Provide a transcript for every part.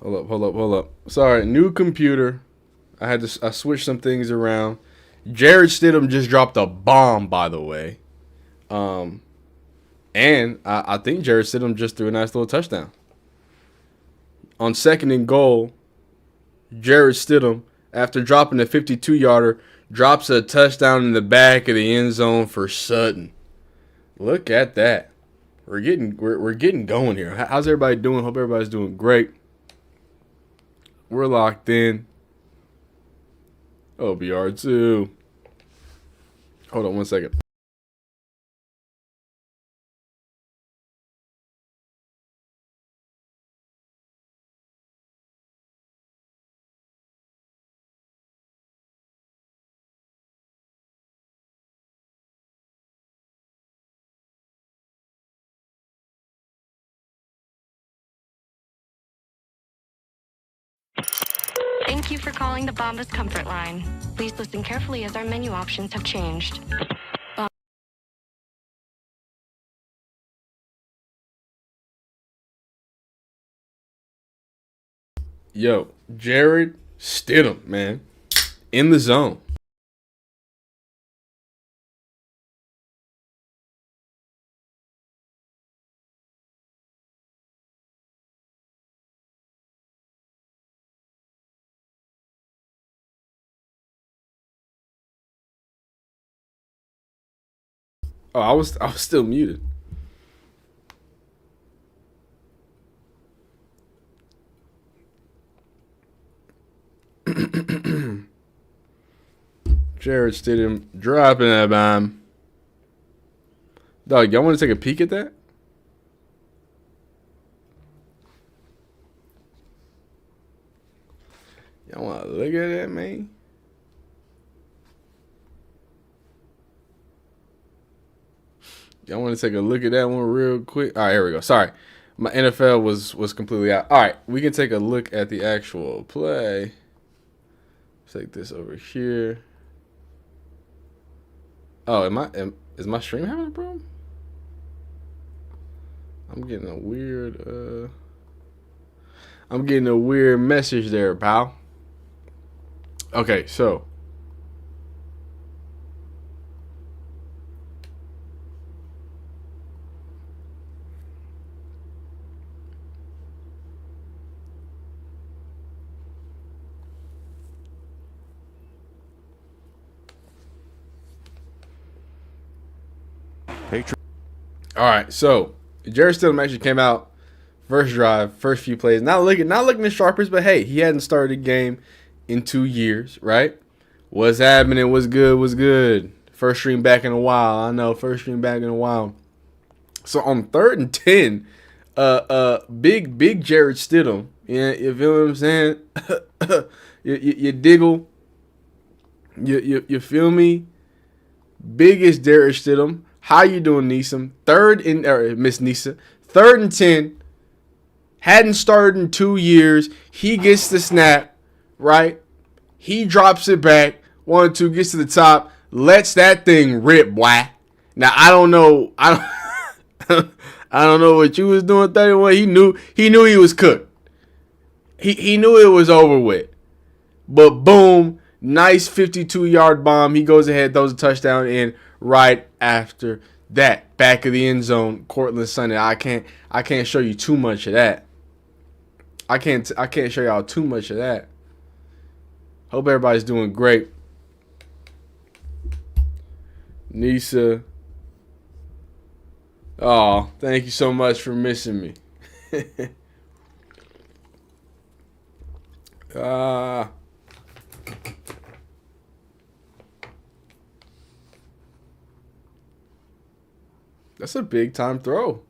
Hold up. Sorry, new computer. I switched some things around. Jared Stidham just dropped a bomb, by the way. Um, and I think Jared Stidham just threw a nice little touchdown. On second and goal, Jared Stidham, after dropping a 52-yarder, drops a touchdown in the back of the end zone for Sutton. Look at that. We're getting going here. How's everybody doing? Hope everybody's doing great. We're locked in. OBR2. Hold on one second. Thank you for calling the Bombas Comfort Line. Please listen carefully as our menu options have changed. Yo, Jared Stidham, man, in the zone. Oh, I was still muted. Jared Stidham dropping that bomb. Dog, y'all want to take a peek at that? Y'all want to look at that, man? Y'all want to take a look at that one real quick? All right, here we go. Sorry, my NFL was completely out. All right, we can take a look at the actual play. Take this over here. Oh, is my stream having a problem? I'm getting a weird message there, pal. Okay, so Patriots. all right, so Jared Stidham actually came out first drive, first few plays, not looking the sharpest, but hey, he hadn't started a game in 2 years, right? What's happening? What's good? What's good? First stream back in a while. I know, first stream back in a while. So on 3rd and 10, big Jared Stidham. Yeah, you feel what I'm saying? you diggle. You feel me? Biggest Jared Stidham. How you doing, Nisa? Miss Nisa. 3rd and 10. Hadn't started in 2 years. He gets the snap, right? He drops it back. 1-2 gets to the top. Lets that thing rip, boy. Now I don't know. I don't know what you was doing 31. He knew he was cooked. He knew it was over with. But boom, nice 52-yard bomb. He goes ahead, throws a touchdown in right after that. Back of the end zone, Cortland Sutton. I can't show you too much of that. I can't show y'all too much of that. Hope everybody's doing great. Nisa. Oh, thank you so much for missing me. That's a big time throw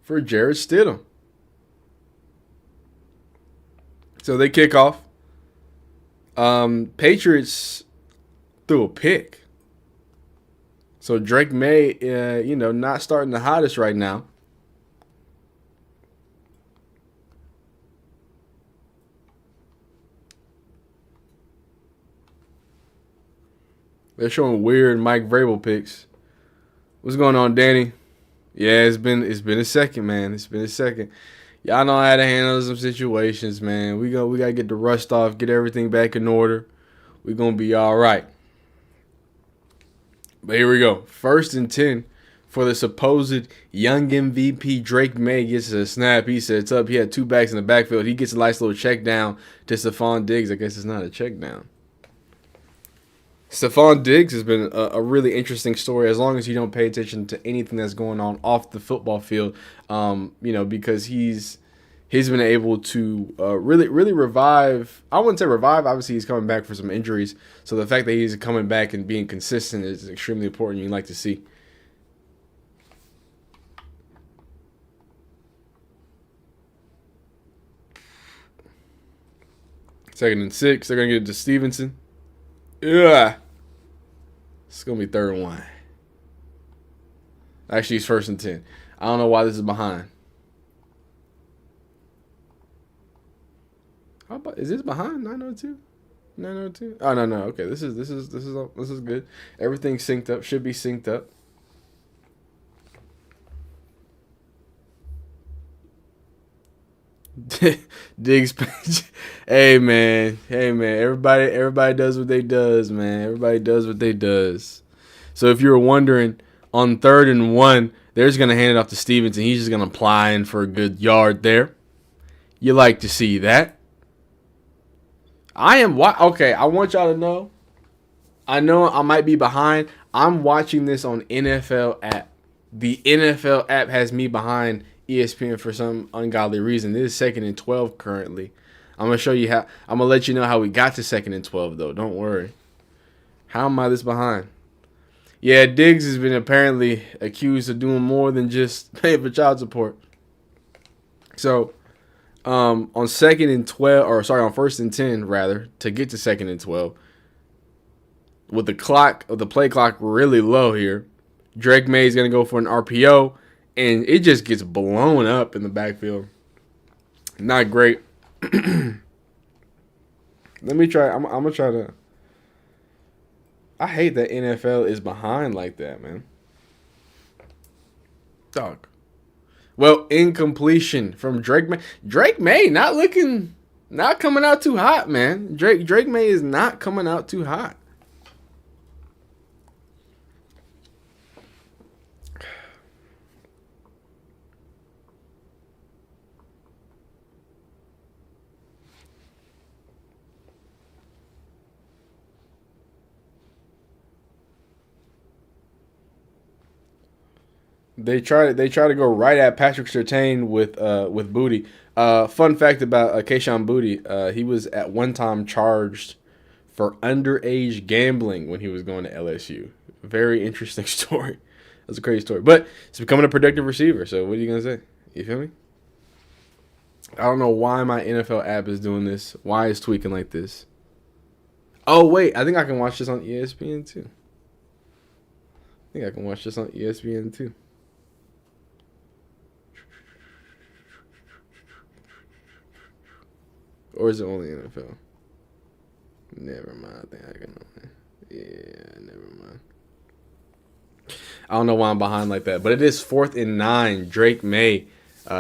for Jared Stidham. So they kick off. Patriots threw a pick. So Drake May, not starting the hottest right now. They're showing weird Mike Vrabel picks. What's going on, Danny? Yeah, it's been a second, man. It's been a second. Y'all know how to handle some situations, man. We gotta get the rust off, get everything back in order. We gonna be all right. But here we go. 1st and 10 for the supposed young MVP. Drake May gets a snap. He sets up. He had 2 backs in the backfield. He gets a nice little check down to Stephon Diggs. I guess it's not a check down. Stephon Diggs has been a really interesting story as long as you don't pay attention to anything that's going on off the football field, because he's been able to really revive. I wouldn't say revive. Obviously, he's coming back for some injuries. So the fact that he's coming back and being consistent is extremely important. You'd like to see. Second and 6. They're going to get it to Stevenson. Yeah. It's going to be 3rd and 1. Actually, it's 1st and 10. I don't know why this is behind. How about, is this behind 902? 902? Oh, no. Okay, this is good. Everything's synced up. Should be synced up. Diggs. Hey man. Everybody does what they does, man. Everybody does what they does. So if you were wondering, on 3rd and 1, they're just gonna hand it off to Stevenson. He's just gonna ply in for a good yard there. You like to see that. Okay, I want y'all to know. I know I might be behind. I'm watching this on NFL app. The NFL app has me behind ESPN for some ungodly reason. This is 2nd and 12 currently. I'm gonna show you how. I'm gonna let you know how we got to 2nd and 12 though. Don't worry. How am I this behind? Yeah, Diggs has been apparently accused of doing more than just paying for child support. So, on 2nd and 12, or sorry, on 1st and 10 rather, to get to 2nd and 12, with the play clock really low here, Drake May is gonna go for an RPO. And it just gets blown up in the backfield. Not great. Let me try. I'm going to try to. I hate that NFL is behind like that, man. Dog. Well, incompletion from Drake May. Drake May not coming out too hot, man. Drake May is not coming out too hot. They try to go right at Patrick Surtain with Booty. Fun fact about Kayshon Booty, he was at one time charged for underage gambling when he was going to LSU. Very interesting story. That's a crazy story. But he's becoming a productive receiver, so what are you going to say? You feel me? I don't know why my NFL app is doing this. Why it's tweaking like this. Oh, wait. I think I can watch this on ESPN, too. Or is it only NFL? Never mind. I think I can. Yeah, never mind. I don't know why I'm behind like that, but it is 4th and 9. Drake May,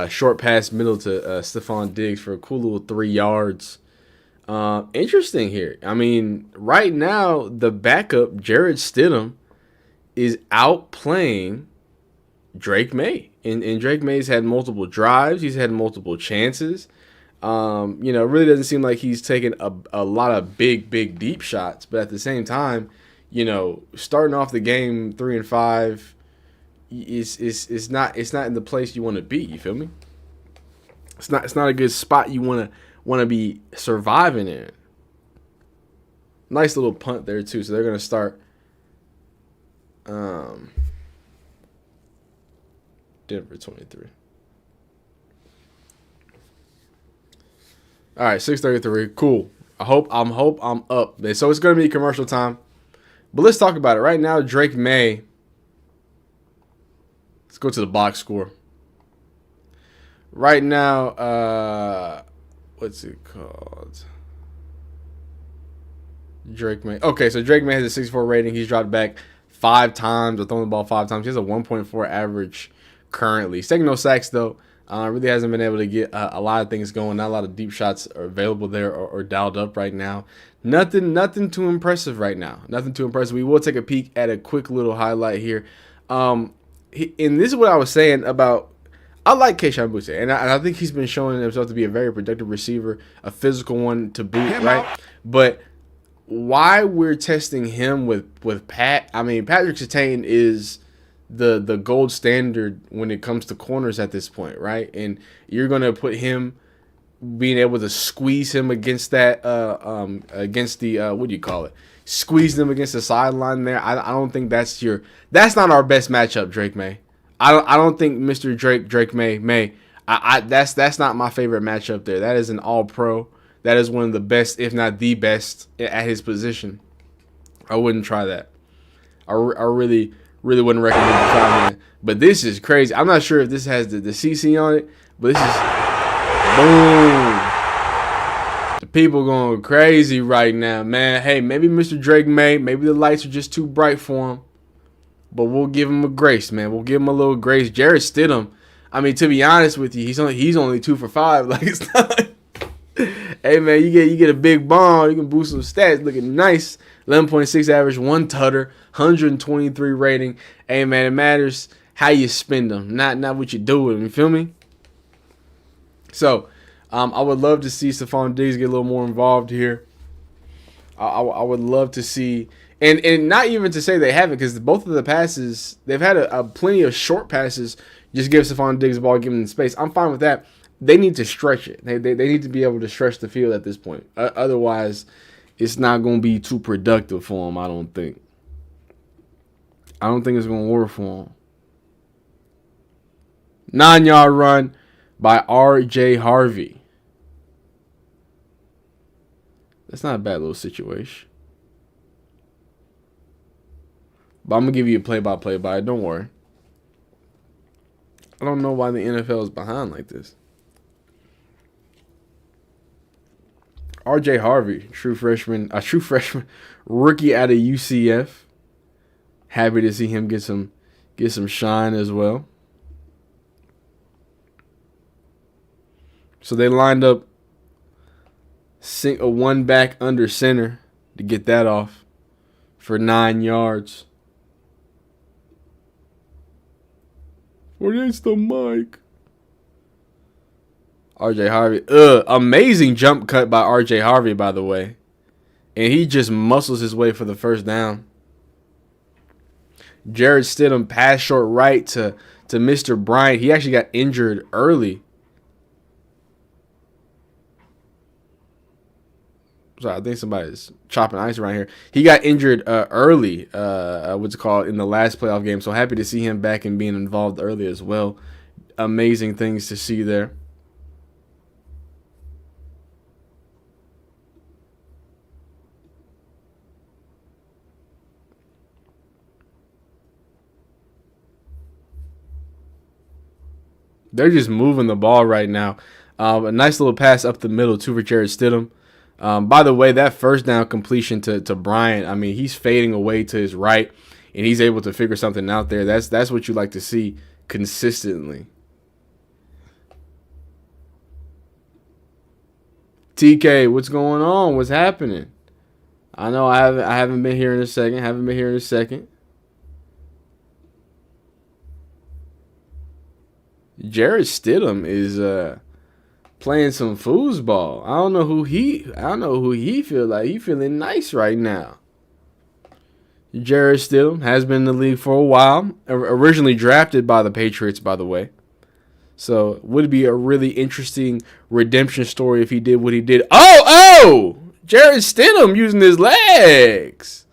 short pass middle to Stephon Diggs for a cool little 3 yards. Interesting here. I mean, right now the backup Jarrett Stidham is outplaying Drake May, and Drake May's had multiple drives. He's had multiple chances. It really doesn't seem like he's taking a lot of big deep shots, but at the same time, starting off the game 3 and 5 is not in the place you want to be. You feel me? It's not a good spot you want to be surviving in. Nice little punt there too. So they're gonna start. Denver 23. All right, 6:33. Cool. I'm up. So it's gonna be commercial time. But let's talk about it right now. Drake May. Let's go to the box score. Right now, what's it called? Drake May. Okay, so Drake May has a 64 rating. He's dropped back 5 times or thrown the ball 5 times. He has a 1.4 average currently. He's taking no sacks though. Really hasn't been able to get a lot of things going. Not a lot of deep shots are available there or dialed up right now. Nothing too impressive right now. Nothing too impressive. We will take a peek at a quick little highlight here. And this is what I was saying about. I like Keyshawn Boutte, and I think he's been showing himself to be a very productive receiver, a physical one to boot, right? But why we're testing him with Pat? I mean, Patrick Surtain is the gold standard when it comes to corners at this point, right? And you're gonna put him being able to squeeze him against that against the what do you call it? Squeeze them against the sideline there. I don't think that's not our best matchup, Drake May. I don't think Mr. Drake May. That's not my favorite matchup there. That is an all-pro. That is one of the best, if not the best, at his position. I wouldn't try that. I really wouldn't recommend you trying that. But this is crazy. I'm not sure if this has the CC on it, but this is boom. The people going crazy right now, man. Hey, maybe Mr. Drake May, maybe the lights are just too bright for him. But we'll give him a grace, man. We'll give him a little grace. Jarrett Stidham, I mean, to be honest with you, he's only 2 for 5. Like, it's not. Hey, man, you get a big bomb. You can boost some stats. Looking nice. 11.6 average, 1 tutter, 123 rating. Hey, man, it matters how you spend them, not what you do with them. You feel me? So, I would love to see Stephon Diggs get a little more involved here. I would love to see. And not even to say they haven't, because both of the passes, they've had a plenty of short passes. Just give Stephon Diggs the ball, give him the space. I'm fine with that. They need to stretch it. They need to be able to stretch the field at this point. Otherwise, it's not going to be too productive for them, I don't think. I don't think it's going to work for them. 9-yard run by R.J. Harvey. That's not a bad little situation. But I'm going to give you a play-by-play by it. Don't worry. I don't know why the NFL is behind like this. R.J. Harvey, true freshman rookie out of UCF. Happy to see him get some shine as well. So they lined up a one back under center to get that off for 9 yards. Where's the mic? R.J. Harvey. Amazing jump cut by R.J. Harvey, by the way. And he just muscles his way for the first down. Jarrett Stidham pass short right to Mr. Bryant. He actually got injured early. Sorry, I think somebody's chopping ice around here. He got injured early, what's it called, in the last playoff game. So happy to see him back and being involved early as well. Amazing things to see there. They're just moving the ball right now. A nice little pass up the middle, too, for Jarrett Stidham. By the way, that first down completion to Bryant, I mean, he's fading away to his right, and he's able to figure something out there. That's what you like to see consistently. TK, what's going on? What's happening? I know I haven't been here in a second. Jarrett Stidham is playing some foosball. I don't know who he feel like. He feeling nice right now. Jarrett Stidham has been in the league for a while. Originally drafted by the Patriots, by the way. So would be a really interesting redemption story if he did what he did. Oh! Jarrett Stidham using his legs.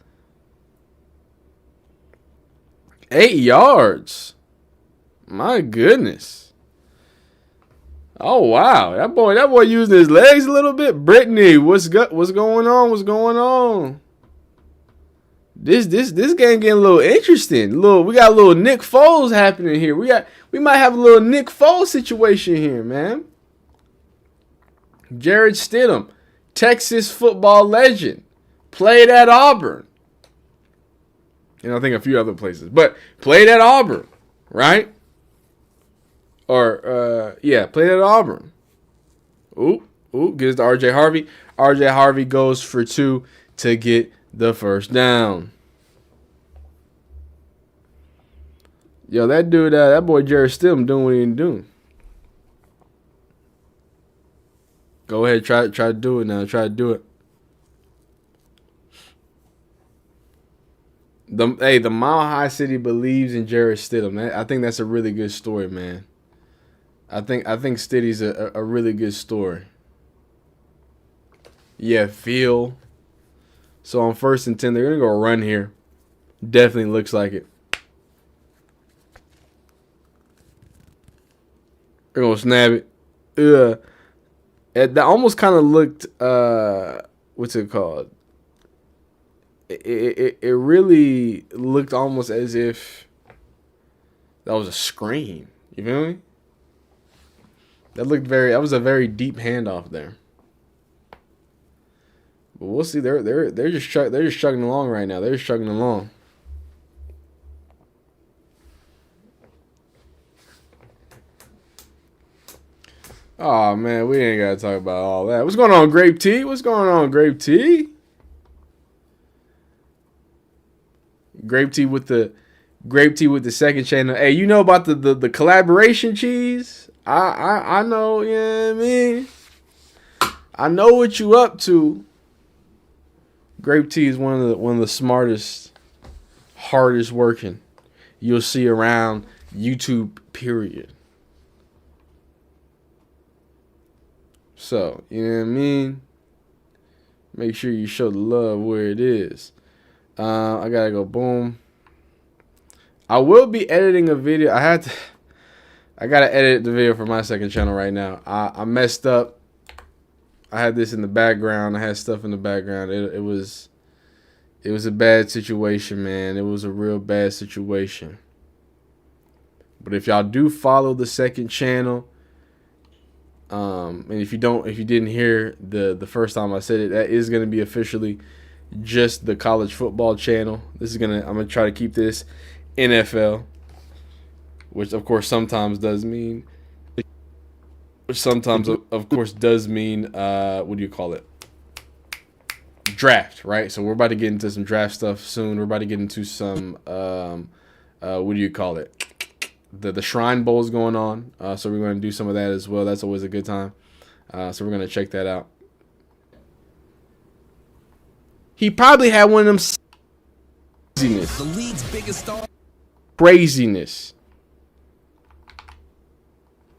8 yards. My goodness. Oh wow, that boy using his legs a little bit. Brittany, what's going on? This game getting a little interesting. We got a little Nick Foles happening here. We might have a little Nick Foles situation here, man. Jarrett Stidham, Texas football legend, played at Auburn. And I think a few other places, but played at Auburn, right? Played at Auburn. Ooh, gives to RJ Harvey. RJ Harvey goes for 2 to get the first down. Yo, that dude, that boy Jared Stidham doing what he doing. Go ahead, try to do it now. Try to do it. The Mile High City believes in Jared Stidham. I think that's a really good story, man. I think Stiddy's a really good story. Yeah, Phil. So on 1st and 10, they're gonna go run here. Definitely looks like it. They're gonna snap it. That almost kind of looked. What's it called? It really looked almost as if that was a screen. You feel me? That was a very deep handoff there. But we'll see. They're just chugging along right now. They're just chugging along. Oh man, we ain't gotta talk about all that. What's going on, Grape Tea? What's going on, Grape Tea? Grape tea with the second channel. Hey, you know about the collaboration cheese? I know, you know what I mean? I know what you up to. Grape tea is one of the smartest, hardest working you'll see around YouTube, period. So, you know what I mean? Make sure you show the love where it is. I gotta go boom. I will be editing a video. I gotta edit the video for my second channel right now. I messed up. I had this in the background. I had stuff in the background. It was a bad situation, man. It was a real bad situation. But if y'all do follow the second channel, and if you didn't hear the first time I said it, that is gonna be officially just the college football channel. I'm gonna try to keep this NFL, which of course sometimes does mean what do you call it? Draft, right? So we're about to get into some draft stuff soon. We're about to get into some what do you call it? The Shrine Bowl is going on. So we're gonna do some of that as well. That's always a good time. So we're gonna check that out. He probably had one of them craziness. The league's biggest star. Craziness.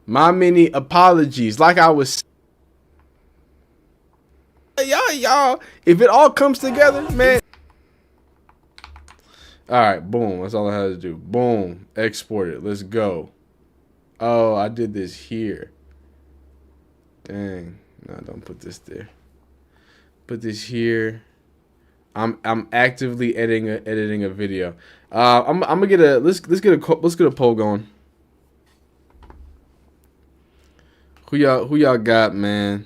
My many apologies. Like I was, y'all. If it all comes together, man. All right, boom. That's all I had to do. Boom. Export it. Let's go. Oh, I did this here. Dang. No, don't put this there. Put this here. I'm actively editing a video. I'm gonna get let's get a poll going. Who y'all got, man?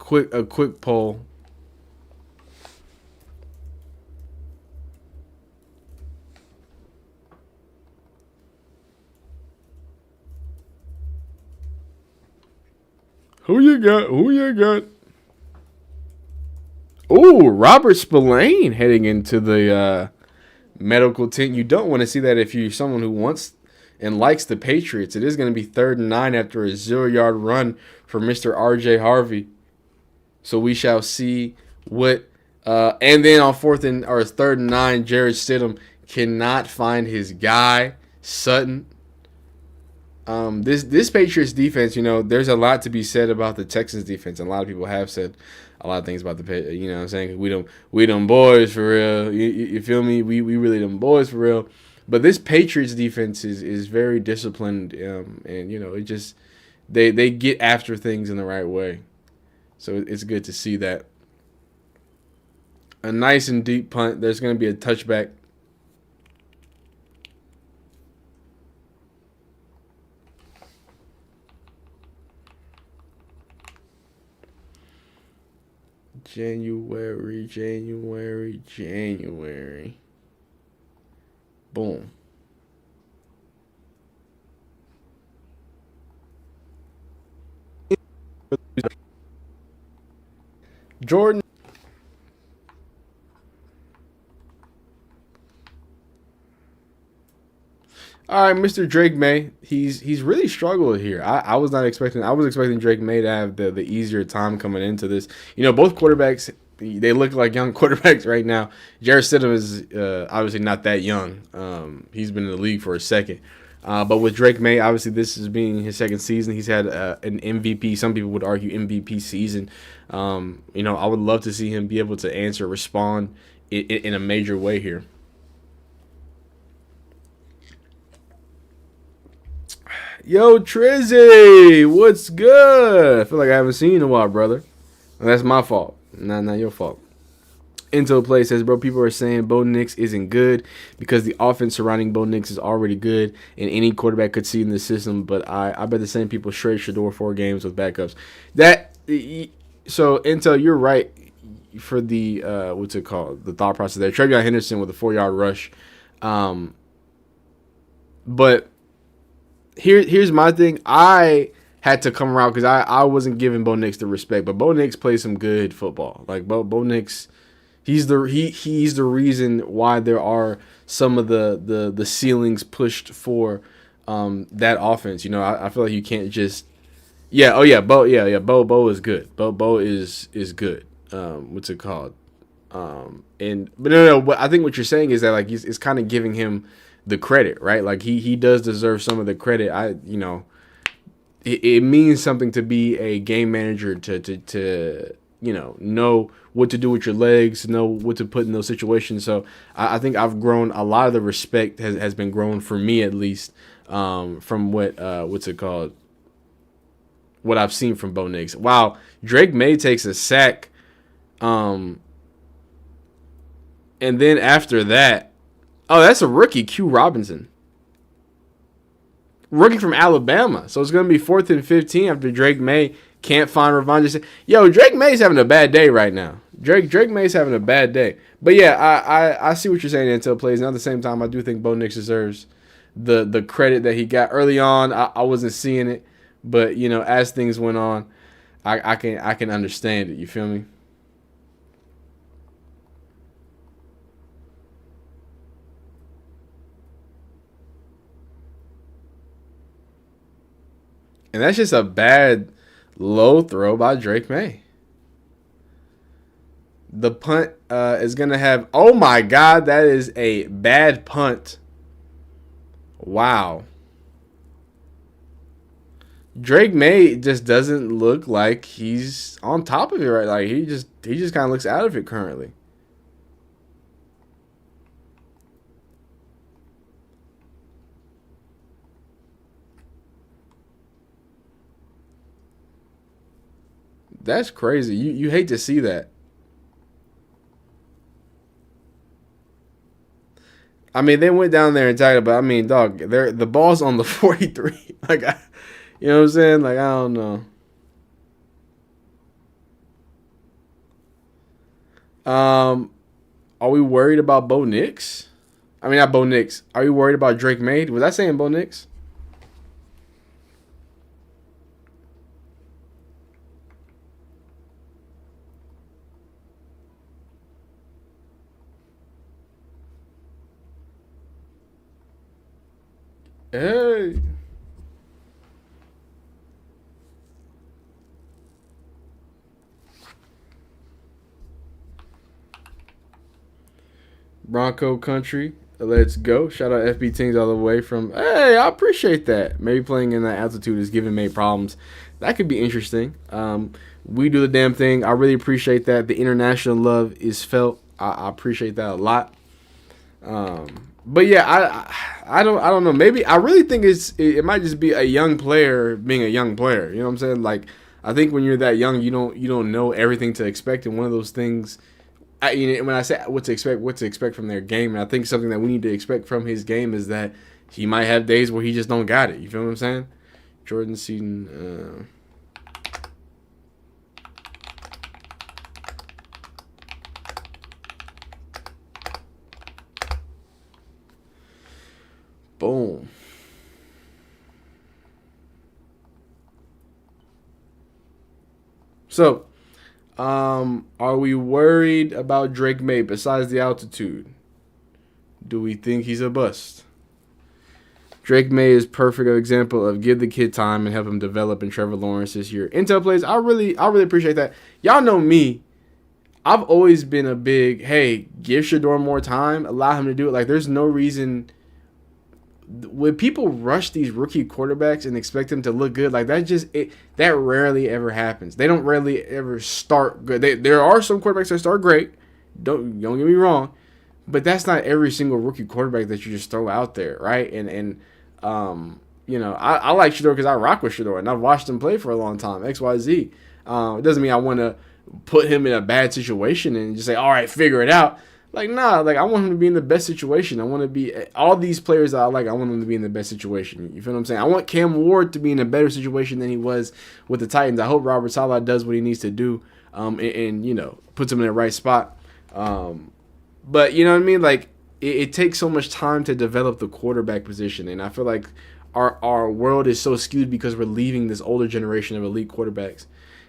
A quick poll. Who you got? Oh, Robert Spillane heading into the medical tent. You don't want to see that if you're someone who wants and likes the Patriots. It is going to be 3rd and 9 after a 0-yard run for Mr. RJ Harvey. So we shall see what. And then on 3rd and 9, Jared Stidham cannot find his guy Sutton. This Patriots defense, there's a lot to be said about the Texans defense, and a lot of people have said a lot of things about the, what I'm saying, we them boys for real. You feel me? We really them boys for real. But this Patriots defense is very disciplined, and it just they get after things in the right way. So it's good to see that. A nice and deep punt. There's going to be a touchback. January. Boom. Jordan. All right, Mr. Drake May. He's really struggled here. I was not expecting. I was expecting Drake May to have the easier time coming into this. Both quarterbacks, they look like young quarterbacks right now. Jarrett Stidham is obviously not that young. He's been in the league for a second. But with Drake May, obviously this is being his second season. He's had an MVP. Some people would argue MVP season. I would love to see him be able to answer, respond in a major way here. Yo, Trizzy, what's good? I feel like I haven't seen you in a while, brother. And that's my fault. Not your fault. Into Play says, bro, people are saying Bo Nix isn't good because the offense surrounding Bo Nix is already good and any quarterback could see in the system. But I bet the same people straight Shador 4 games with backups. So Intel, you're right for the what's it called? The thought process there. Trevion Henderson with a 4-yard rush. But here's my thing. I had to come around because I wasn't giving Bo Nix the respect, but Bo Nix plays some good football. Like Bo Nix, he's the reason why there are some of the ceilings pushed for that offense. I feel like you can't just Bo is good. Bo is good. What's it called? But no. I think what you're saying is that like it's kind of giving him the credit, right? Like he does deserve some of the credit. It means something to be a game manager to know what to do with your legs, know what to put in those situations. So I think I've grown a lot of the respect has been grown for me at least from what I've seen from Bo Nix. Wow, Drake May takes a sack, and then after that. Oh, that's a rookie, Q Robinson. Rookie from Alabama. So it's going to be 4th and 15 after Drake May can't find Ravondre. Yo, Drake May's having a bad day right now. Drake May's having a bad day. But yeah, I see what you're saying until plays. And at the same time, I do think Bo Nix deserves the credit that he got early on. I wasn't seeing it, but as things went on, I can understand it. You feel me? And that's just a bad low throw by Drake May. The punt is going to have... Oh, my God. That is a bad punt. Wow. Drake May just doesn't look like he's on top of it right. Like he just kind of looks out of it currently. That's crazy. You hate to see that. I mean, they went down there and tackled, but I mean, dog, the ball's on the 43. Like, you know what I'm saying? Like, I don't know. Are we worried about Bo Nix? I mean, not Bo Nix. Are you worried about Drake May? Was I saying Bo Nix? Hey. Bronco country. Let's go. Shout out FB Teams all the way from... Hey, I appreciate that. Maybe playing in that altitude is giving May problems. That could be interesting. We do the damn thing. I really appreciate that. The international love is felt. I appreciate that a lot. But yeah, I don't know. Maybe I really think it might just be a young player being a young player. You know what I'm saying? Like I think when you're that young, you don't know everything to expect, and one of those things. When I say what to expect from their game, and I think something that we need to expect from his game is that he might have days where he just don't got it. You feel what I'm saying? Jordan Seaton. Boom. So, Are we worried about Drake May besides the altitude? Do we think he's a bust? Drake May is perfect example of give the kid time and help him develop in Trevor Lawrence this year. Intel plays, I really appreciate that. Y'all know me. I've always been a big, hey, give Shador more time, allow him to do it. Like, there's no reason when people rush these rookie quarterbacks and expect them to look good, like that rarely ever happens. They don't rarely ever start good. There are some quarterbacks that start great. Don't get me wrong, but that's not every single rookie quarterback that you just throw out there, right? And I like Shador because I rock with Shador and I've watched him play for a long time. XYZ. It doesn't mean I want to put him in a bad situation and just say, all right, figure it out. Like, nah, like, I want him to be in the best situation. I want to be, all these players that I like, I want them to be in the best situation. You feel what I'm saying? I want Cam Ward to be in a better situation than he was with the Titans. I hope Robert Saleh does what he needs to do and puts him in the right spot. But, you know what I mean? Like, it takes so much time to develop the quarterback position. And I feel like our world is so skewed because we're leaving this older generation of elite quarterbacks.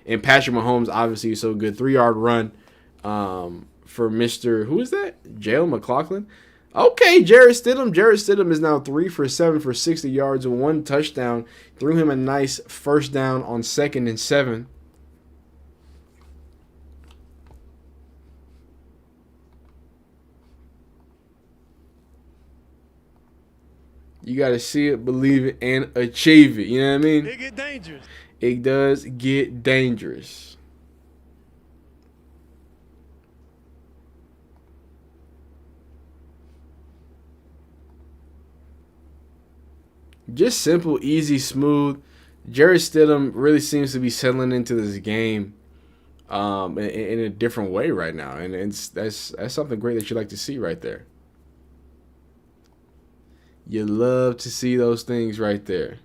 And Patrick Mahomes obviously is so good. 3-yard run. For Mr. Who is that? Jalen McLaughlin. Okay, Jarrett Stidham. Jarrett Stidham is now 3 for 7 for 60 yards and 1 touchdown. Threw him a nice first down on 2nd and 7. You got to see it, believe it, and achieve it. You know what I mean? It get dangerous. It does get dangerous. Just simple, easy, smooth. Jarrett Stidham really seems to be settling into this game in a different way right now. And that's something great that you like to see right there. You love to see those things right there.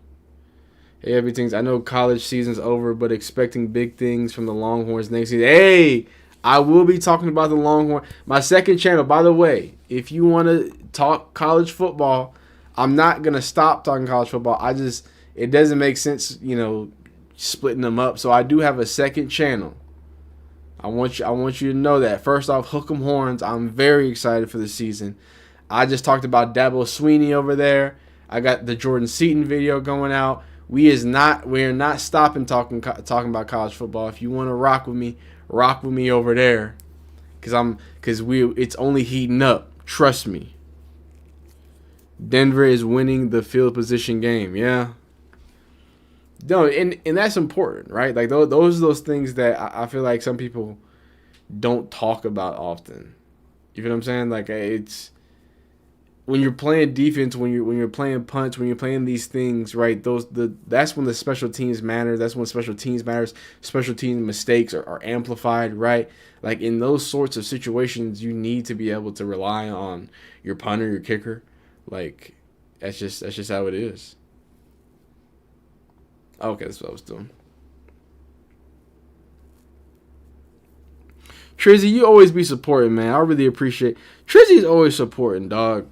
Hey, everything's, I know college season's over, but expecting big things from the Longhorns next season. Hey, I will be talking about the Longhorn. My second channel, by the way, if you want to talk college football, I'm not going to stop talking college football. It doesn't make sense, splitting them up. So I do have a second channel. I want you to know that. First off, hook 'em horns. I'm very excited for the season. I just talked about Dabo Sweeney over there. I got the Jordan Seaton video going out. We are not stopping talking about college football. If you want to rock with me over there, because it's only heating up. Trust me. Denver is winning the field position game. Yeah. No, and that's important, right? Like those are those things that I feel like some people don't talk about often. You feel what I'm saying? Like it's when you're playing defense, when you're playing punts, when you're playing these things, right? That's when the special teams matter. That's when special teams matters. Special team mistakes are amplified, right? Like in those sorts of situations, you need to be able to rely on your punter, your kicker. Like that's just how it is. Okay, that's what I was doing. Trizzy, you always be supporting, man. I really appreciate. Trizzy's always supporting, dog.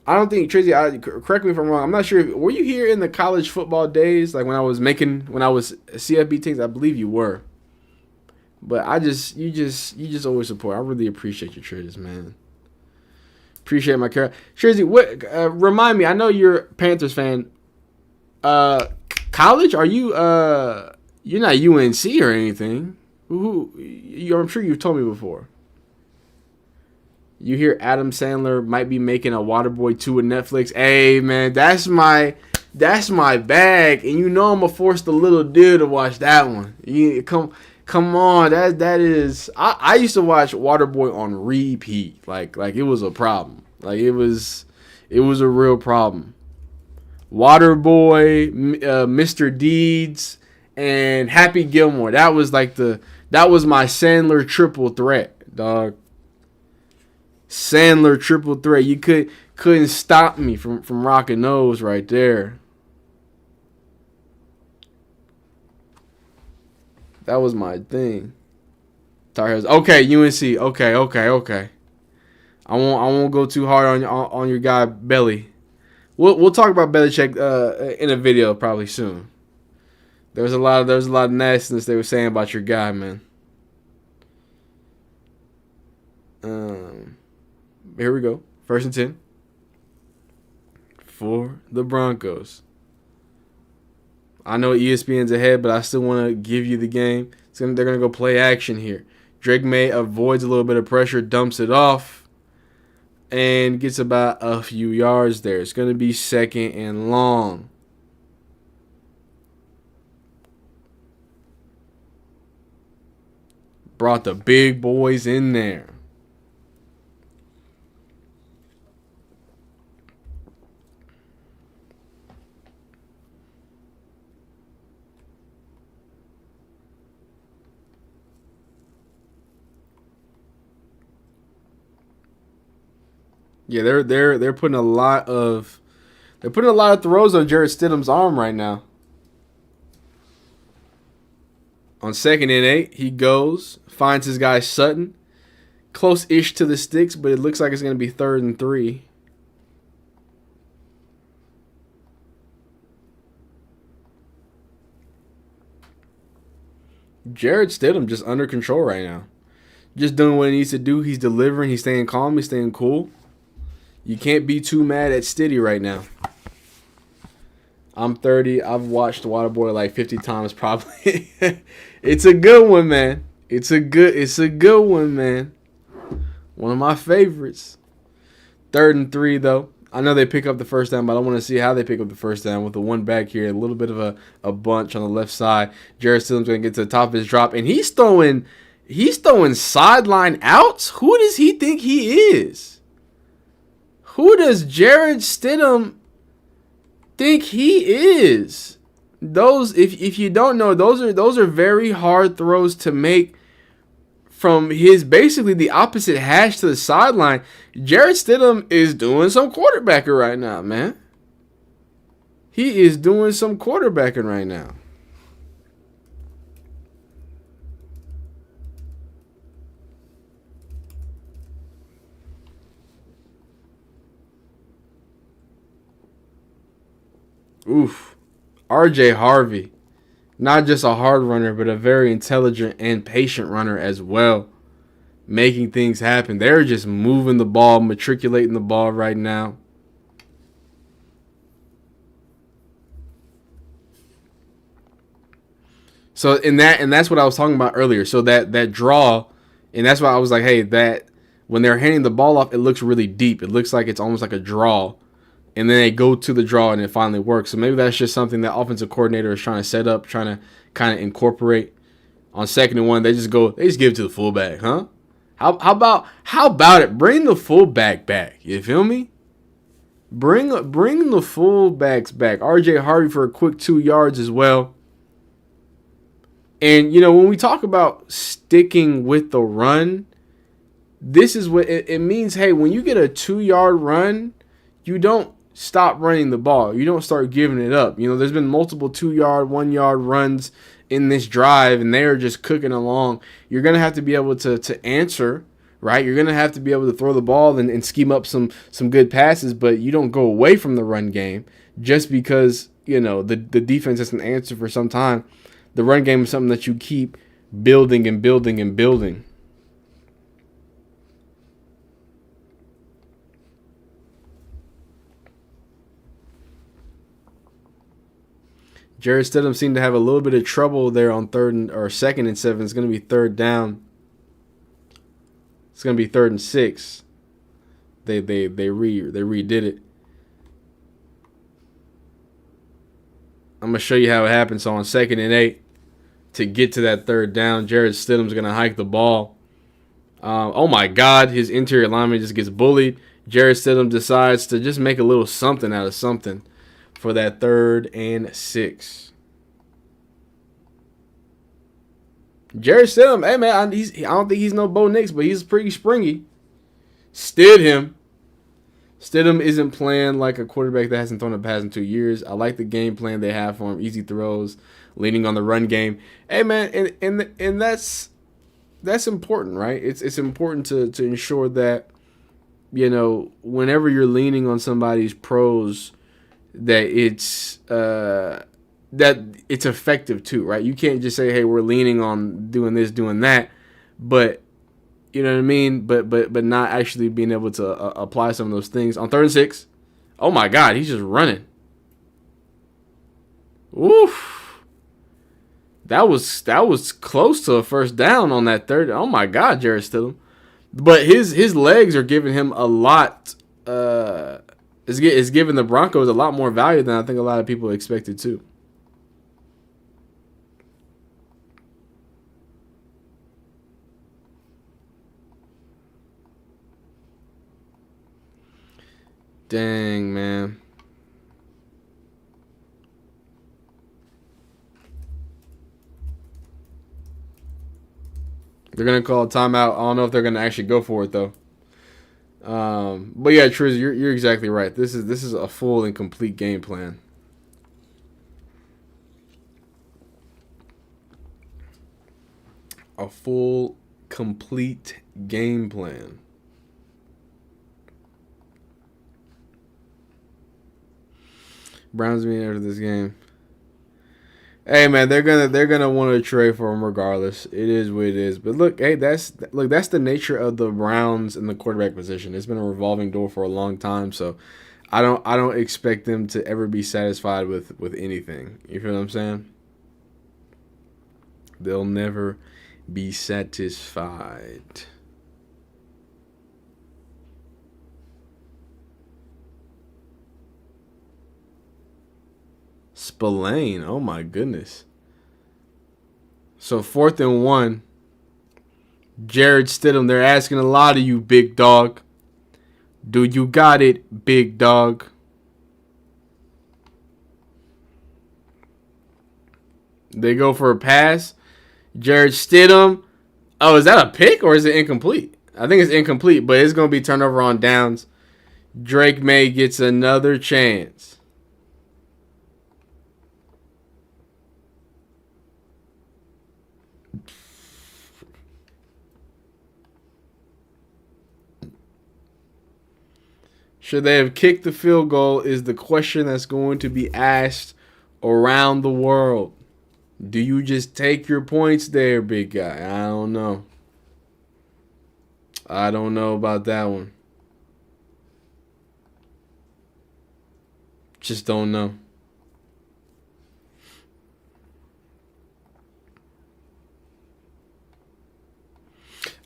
I don't think Trizzy. Correct me if I'm wrong. I'm not sure. Were you here in the college football days, like when I was CFB teams? I believe you were. But you just always support. I really appreciate your Trizzy, man. Appreciate my care. Trizzy, what? Remind me. I know you're a Panthers fan. College? Are you? You're not UNC or anything. I'm sure you've told me before. You hear Adam Sandler might be making a Waterboy 2 with Netflix. Hey, man, that's my bag. And you know I'm going to force the little dude to watch that one. Come on. That is... I used to watch Waterboy on repeat. Like it was a problem. Like, it was a real problem. Waterboy, Mr. Deeds, and Happy Gilmore. That was my Sandler triple threat, dog. Sandler triple threat. You couldn't stop me from rocking those right there. That was my thing. Tar Heels. Okay, UNC. Okay. I won't go too hard on your guy Belly. We'll talk about Belichick in a video probably soon. There was a lot of nastiness they were saying about your guy, man. Here we go. 1st and 10 for the Broncos. I know ESPN's ahead, but I still want to give you the game. They're going to go play action here. Drake May avoids a little bit of pressure, dumps it off, and gets about a few yards there. It's going to be 2nd and long. Brought the big boys in there. Yeah, they're putting a lot of throws on Jarrett Stidham's arm right now. On 2nd and 8, he goes, finds his guy Sutton, close-ish to the sticks, but it looks like it's going to be 3rd and 3. Jarrett Stidham just under control right now. Just doing what he needs to do. He's delivering. He's staying calm. He's staying cool. You can't be too mad at Stiddy right now. I'm 30. I've watched Waterboy like 50 times probably. It's a good one, man. It's a good one, man. One of my favorites. 3rd and 3, though. I know they pick up the first down, but I want to see how they pick up the first down with the one back here. A little bit of a bunch on the left side. Jarrett Stidham's going to get to the top of his drop, and he's throwing sideline outs? Who does he think he is? Who does Jarrett Stidham think he is? Those, if you don't know, those are very hard throws to make from his basically the opposite hash to the sideline. Jarrett Stidham is doing some quarterbacking right now, man. He is doing some quarterbacking right now. Oof. RJ Harvey. Not just a hard runner, but a very intelligent and patient runner as well. Making things happen. They're just moving the ball, matriculating the ball right now. So and that's what I was talking about earlier. So that draw, and that's why I was like, hey, that when they're handing the ball off, it looks really deep. It looks like it's almost like a draw. And then they go to the draw and it finally works. So maybe that's just something that offensive coordinator is trying to set up, trying to kind of incorporate. On 2nd and 1, they just give it to the fullback, huh? How about it? Bring the fullback back. You feel me? Bring the fullbacks back. RJ Harvey for a quick 2 yards as well. And when we talk about sticking with the run, this is what it means. Hey, when you get a 2-yard run, you don't stop running the ball. You don't start giving it up. There's been multiple 2-yard, 1-yard runs in this drive, and they're just cooking along. You're going to have to be able to answer, right? You're going to have to be able to throw the ball and scheme up some good passes, but you don't go away from the run game just because, the defense has an answer for some time. The run game is something that you keep building and building and building. Jarrett Stidham seemed to have a little bit of trouble there on 2nd and 7. It's going to be 3rd down. It's going to be 3rd and 6. They redid it. I'm going to show you how it happened. So on 2nd and 8, to get to that 3rd down, Jarrett Stidham's going to hike the ball. Oh my God, his interior lineman just gets bullied. Jarrett Stidham decides to just make a little something out of something for that 3rd and 6. Jarrett Stidham, hey man, I don't think he's no Bo Nix, but he's pretty springy. Stidham isn't playing like a quarterback that hasn't thrown a pass in 2 years. I like the game plan they have for him. Easy throws, leaning on the run game. Hey man, and that's important, right? It's important to ensure that whenever you're leaning on somebody's pros, that that it's effective too, right? You can't just say, hey, we're leaning on doing this, doing that, but you know what I mean? But not actually being able to apply some of those things. On 3rd and 6, oh my God, he's just running. Oof. That was close to a first down on that third. Oh my God, Jared Stidham. But his legs are giving him a lot. It's giving the Broncos a lot more value than I think a lot of people expected too. Dang, man. They're gonna call a timeout. I don't know if they're gonna actually go for it though. But yeah, Triz, you're exactly right. This is a full and complete game plan. A full, complete game plan. Browns being out of this game. Hey man, they're gonna want to trade for him regardless. It is what it is. But look, hey, that's the nature of the Browns in the quarterback position. It's been a revolving door for a long time, so I don't expect them to ever be satisfied with anything. You feel what I'm saying? They'll never be satisfied. Spillane, oh my goodness. So 4th and 1. Jared Stidham, they're asking a lot of you, big dog. Do you got it, big dog? They go for a pass. Jared Stidham. Oh, is that a pick or is it incomplete? I think it's incomplete, but it's going to be turnover on downs. Drake May gets another chance. Should they have kicked the field goal is the question that's going to be asked around the world. Do you just take your points there, big guy? I don't know. I don't know about that one. Just don't know.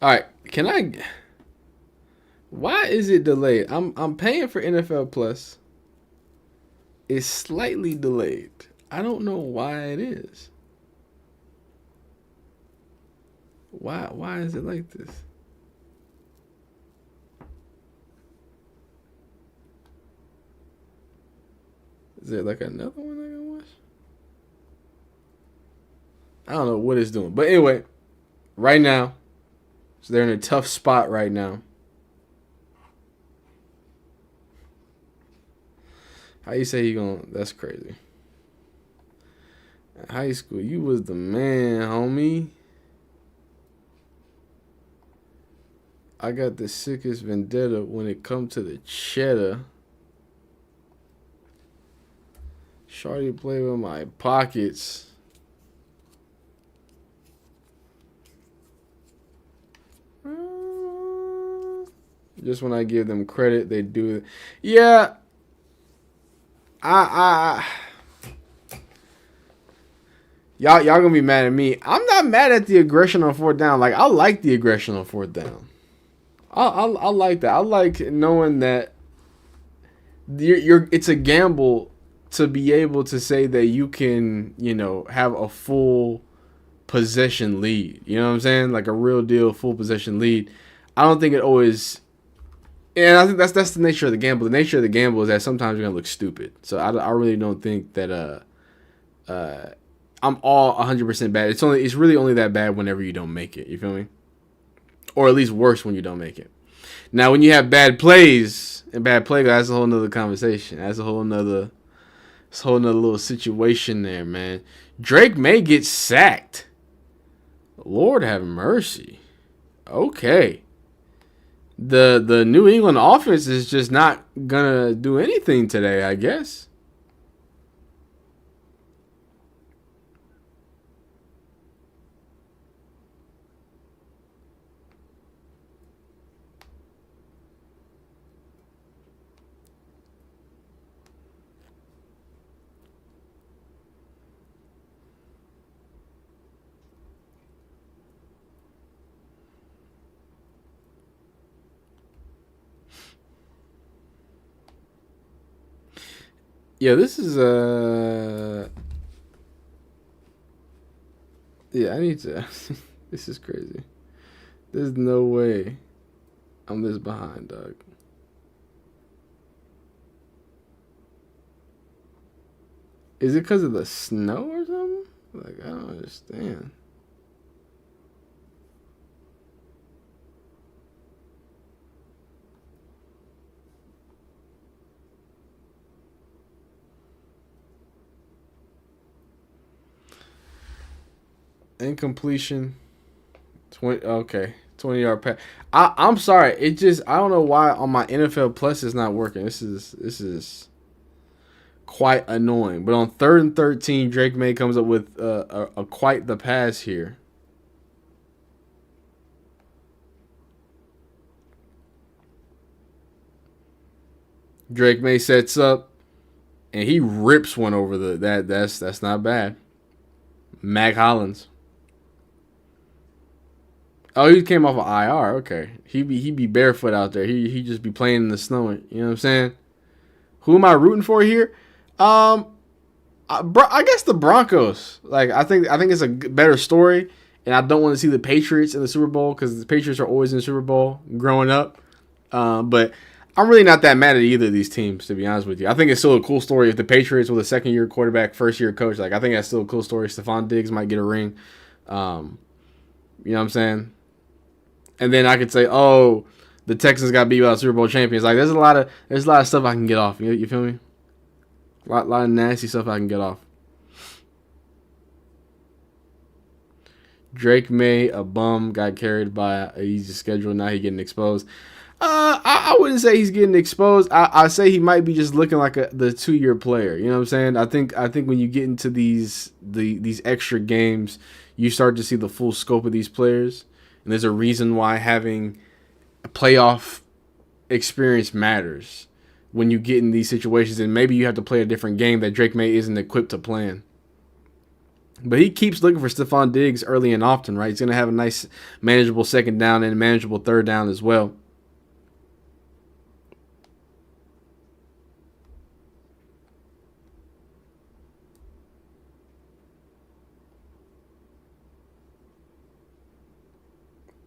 All right, can I... Why is it delayed? I'm paying for NFL Plus. It's slightly delayed. I don't know why it is. Why is it like this? Is there like another one I can watch? I don't know what it's doing. But anyway, right now, so they're in a tough spot right now. How you say he gonna... That's crazy. In high school, you was the man, homie. I got the sickest vendetta when it come to the cheddar. Shorty play with my pockets. Just when I give them credit, they do it. Yeah. Y'all gonna be mad at me. I'm not mad at the aggression on 4th down. Like, I like the aggression on 4th down. I like that. I like knowing that it's a gamble to be able to say that you can, have a full possession lead. You know what I'm saying? Like a real deal full possession lead. I don't think it always... And I think that's the nature of the gamble. The nature of the gamble is that sometimes you're going to look stupid. So I really don't think that I'm all 100% bad. It's really only that bad whenever you don't make it. You feel me? Or at least worse when you don't make it. Now, when you have bad plays and bad play, that's a whole nother conversation. That's a whole nother little situation there, man. Drake may get sacked. Lord have mercy. Okay. The New England offense is just not gonna do anything today, I guess. Yeah, this is yeah, I need to. This is crazy. There's no way I'm this behind, dog. Is it because of the snow or something? Like, I don't understand. Incompletion. 20. Okay. 20-yard pass. I'm sorry. It just, I don't know why on my NFL Plus it's not working. This is quite annoying. But on 3rd and 13, Drake May comes up with a quite the pass here. Drake May sets up, and he rips one over that's not bad. Mac Hollins. Oh, he came off of IR. Okay, he be barefoot out there. He just be playing in the snow. You know what I'm saying? Who am I rooting for here? I guess the Broncos. Like I think it's a better story, and I don't want to see the Patriots in the Super Bowl because the Patriots are always in the Super Bowl growing up. But I'm really not that mad at either of these teams, to be honest with you. I think it's still a cool story if the Patriots with a second-year quarterback, first-year coach. Like I think that's still a cool story. Stephon Diggs might get a ring. You know what I'm saying? And then I could say, oh, the Texans got beat by the Super Bowl champions. Like there's a lot of stuff I can get off. You feel me? A lot of nasty stuff I can get off. Drake May, a bum, got carried by a easy schedule. Now he getting exposed. I wouldn't say he's getting exposed. I say he might be just looking like the 2-year player. You know what I'm saying? I think when you get into these extra games, you start to see the full scope of these players. And there's a reason why having a playoff experience matters when you get in these situations. And maybe you have to play a different game that Drake May isn't equipped to play in. But he keeps looking for Stephon Diggs early and often, right? He's going to have a nice, manageable second down and a manageable third down as well.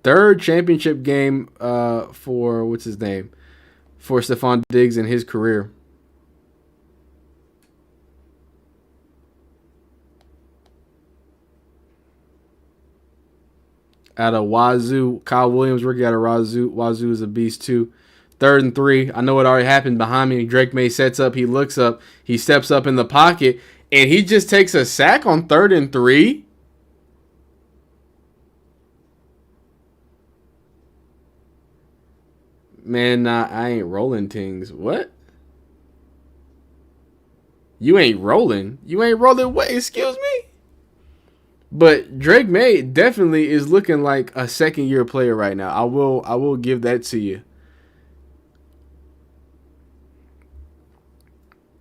Third championship game for, what's his name? For Stephon Diggs in his career. Out of Wazoo, Kyle Williams, rookie out of Wazoo. Wazoo is a beast too. 3rd and 3. I know it already happened behind me. Drake May sets up. He looks up. He steps up in the pocket. And he just takes a sack on 3rd and 3. Man, nah, I ain't rolling things. What? You ain't rolling? You ain't rolling what? Excuse me? But Drake May definitely is looking like a second-year player right now. I will give that to you.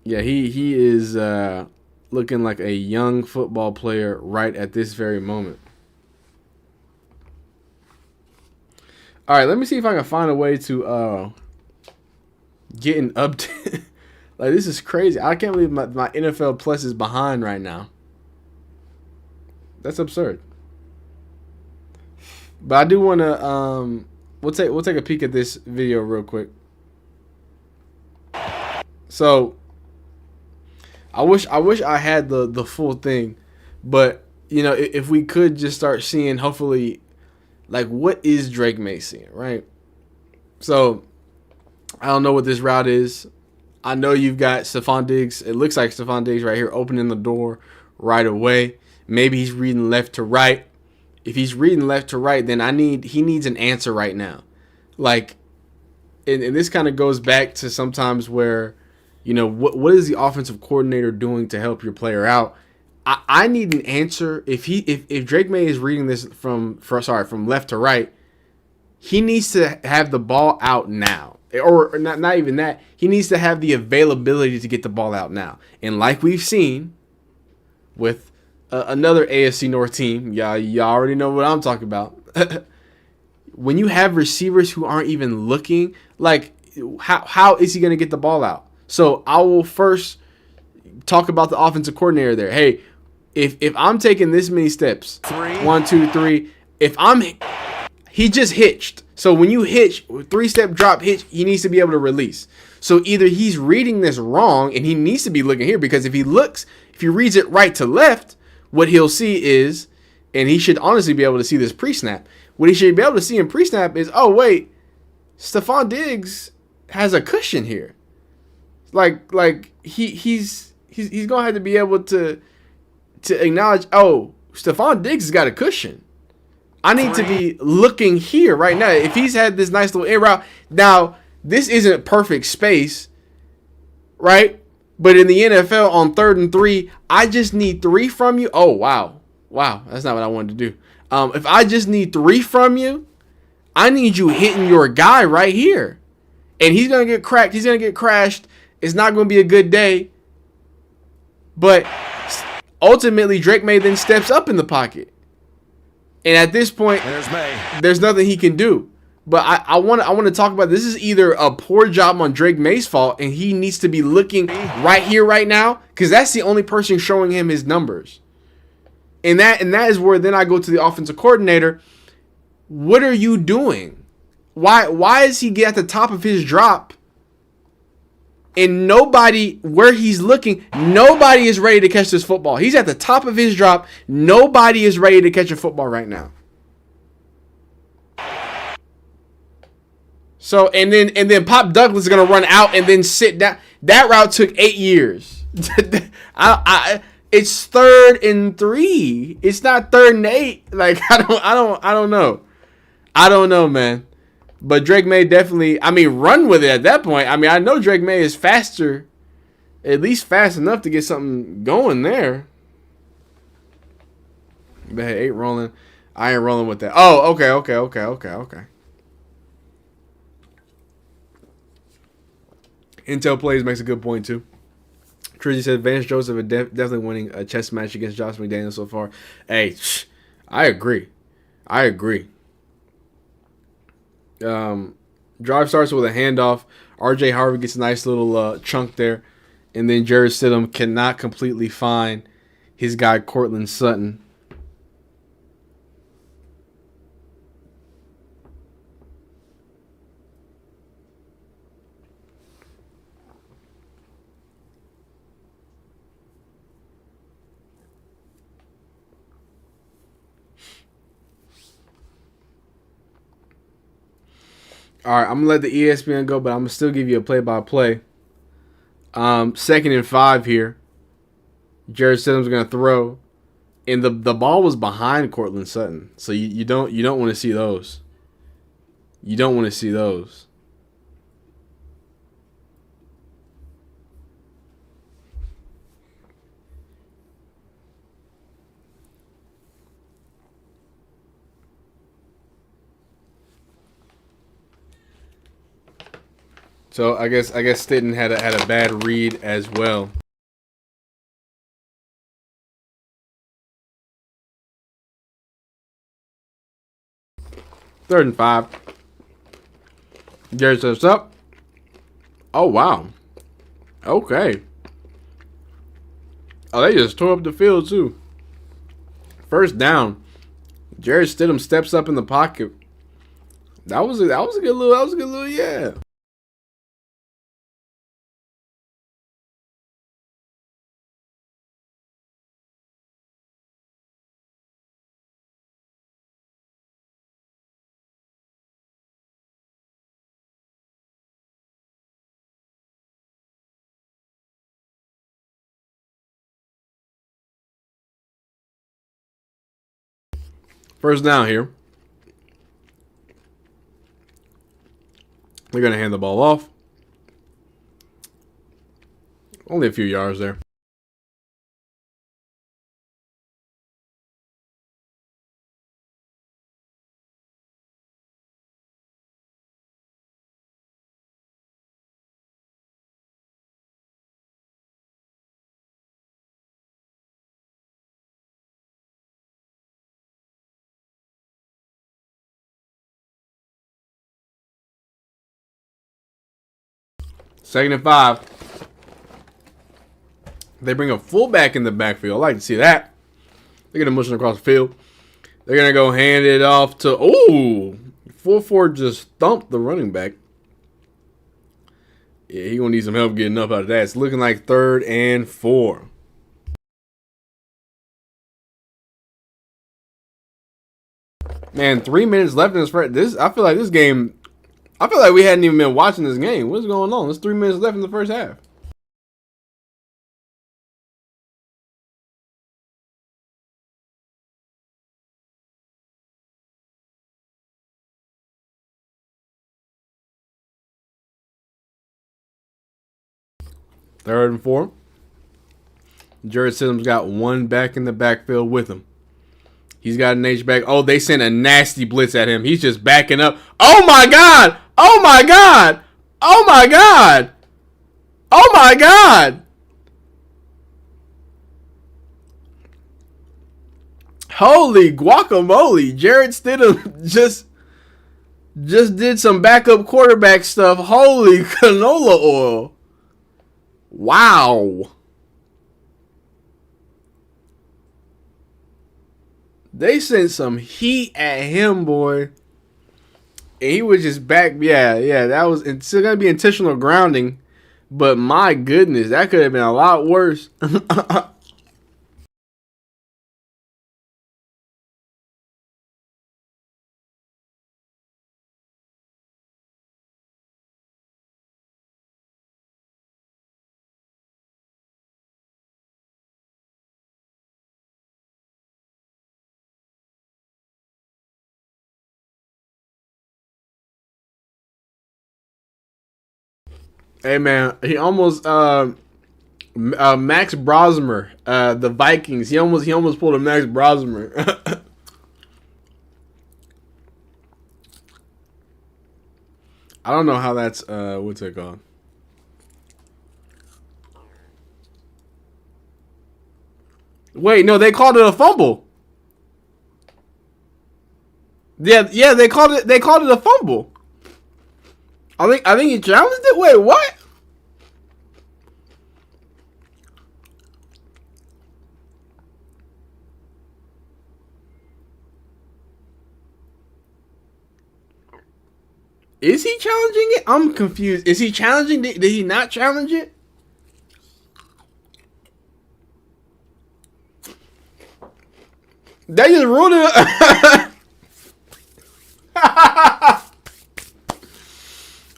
Yeah, he is looking like a young football player right at this very moment. All right, let me see if I can find a way to get an update. Like, this is crazy. I can't believe my NFL Plus is behind right now. That's absurd. But I do want to we'll take a peek at this video real quick. So I wish I had the full thing, but you know, if we could just start seeing, hopefully, like, what is Drake May seeing, right? So I don't know what this route is. I know you've got Stephon Diggs. It looks like Stephon Diggs right here opening the door right away. Maybe he's reading left to right. If he's reading left to right, then he needs an answer right now. Like, and this kind of goes back to sometimes where, you know, what is the offensive coordinator doing to help your player out? I need an answer. If Drake May is reading this from left to right, he needs to have the ball out now. Or not even that. He needs to have the availability to get the ball out now. And like we've seen with another AFC North team, y'all already know what I'm talking about. When you have receivers who aren't even looking, like, how is he going to get the ball out? So I will first talk about the offensive coordinator there. Hey, if I'm taking this many steps, 1, 2, 3, he just hitched. So when you hitch, 3-step drop hitch, he needs to be able to release. So either he's reading this wrong and he needs to be looking here, because if he reads it right to left, what he'll see is, and he should honestly be able to see this pre-snap. What he should be able to see in pre-snap is, oh wait, Stephon Diggs has a cushion here. Like he's gonna have to be able to acknowledge, oh, Stephon Diggs has got a cushion. I need to be looking here right now. If he's had this nice little in route, now this isn't perfect space, right? But in the NFL on 3rd and 3, I just need 3 from you. Oh wow, that's not what I wanted to do. If I just need 3 from you, I need you hitting your guy right here, and he's gonna get cracked. He's gonna get crashed. It's not gonna be a good day. But ultimately, Drake May then steps up in the pocket. And at this point, there's nothing he can do. But I want to talk about this. Is either a poor job on Drake May's fault, and he needs to be looking right here, right now, because that's the only person showing him his numbers. And that is where then I go to the offensive coordinator. What are you doing? Why is he at the top of his drop? And nobody, where he's looking, nobody is ready to catch this football. He's at the top of his drop. Nobody is ready to catch a football right now. So, and then Pop Douglas is going to run out and then sit down. That route took 8 years. It's 3rd and 3. It's not 3rd and 8. Like, I don't know. I don't know, man. But Drake May definitely, run with it at that point. I know Drake May is faster, at least fast enough to get something going there. But hey, 8 rolling. I ain't rolling with that. Oh, okay. Intel Plays makes a good point, too. Trizzy said Vance Joseph is definitely winning a chess match against Josh McDaniels so far. Hey, I agree. Drive starts with a handoff. RJ Harvey gets a nice little chunk there. And then Jared Stidham cannot completely find his guy Cortland Sutton. All right, I'm going to let the ESPN go, but I'm going to still give you a play-by-play. 2nd and 5 here. Jared Stidham's going to throw. And the ball was behind Cortland Sutton. So you don't want to see those. You don't want to see those. So I guess Stidham had a bad read as well. Third and 5. Jared steps up. Oh wow. Okay. Oh, they just tore up the field too. First down. Jared Stidham steps up in the pocket. That was a good little yeah. First down here. They're going to hand the ball off. Only a few yards there. Second and 5. They bring a fullback in the backfield. I like to see that. They get a motion across the field. They're going to go hand it off to, 4-4 just thumped the running back. Yeah, he going to need some help getting up out of that. It's looking like 3rd and 4. Man, 3 minutes left in this. I feel like this game, I feel like we hadn't even been watching this game. What's going on? There's 3 minutes left in the first half. Third and 4. Jared Stidham's got one back in the backfield with him. He's got an H-back. Oh, they sent a nasty blitz at him. He's just backing up. Oh, my God. Oh, my God. Oh, my God. Oh, my God. Holy guacamole. Jared Stidham just did some backup quarterback stuff. Holy canola oil. Wow. They sent some heat at him, boy. And he was just back. Yeah. That was, it's still going to be intentional grounding. But my goodness, that could have been a lot worse. Hey, man, he almost, Max Brosmer, the Vikings. He almost pulled a Max Brosmer. I don't know how that's what's it called? Wait, no, they called it a fumble. Yeah, they called it a fumble. I think he challenged it. Wait, what? Is he challenging it? I'm confused. Is he challenging it? Did he not challenge it? They just ruled it.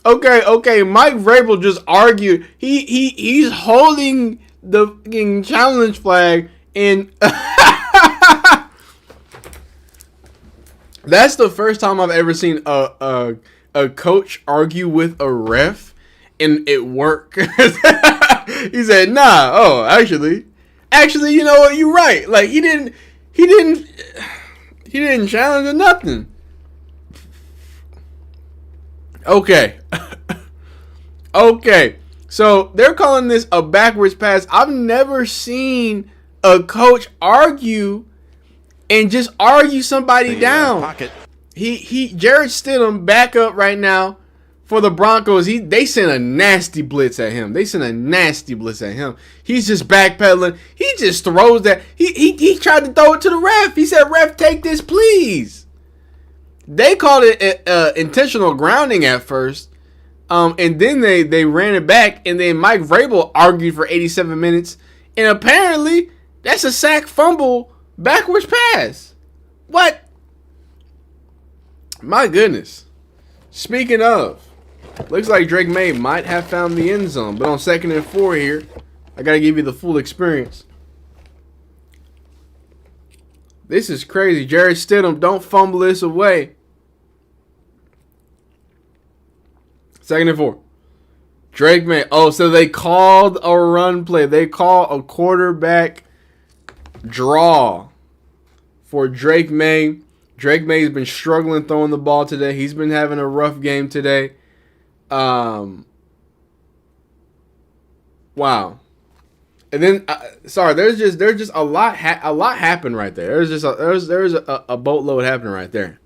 Okay. Mike Vrabel just argued. He's holding the fucking challenge flag, and that's the first time I've ever seen a coach argue with a ref, and it worked. He said, "Nah, oh, actually, you know what? You're right. Like he didn't challenge or nothing." Okay. Okay. So they're calling this a backwards pass. I've never seen a coach argue and just argue somebody down. Pocket. Jared Stidham back up right now for the Broncos. They sent a nasty blitz at him. He's just backpedaling. He just throws that. He tried to throw it to the ref. He said, "Ref, take this, please." They called it intentional grounding at first. And then they ran it back, and then Mike Vrabel argued for 87 minutes. And apparently, that's a sack fumble backwards pass. What? My goodness. Speaking of, looks like Drake May might have found the end zone. But on 2nd and 4 here, I got to give you the full experience. This is crazy. Jared Stidham, don't fumble this away. 2nd and 4. Drake May. Oh, so they called a run play. They call a quarterback draw for Drake May. Drake May's been struggling throwing the ball today. He's been having a rough game today. Wow. And then, there's just a lot happened right there. There's a boatload happening right there.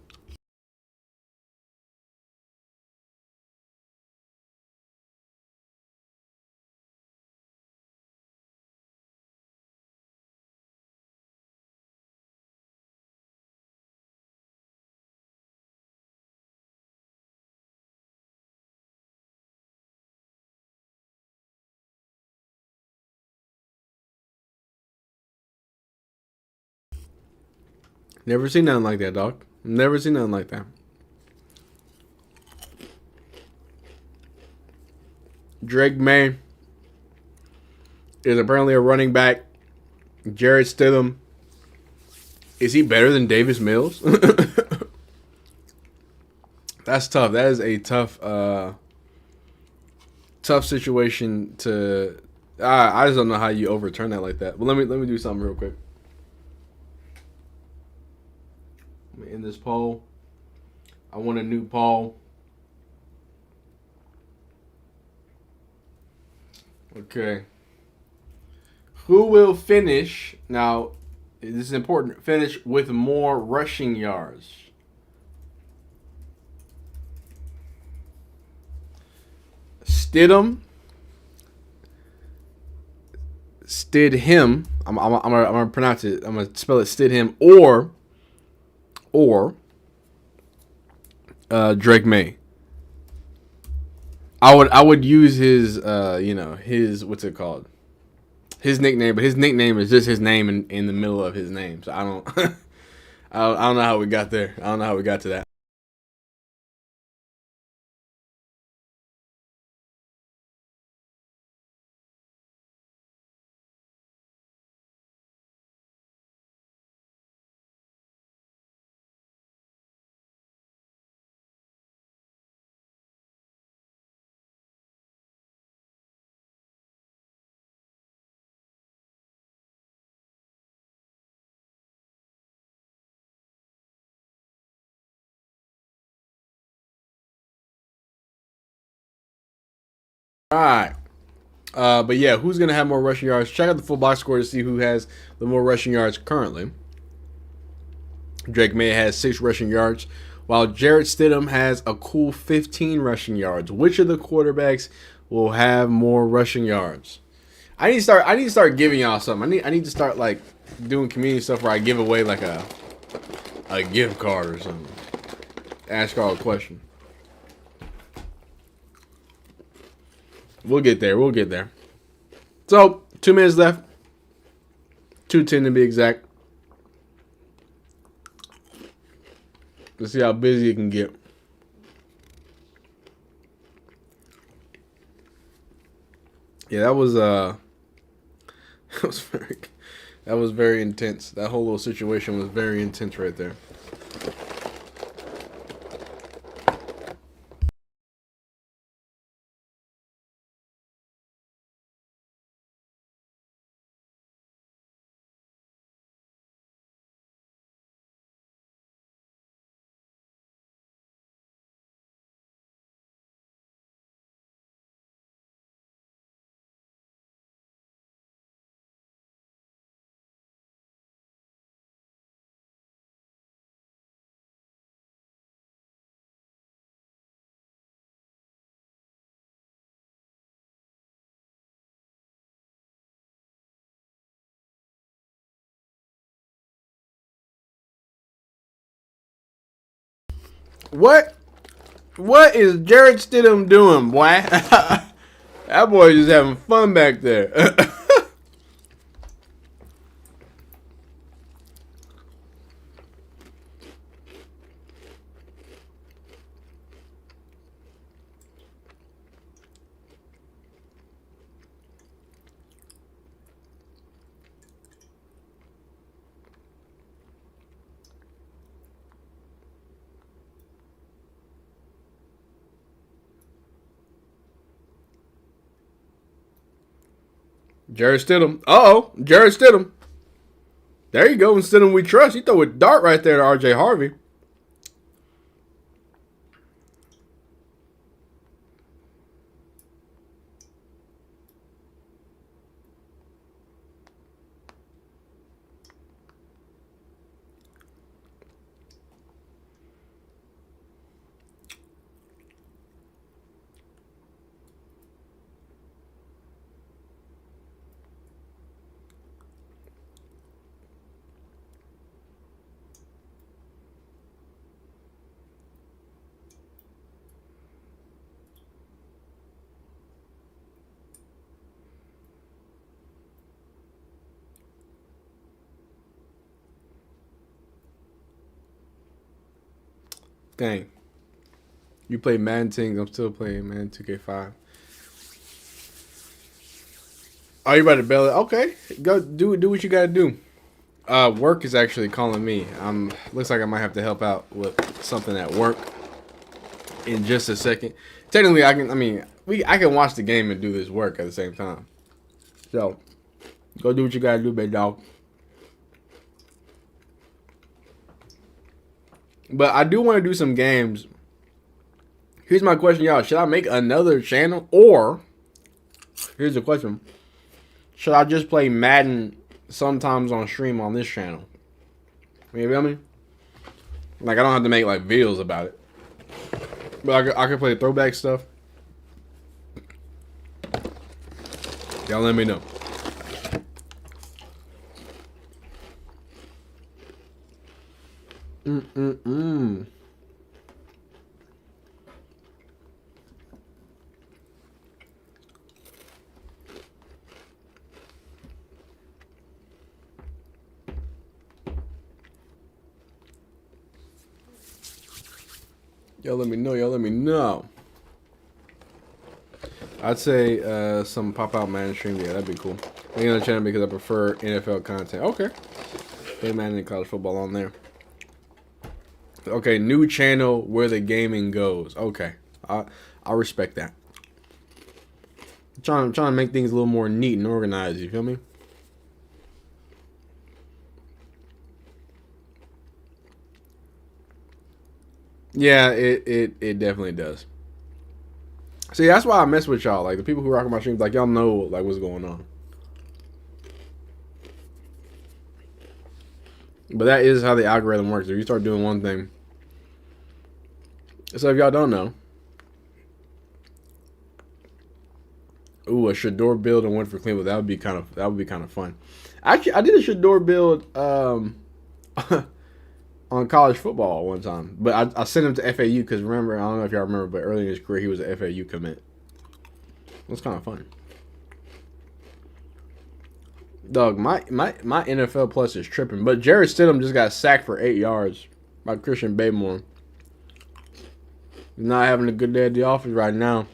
Never seen nothing like that, dog. Never seen nothing like that. Drake May is apparently a running back. Jared Stidham. Is he better than Davis Mills? That's tough. That is a tough situation to. I just don't know how you overturn that like that. But let me do something real quick. Let me end this poll. I want a new poll. Okay. Who will finish? Now, this is important. Finish with more rushing yards. Stidham. Stidham. I'm gonna pronounce it. I'm gonna spell it Stidham or Drake May. I would use his his what's it called? His nickname, but his nickname is just his name in the middle of his name. So I don't I don't know how we got there. I don't know how we got to that. All right. But yeah, who's gonna have more rushing yards? Check out the full box score to see who has the more rushing yards currently. Drake May has 6 rushing yards, while Jarrett Stidham has a cool 15 rushing yards. Which of the quarterbacks will have more rushing yards? I need to start giving y'all something. I need to start like doing community stuff where I give away like a gift card or something. Ask y'all a question. We'll get there. We'll get there. So 2 minutes left. 2:10 to be exact. Let's see how busy it can get. Yeah, that was that was very intense. That whole little situation was very intense right there. What is Jared Stidham doing, boy? That boy just having fun back there. Jared Stidham. Jared Stidham. There you go. And Stidham we trust. You throw a dart right there to RJ Harvey. Dang. You play Madden things. I'm still playing Madden 2K5. Oh, you about to bail it? Okay. Go do what you gotta do. Work is actually calling me. Looks like I might have to help out with something at work in just a second. Technically, I can watch the game and do this work at the same time. So, go do what you gotta do, big dog. But I do want to do some games. Here's my question, y'all. Should I make another channel? Or, here's the question. Should I just play Madden sometimes on stream on this channel? You feel me? Like, I don't have to make, like, videos about it. But I could play throwback stuff. Y'all let me know. Y'all let me know. Y'all let me know. I'd say some pop-out Madden stream. Yeah, that'd be cool. Make another channel because I prefer NFL content. Okay. Play Madden and college football on there. Okay, new channel where the gaming goes. Okay. I respect that. I'm trying to make things a little more neat and organized. You feel me? Yeah, it definitely does. See, that's why I mess with y'all. Like, the people who rock my streams, like, y'all know, like, what's going on. But that is how the algorithm works. If you start doing one thing. So, if y'all don't know. Ooh, a Shador build and one for Cleveland. That would be kind of fun. Actually, I did a Shador build on college football one time. But I sent him to FAU because, remember, I don't know if y'all remember, but early in his career, he was an FAU commit. It was kind of fun. Dog, my NFL Plus is tripping. But Jarrett Stidham just got sacked for 8 yards by Christian Baymore. He's not having a good day at the office right now.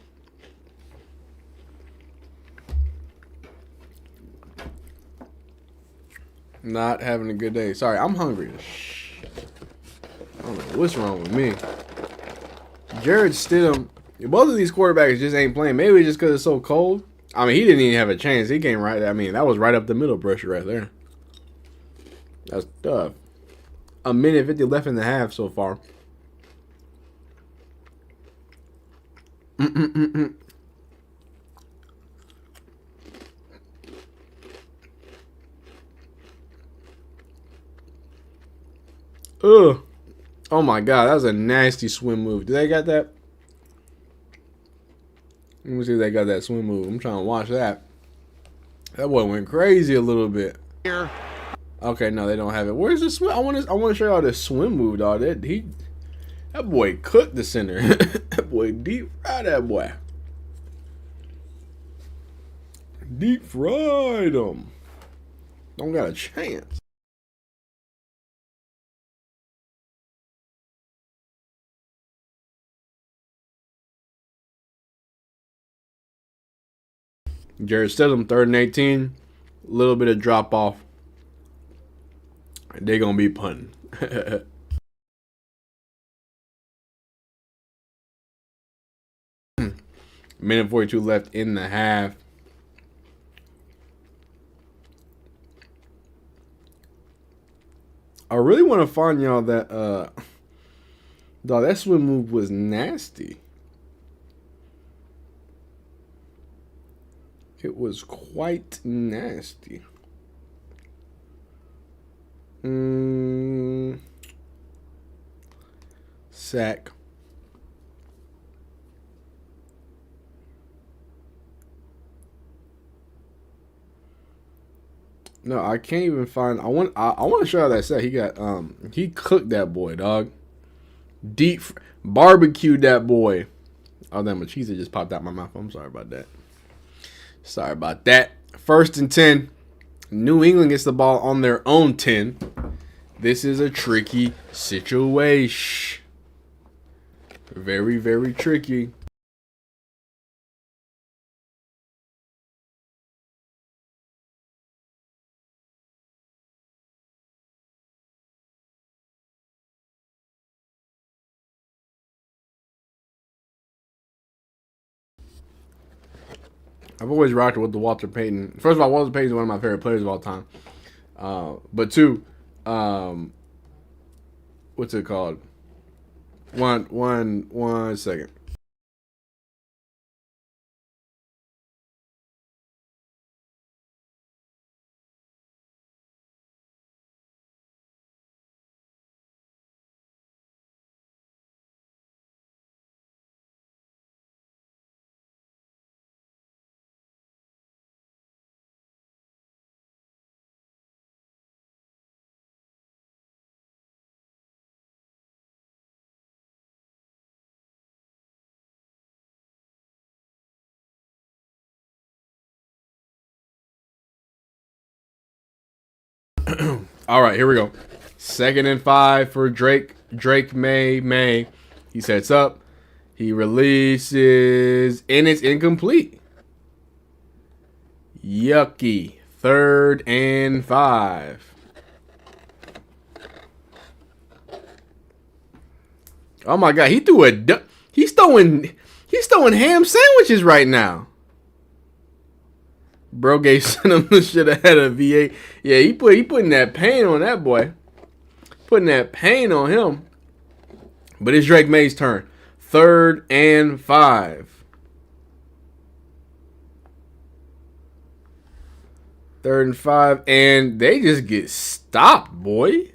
Not having a good day. Sorry, I'm hungry. I don't know what's wrong with me. Jarrett Stidham, both of these quarterbacks just ain't playing. Maybe it's just because it's so cold. I mean, he didn't even have a chance. He came right. I mean, that was right up the middle pressure right there. That's tough. A minute 50 left in the half so far. Ugh. Oh my god, that was a nasty swim move. Did they got that? Let me see if they got that swim move. I'm trying to watch that. That boy went crazy a little bit. Here. Okay, no, they don't have it. Where's the swim? I want to show y'all the swim move, dog. That boy cooked the center. That boy deep fried that boy. Deep fried him. Don't got a chance. Jarrett Stidham, 3rd and 18. A little bit of drop off. They're going to be punting. Minute 42 left in the half. I really want to find y'all that dog, that swim move was nasty. It was quite nasty. Sack. No, I can't even find. I want to show you that sack. He got he cooked that boy, dog. Deep barbecued that boy. Oh, that cheese just popped out my mouth. I'm sorry about that. Sorry about that. 1st and 10. New England gets the ball on their own 10. This is a tricky situation. Very, very tricky. I've always rocked with the Walter Payton. First of all, Walter Payton is one of my favorite players of all time. But two, what's it called? One second. All right, here we go. 2nd and 5 for Drake. Drake May. He sets up. He releases, and it's incomplete. Yucky. 3rd and 5. Oh my God, he's throwing ham sandwiches right now. Bro gave him the shit ahead of VA. Yeah, he putting that pain on that boy. Putting that pain on him. But it's Drake May's turn. 3rd and 5. 3rd and 5. And they just get stopped, boy.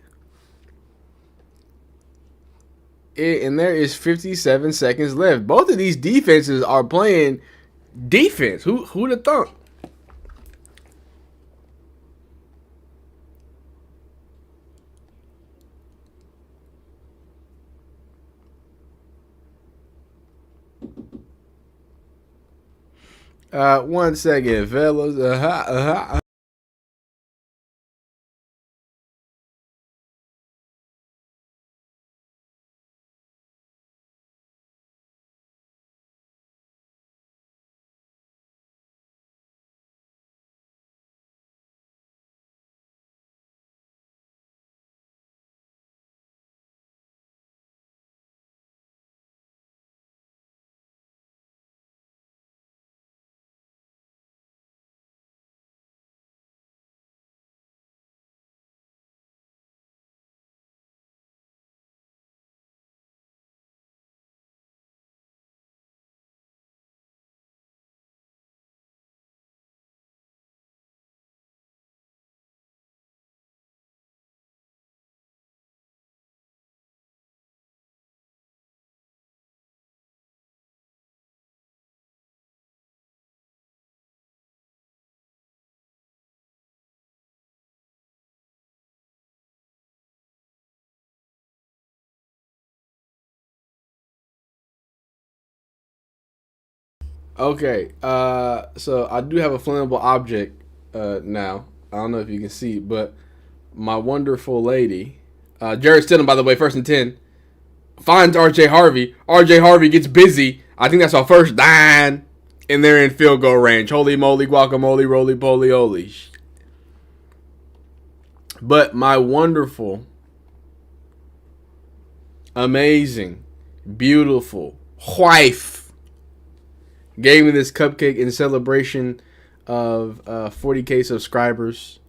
And there is 57 seconds left. Both of these defenses are playing defense. Who'd have thought? One second, fellas. Okay, so I do have a flammable object now. I don't know if you can see, but my wonderful lady, Jared Stidham, by the way, 1st and 10, finds RJ Harvey. RJ Harvey gets busy. I think that's our first down, and they're in field goal range. Holy moly, guacamole, roly poly, holy. But my wonderful, amazing, beautiful wife gave me this cupcake in celebration of 40K subscribers,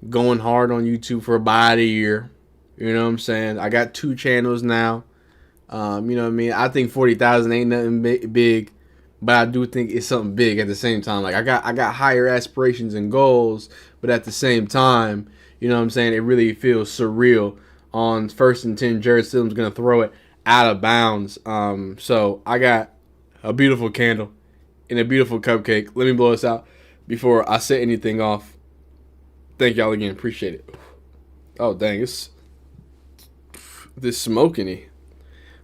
going hard on YouTube for about a year. You know what I'm saying? I got 2 channels now. You know what I mean? I think 40,000 ain't nothing big, but I do think it's something big at the same time. Like I got higher aspirations and goals, but at the same time, you know what I'm saying? It really feels surreal. On 1st and 10, Jared Stidham's gonna throw it out of bounds. So I got a beautiful candle and a beautiful cupcake. Let me blow this out before I set anything off. Thank y'all again. Appreciate it. Oh, dang. It's this smoking it.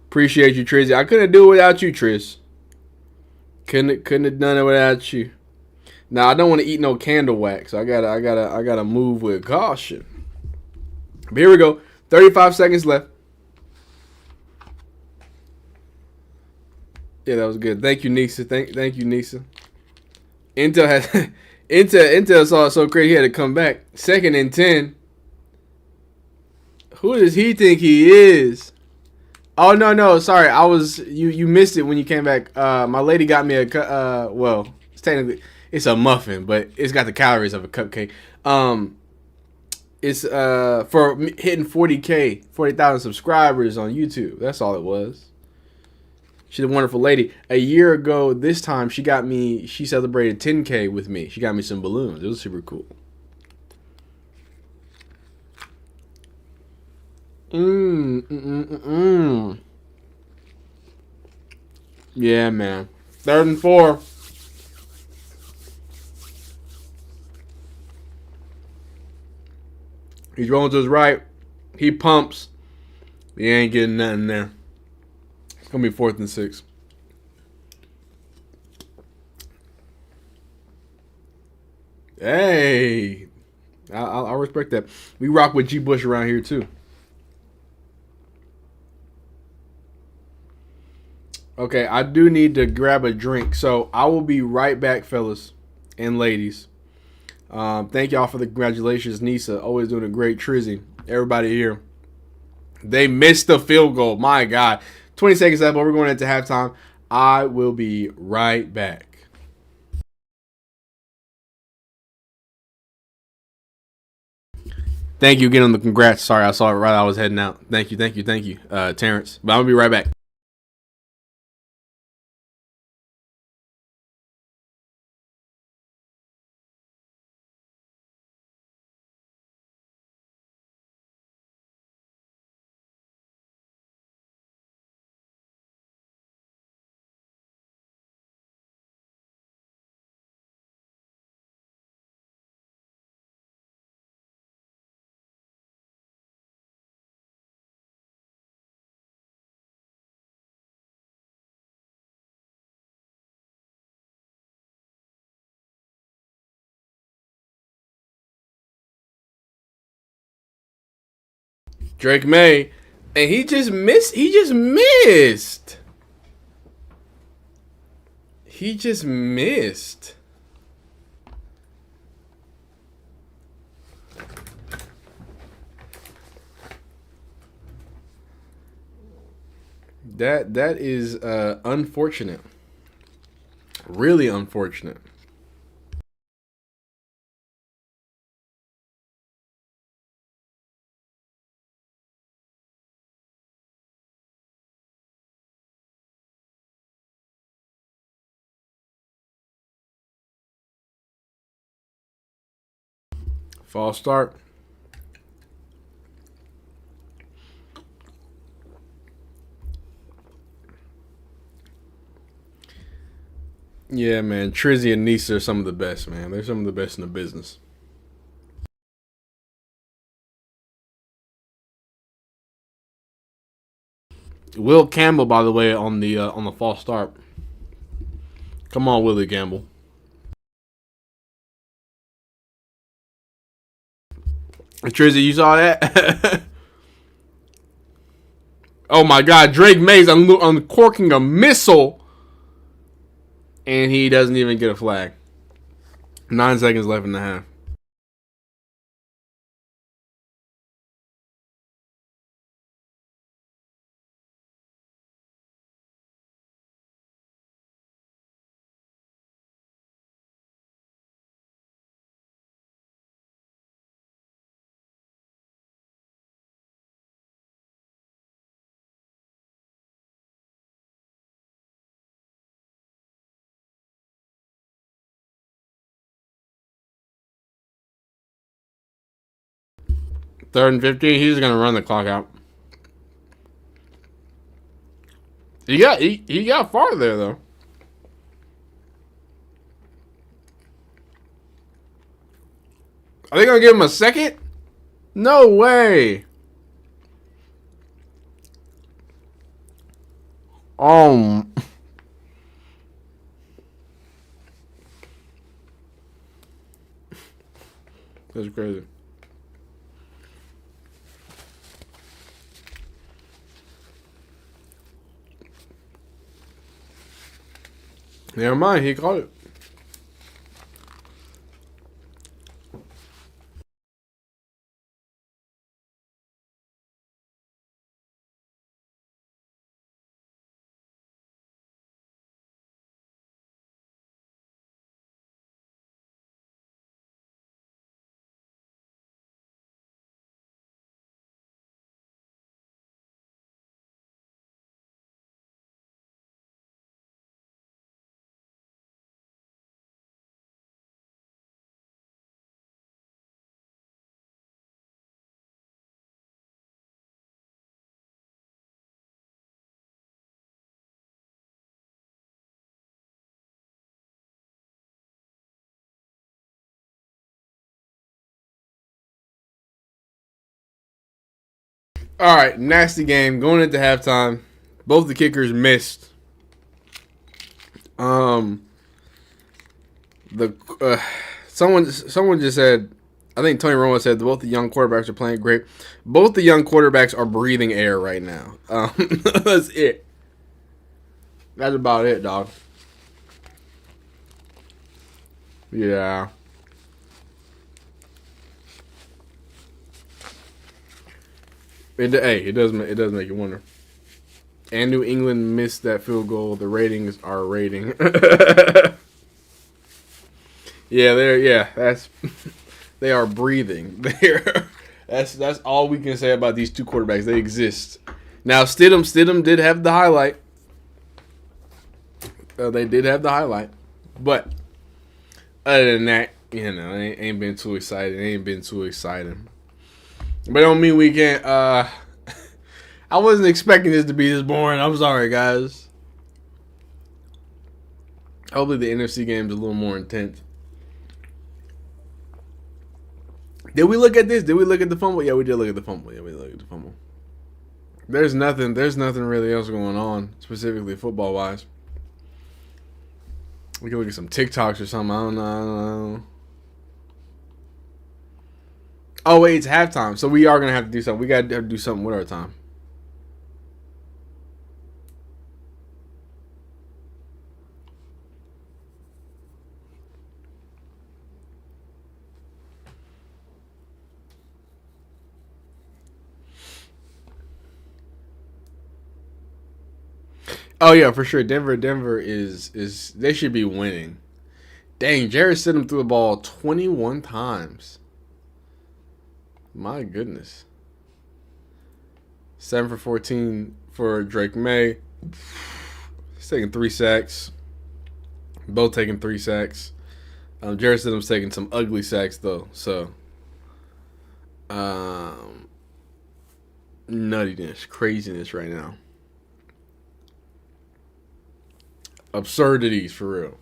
Appreciate you, Trizzy. I couldn't do it without you, Triz. Couldn't have done it without you. Now I don't want to eat no candle wax. I gotta move with caution. But here we go. 35 seconds left. Yeah, that was good. Thank you, Nisa. Thank you, Nisa. Intel has Intel saw it so crazy he had to come back. 2nd and 10. Who does he think he is? Oh no, sorry. I was you missed it when you came back. My lady got me a well, it's technically it's a muffin, but it's got the calories of a cupcake. It's for hitting 40K, 40,000 subscribers on YouTube. That's all it was. She's a wonderful lady. A year ago this time she celebrated 10K with me. She got me some balloons. It was super cool. Yeah, man. 3rd and 4. He's rolling to his right. He pumps. He ain't getting nothing there. It's going to be 4th and 6. Hey. I respect that. We rock with G. Bush around here, too. Okay, I do need to grab a drink. So I will be right back, fellas and ladies. Thank y'all for the congratulations. Nisa, always doing a great Trizzy. Everybody here. They missed the field goal. My God. 20 seconds left, but we're going into halftime. I will be right back. Thank you again on the congrats. Sorry, I saw it right. I was heading out. Thank you, Terrence. But I'm going to be right back. Drake May. And he just missed. He just missed. He just missed. That is unfortunate. Really unfortunate. False start. Yeah, man. Trizzy and Nisa are some of the best, man. They're some of the best in the business. Will Campbell, by the way, on the false start. Come on, Willie Campbell. Trizzy, you saw that? Oh my God, Drake Mays uncorking a missile, and he doesn't even get a flag. 9 seconds left in the half. Third and 15. He's gonna run the clock out. He got far there though. Are they gonna give him a second? No way. That's crazy. Never mind, he caught it. All right, nasty game going into halftime. Both the kickers missed. The someone just said, I think Tony Romo said that both the young quarterbacks are playing great. Both the young quarterbacks are breathing air right now. That's it. That's about it, dog. Yeah. It does make you wonder. And New England missed that field goal. The ratings are rating. That's they are breathing. That's all we can say about these two quarterbacks. They exist. Now Stidham did have the highlight. They did have the highlight, but other than that, it ain't been too exciting. It ain't been too exciting. But don't mean we can't. I wasn't expecting this to be this boring. I'm sorry, guys. Hopefully the NFC game's a little more intense. Did we look at this? Did we look at the fumble? Yeah, we did look at the fumble. There's nothing really else going on, specifically football wise. We can look at some TikToks or something. I don't know. Oh wait, it's halftime, so we are gonna have to do something. We gotta do something with our time. Oh yeah, for sure. Denver is they should be winning. Dang, Jarrett Stidham threw the ball 21 times. My goodness. 7 for 14 for Drake May. He's taking 3 sacks. Both taking 3 sacks. Jarrett Stidham's taking some ugly sacks though. So, nuttiness, craziness right now. Absurdities for real.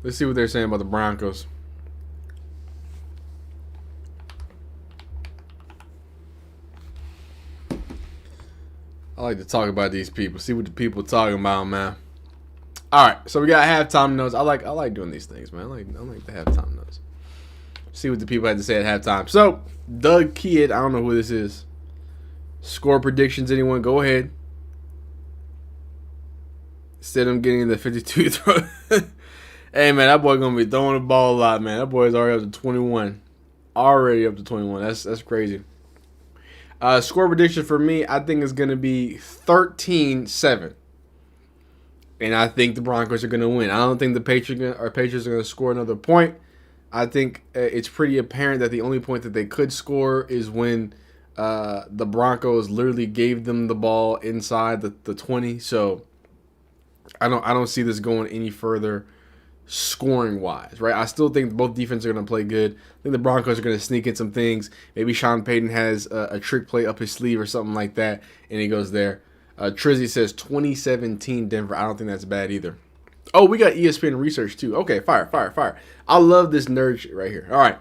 Let's see what they're saying about the Broncos. I like to talk about these people. See what the people talking about, man. All right, so we got halftime notes. I like doing these things, man. I like the halftime notes. See what the people had to say at halftime. So, Doug Kidd, I don't know who this is. Score predictions, anyone? Go ahead. Stidham getting the 52 throw. Hey, man, that boy going to be throwing the ball a lot, man. That boy's already up to 21. Already up to 21. That's crazy. Score prediction for me, I think it's going to be 13-7. And I think the Broncos are going to win. I don't think the Patriots are going to score another point. I think it's pretty apparent that the only point that they could score is when the Broncos literally gave them the ball inside the 20. So I don't see this going any further scoring wise, right? I still think both defenses are going to play good. I think the Broncos are going to sneak in some things. Maybe Sean Payton has a trick play up his sleeve or something like that, and he goes there. Trizzy says 2017 Denver. I don't think that's bad either. Oh, we got ESPN research too. Okay, fire. I love this nerd shit right here. All right.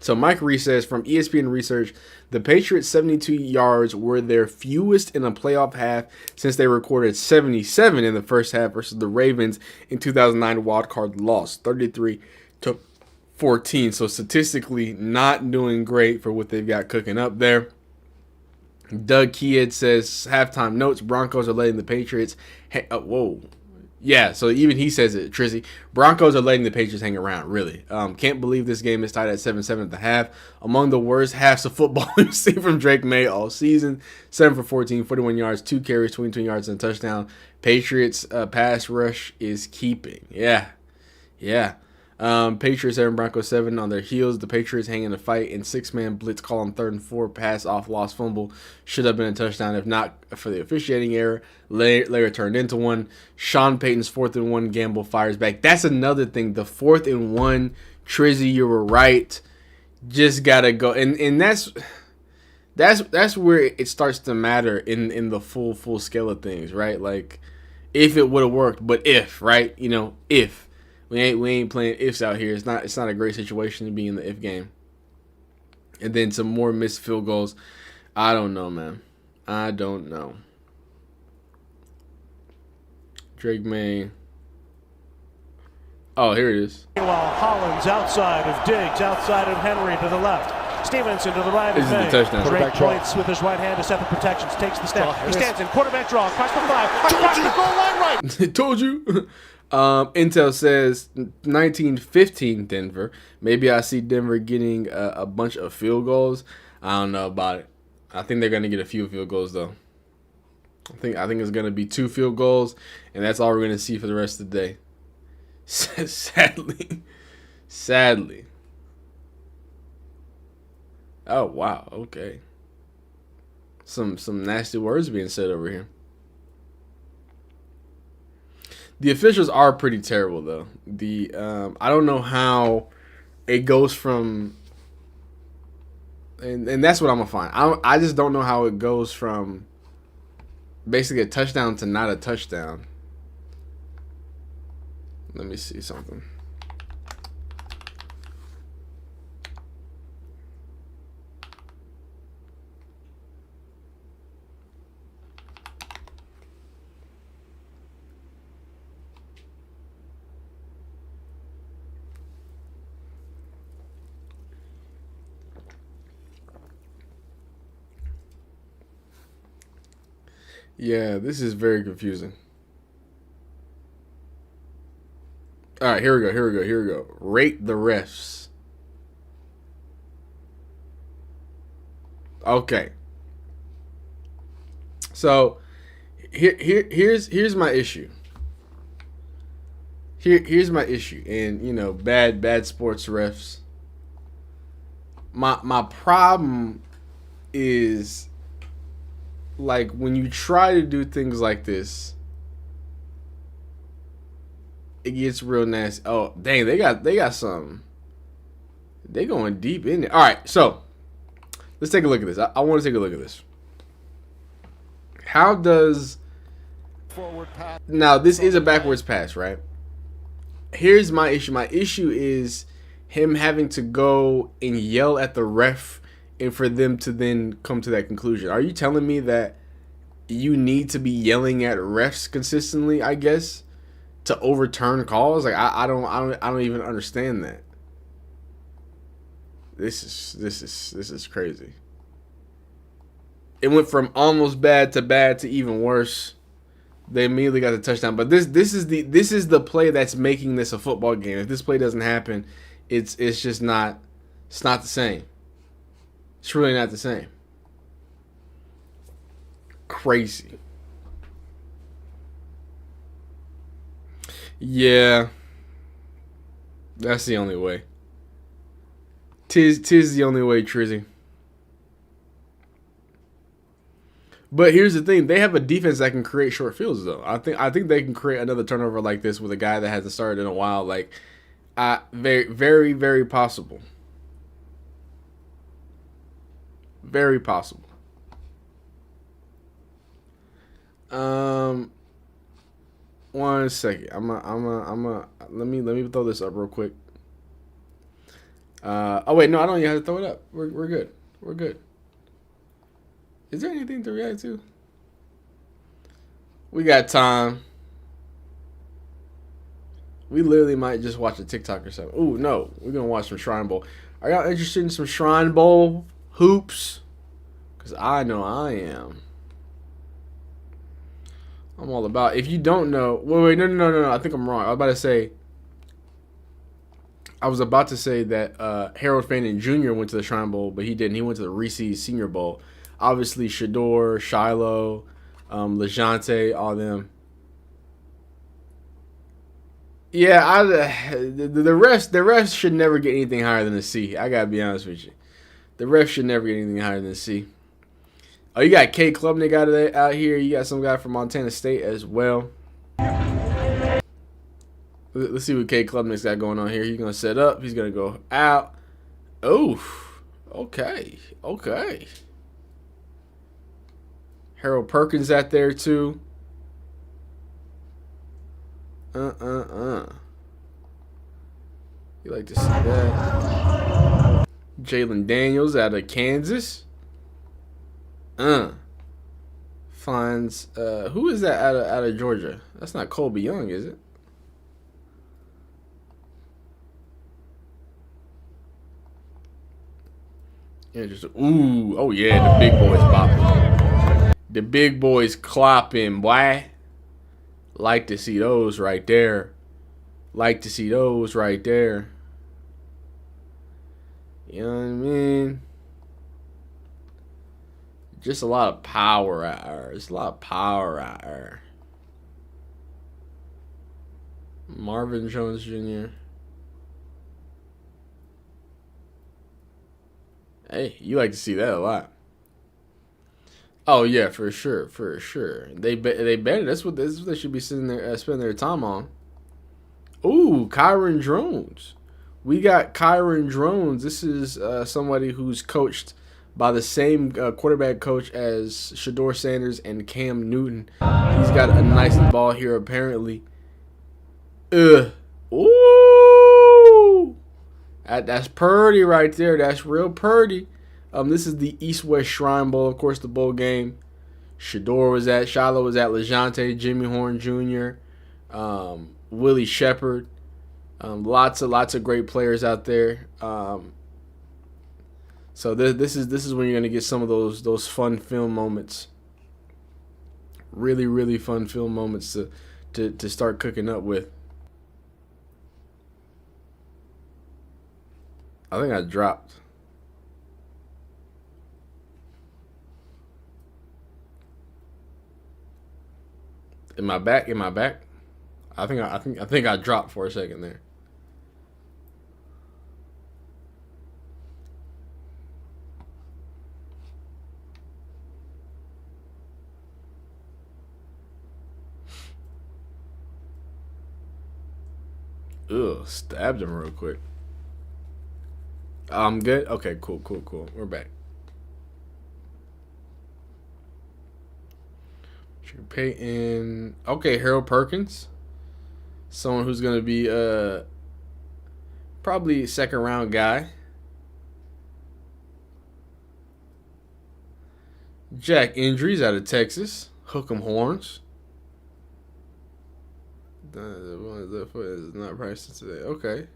So Mike Reese says from ESPN research, the Patriots' 72 yards were their fewest in a playoff half since they recorded 77 in the first half versus the Ravens in 2009 wildcard loss, 33-14. 14. So statistically, not doing great for what they've got cooking up there. Doug Kidd says, halftime notes, Broncos are letting the Patriots whoa. Yeah, so even he says it, Trizzy. Broncos are letting the Patriots hang around, really. Can't believe this game is tied at 7-7 at the half. Among the worst halves of football we've seen from Drake May all season. 7 for 14, 41 yards, 2 carries, 22 yards, and a touchdown. Patriots pass rush is keeping. Yeah. Patriots 7, Broncos 7 on their heels. The Patriots hanging a fight in 6-man blitz call on 3rd and 4. Pass off, lost fumble. Should have been a touchdown if not for the officiating error. Later turned into one. Sean Payton's 4th and 1 gamble fires back. That's another thing. The 4th and 1, Trizzy, you were right. Just gotta go. And that's where it starts to matter in the full scale of things, right? Like, if it would have worked, but if, right? If. We ain't playing ifs out here. It's not a great situation to be in the if game. And then some more missed field goals. I don't know, man. I don't know. Drake May. Oh, here it is. While Hollins outside of Diggs, outside of Henry to the left. Stevenson to the right this of May. This is the touchdown. Drake points with his right hand to set the protections. Takes the snap. He stands in. Quarterback draw. Cross for 5. Across the goal line right. Told you. Intel says 19-15 Denver. Maybe I see Denver getting a bunch of field goals. I don't know about it. I think they're going to get a few field goals, though. I think it's going to be 2 field goals, and that's all we're going to see for the rest of the day. Sadly. Oh, wow. Okay. Some nasty words being said over here. The officials are pretty terrible, though. I don't know how it goes from, and that's what I'm gonna find. I just don't know how it goes from basically a touchdown to not a touchdown. Let me see something. Yeah, this is very confusing. All right, here we go. Rate the refs. Okay. So here's my issue. Here's my issue, and bad sports refs. My problem is, like, when you try to do things like this, it gets real nasty. Oh, dang, they got something. They going deep in there. All right, so let's take a look at this. I want to take a look at this. How does forward pass? Now, this is a backwards pass, right? Here's my issue. My issue is him having to go and yell at the ref and for them to then come to that conclusion. Are you telling me that you need to be yelling at refs consistently, I guess, to overturn calls? Like, I don't even understand that. This is crazy. It went from almost bad to even worse. They immediately got the touchdown, but this is the play that's making this a football game. If this play doesn't happen, it's just not. It's not the same. It's really not the same. Crazy. Yeah. That's the only way. Tis the only way, Trizzy. But here's the thing. They have a defense that can create short fields, though. I think they can create another turnover like this with a guy that hasn't started in a while. Like, very, very, very possible. Very possible. One second. Let me throw this up real quick. Oh wait, no, I don't even have to throw it up. We're good. We're good. Is there anything to react to? We got time. We literally might just watch a TikTok or something. Ooh, no. We're going to watch some Shrine Bowl. Are y'all interested in some Shrine Bowl hoops? Because I know I am. I'm all about. If you don't know. Wait, no. I think I'm wrong. I was about to say that Harold Fannin Jr. went to the Shrine Bowl, but he didn't. He went to the Reese's Senior Bowl. Obviously, Shador, Shiloh, LeJounte, all them. Yeah, the refs should never get anything higher than a C. I gotta be honest with you. The refs should never get anything higher than a C. Oh, you got Kay Klubnik out here. You got some guy from Montana State as well. Let's see what Kay Klubnik's got going on here. He's gonna set up. He's gonna go out. Oof. Okay. Harold Perkins out there too. You like to see that? Jalen Daniels out of Kansas. Finds who is that out of Georgia? That's not Colby Young, is it? Yeah, just oh yeah, the big boys bopping. The big boys clopping, boy. Like to see those right there. You know what I mean? Just a lot of power out there. Marvin Jones Jr. Hey, you like to see that a lot. Oh yeah, for sure. They better. That's what they should be sitting there spending their time on. Ooh, Kyron Drones. We got Kyron Drones. This is somebody who's coached by the same quarterback coach as Shador Sanders and Cam Newton. He's got a nice ball here apparently. Ooh. That's purdy right there. That's real purdy. This is the East-West Shrine Bowl, of course, the bowl game. Shiloh was at LeJounte, Jimmy Horn Jr., Willie Shepard. Lots of great players out there. So this is when you're gonna get some of those fun film moments. Really fun film moments to start cooking up with. I think I dropped. Am I back? I think I dropped for a second there. Ugh, stabbed him real quick. I'm good. Okay, cool. We're back. Peyton. Okay, Harold Perkins. Someone who's gonna be probably second round guy. Jack Injuries out of Texas. Hook'em Horns. The foot is not practicing today. Okay.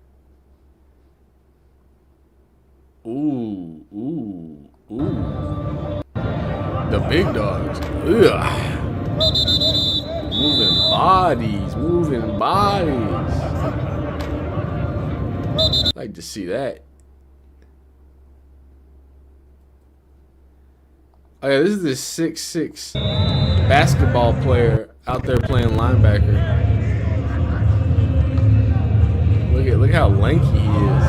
Ooh. The big dogs. Ugh. Moving bodies. Like to see that. Oh yeah, this is this 6'6" basketball player out there playing linebacker. Look how lanky he is.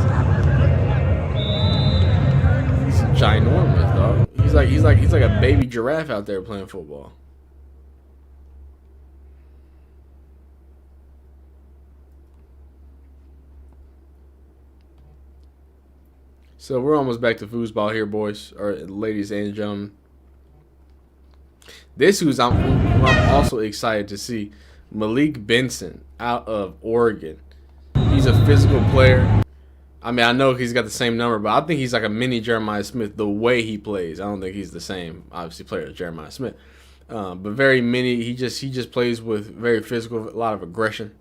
He's ginormous, dog. He's like a baby giraffe out there playing football. So we're almost back to foosball here, boys, or ladies and gentlemen. This who I'm also excited to see, Malik Benson out of Oregon. He's a physical player. I mean, I know he's got the same number, but I think he's like a mini Jeremiah Smith the way he plays. I don't think he's the same, obviously, player as Jeremiah Smith. But very mini. He just plays with very physical, a lot of aggression.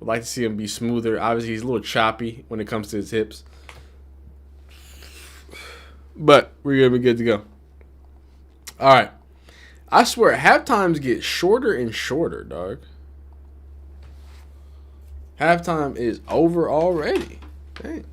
Would like to see him be smoother. Obviously, he's a little choppy when it comes to his hips. But we're going to be good to go. All right. I swear, halftimes get shorter and shorter, dog. Halftime is over already. Dang.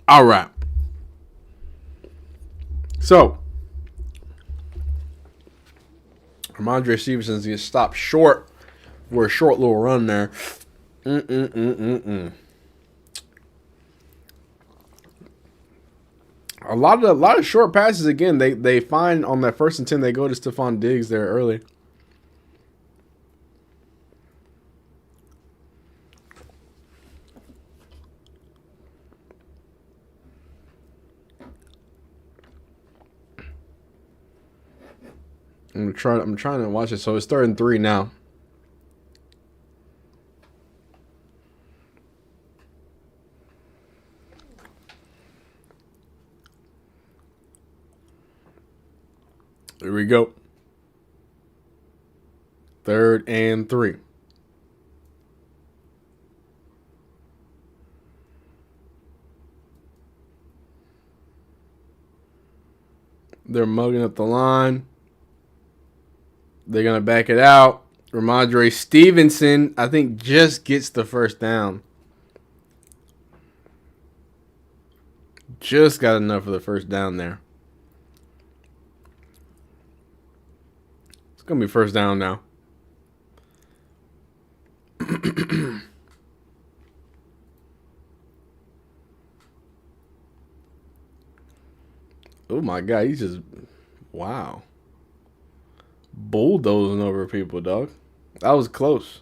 All right. So, Ramondre Stevenson's gonna stop short for a short little run there. A lot of short passes again. They find on that 1st and 10. They go to Stephon Diggs there early. I'm trying to watch it. So it's 3rd and 3 now. Here we go. 3rd and 3. They're mugging up the line. They're going to back it out. Ramondre Stevenson, I think, just gets the 1st down. Just got enough for the 1st down there. It's going to be 1st down now. Oh, my God. He's just... Wow. Bulldozing over people, dog. That was close.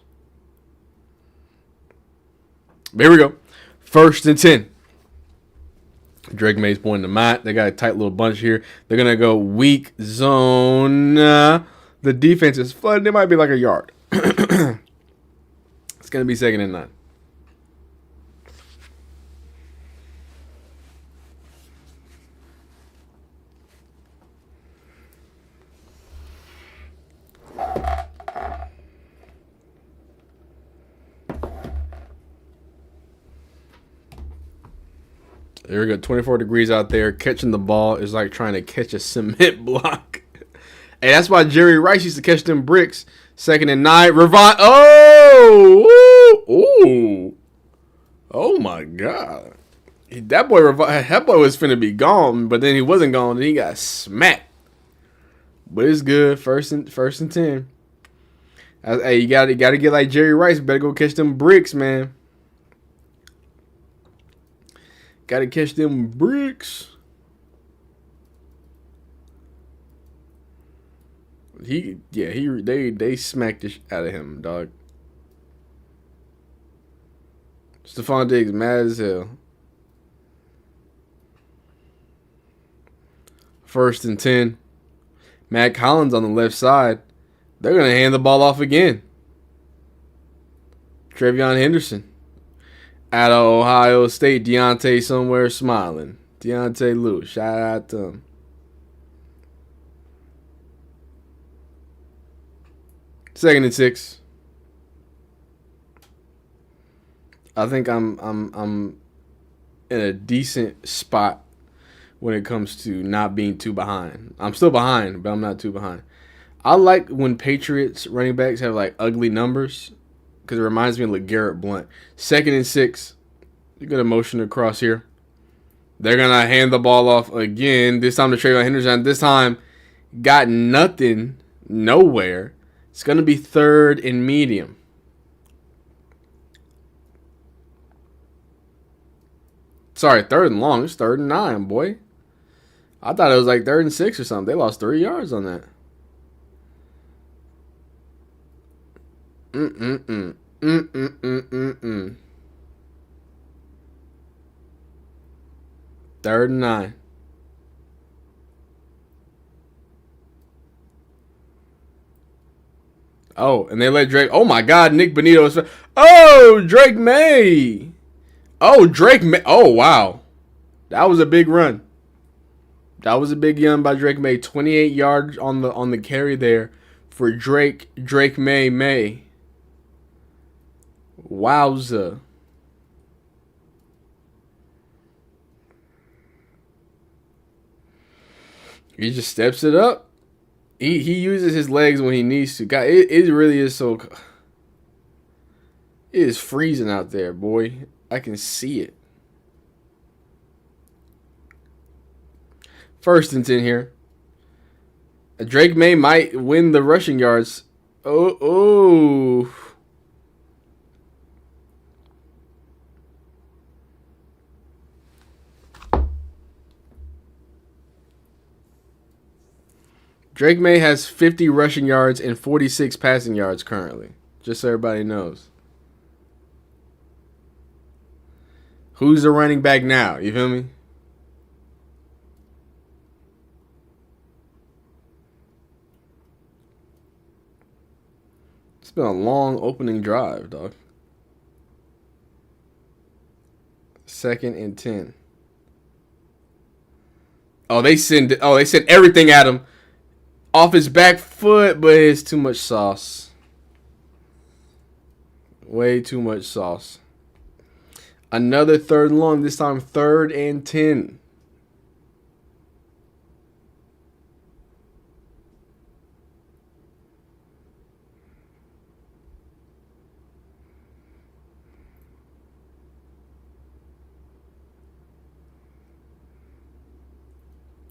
Here we go. 1st and 10. Drake May's pointing to Matt. They got a tight little bunch here. They're going to go weak zone. The defense is flooded. It might be like a yard. It's going to be 2nd and 9. There we go. 24 degrees out there. Catching the ball is like trying to catch a cement block. Hey, that's why Jerry Rice used to catch them bricks. 2nd and 9. Revon. Oh! Ooh. Oh, my God. That boy was finna be gone, but then he wasn't gone, and he got smacked. But it's good. First and 10. Hey, you gotta get like Jerry Rice. Better go catch them bricks, man. Gotta catch them bricks. They smacked the out of him, dog. Stephon Diggs mad as hell. 1st and 10. Matt Collins on the left side. They're gonna hand the ball off again. Trevion Henderson. Out of Ohio State, Deontay somewhere smiling. Deontay Lewis, shout out to him. Second and 6. I think I'm in a decent spot when it comes to not being too behind. I'm still behind, but I'm not too behind. I like when Patriots running backs have like ugly numbers. because it reminds me of LeGarrette Blount. 2nd and 6. You're going to motion across here. They're going to hand the ball off again. This time to Trayvon Henderson. This time, got nothing, nowhere. It's going to be 3rd and medium. Sorry, 3rd and long. It's 3rd and 9, boy. I thought it was like 3rd and 6 or something. They lost 3 yards on that. Third and 9. Oh, and they let Drake. Oh my God, Nick Bonito is. Oh, Drake May. Oh, Drake May. Oh, wow. That was a big run. That was a big run by Drake May. 28 yards on the carry there for Drake May. Wowza. He just steps it up. He uses his legs when he needs to. God, it really is so. It is freezing out there, boy. I can see it. 1st and 10 here. Drake May might win the rushing yards. Oh. Drake May has 50 rushing yards and 46 passing yards currently. Just so everybody knows. Who's the running back now? You feel me? It's been a long opening drive, dog. 2nd and 10. Oh, they send everything at him. Off his back foot, but it's too much sauce. Way too much sauce. Another 3rd and long. This time 3rd and 10.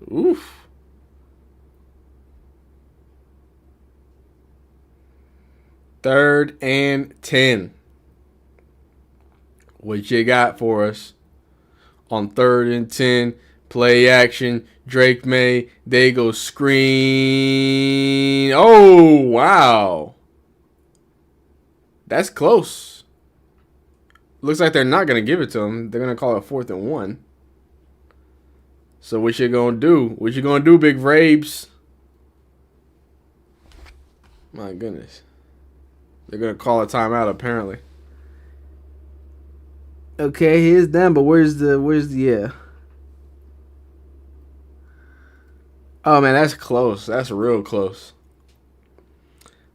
Oof. Third and 10. What you got for us on 3rd and 10? Play action. Drake May. They go screen. Oh, wow. That's close. Looks like they're not going to give it to him. They're going to call it 4th and 1. So what you going to do? What you going to do, Big Vrabes? My goodness. They're going to call a timeout, apparently. Okay, here's them, but where's the, yeah. Oh, man, that's close. That's real close.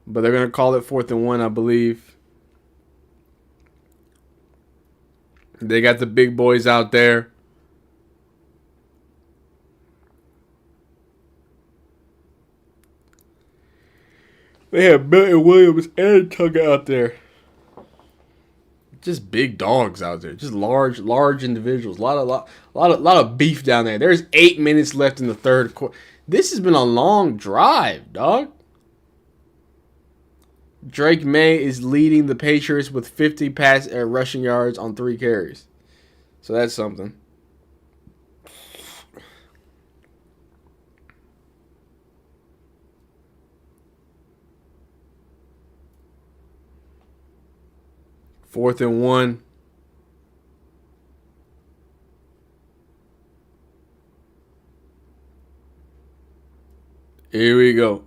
But they're going to call it 4th and 1, I believe. They got the big boys out there. They have Milton Williams and Tugger out there. Just big dogs out there. Just large individuals. A lot of beef down there. There's 8 minutes left in the 3rd quarter. This has been a long drive, dog. Drake May is leading the Patriots with 50 rushing yards on 3 carries. So that's something. Fourth and 1. Here we go.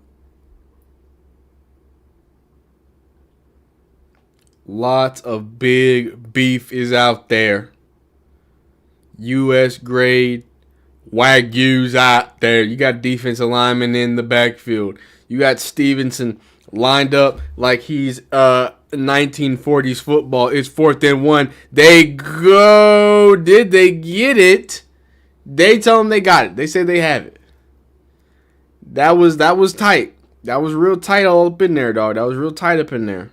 Lots of big beef is out there. U.S. grade Wagyu's out there. You got defensive linemen in the backfield. You got Stevenson lined up like he's 1940s football. It's 4th and 1. They go. Did they get it? They tell them they got it. They say they have it. That was tight. That was real tight all up in there, dog. That was real tight up in there.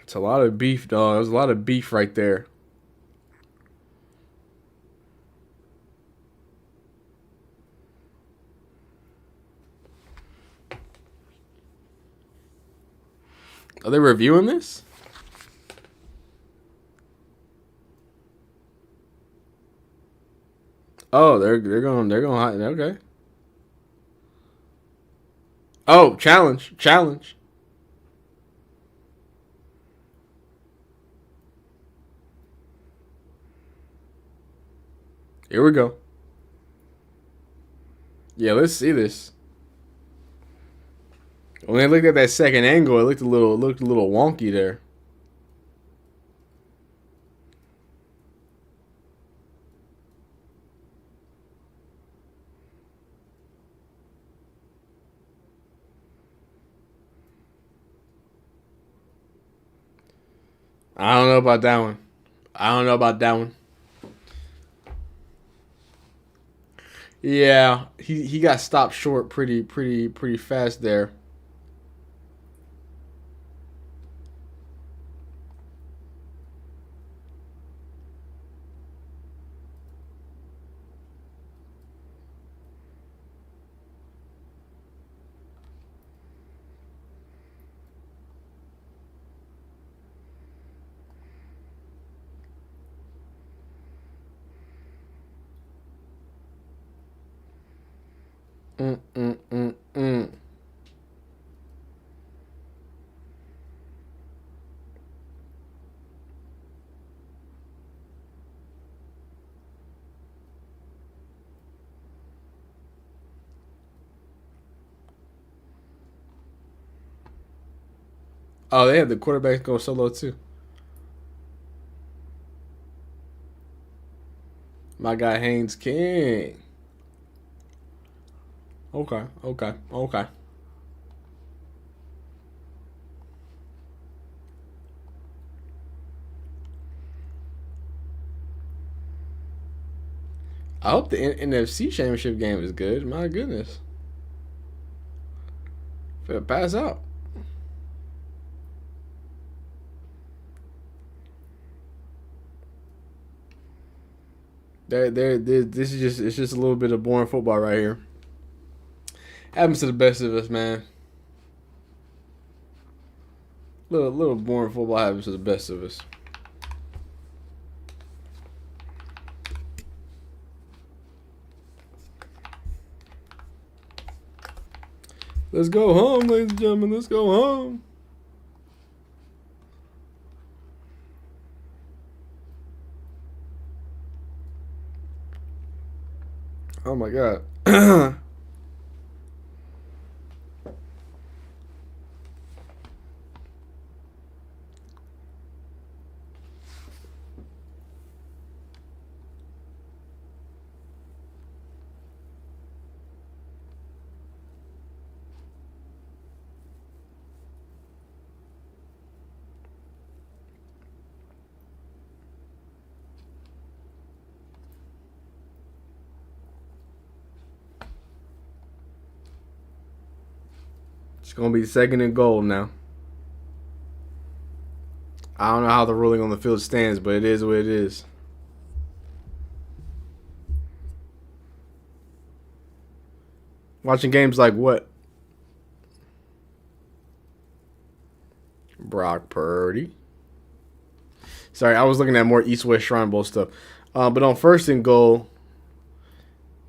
It's a lot of beef, dog. There's a lot of beef right there. Are they reviewing this? Oh, they're going okay. Oh, challenge. Here we go. Yeah, let's see this. When I looked at that second angle, it looked a little wonky there. I don't know about that one. Yeah, he got stopped short pretty fast there. Oh, they have the quarterback go solo too. My guy Haynes King. Okay. I hope the NFC Championship game is good. My goodness. Finna pass out. This is it's just a little bit of boring football right here. Happens to the best of us, man. Little boring football happens to the best of us. Let's go home, ladies and gentlemen. Let's go home. Oh my God. It's going to be second and goal now. I don't know how the ruling on the field stands, but it is what it is. Watching games like what? Brock Purdy. Sorry, I was looking at more East-West Shrine Bowl stuff. But on first and goal,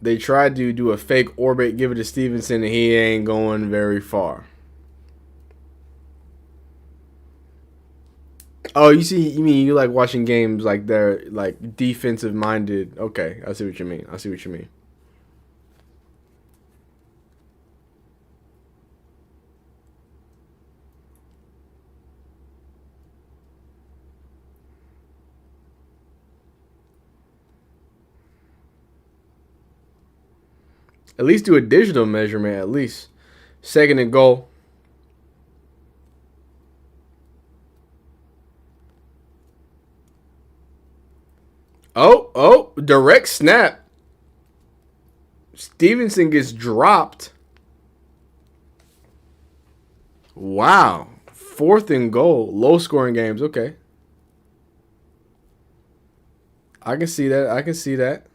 they tried to do a fake orbit, give it to Stevenson, and he ain't going very far. Oh, you mean you like watching games like they're like defensive minded. Okay, I see what you mean. At least do a digital measurement, at least. Second and goal. Oh, direct snap. Stevenson gets dropped. Wow. 4th and goal. Low scoring games. Okay. I can see that. I can see that.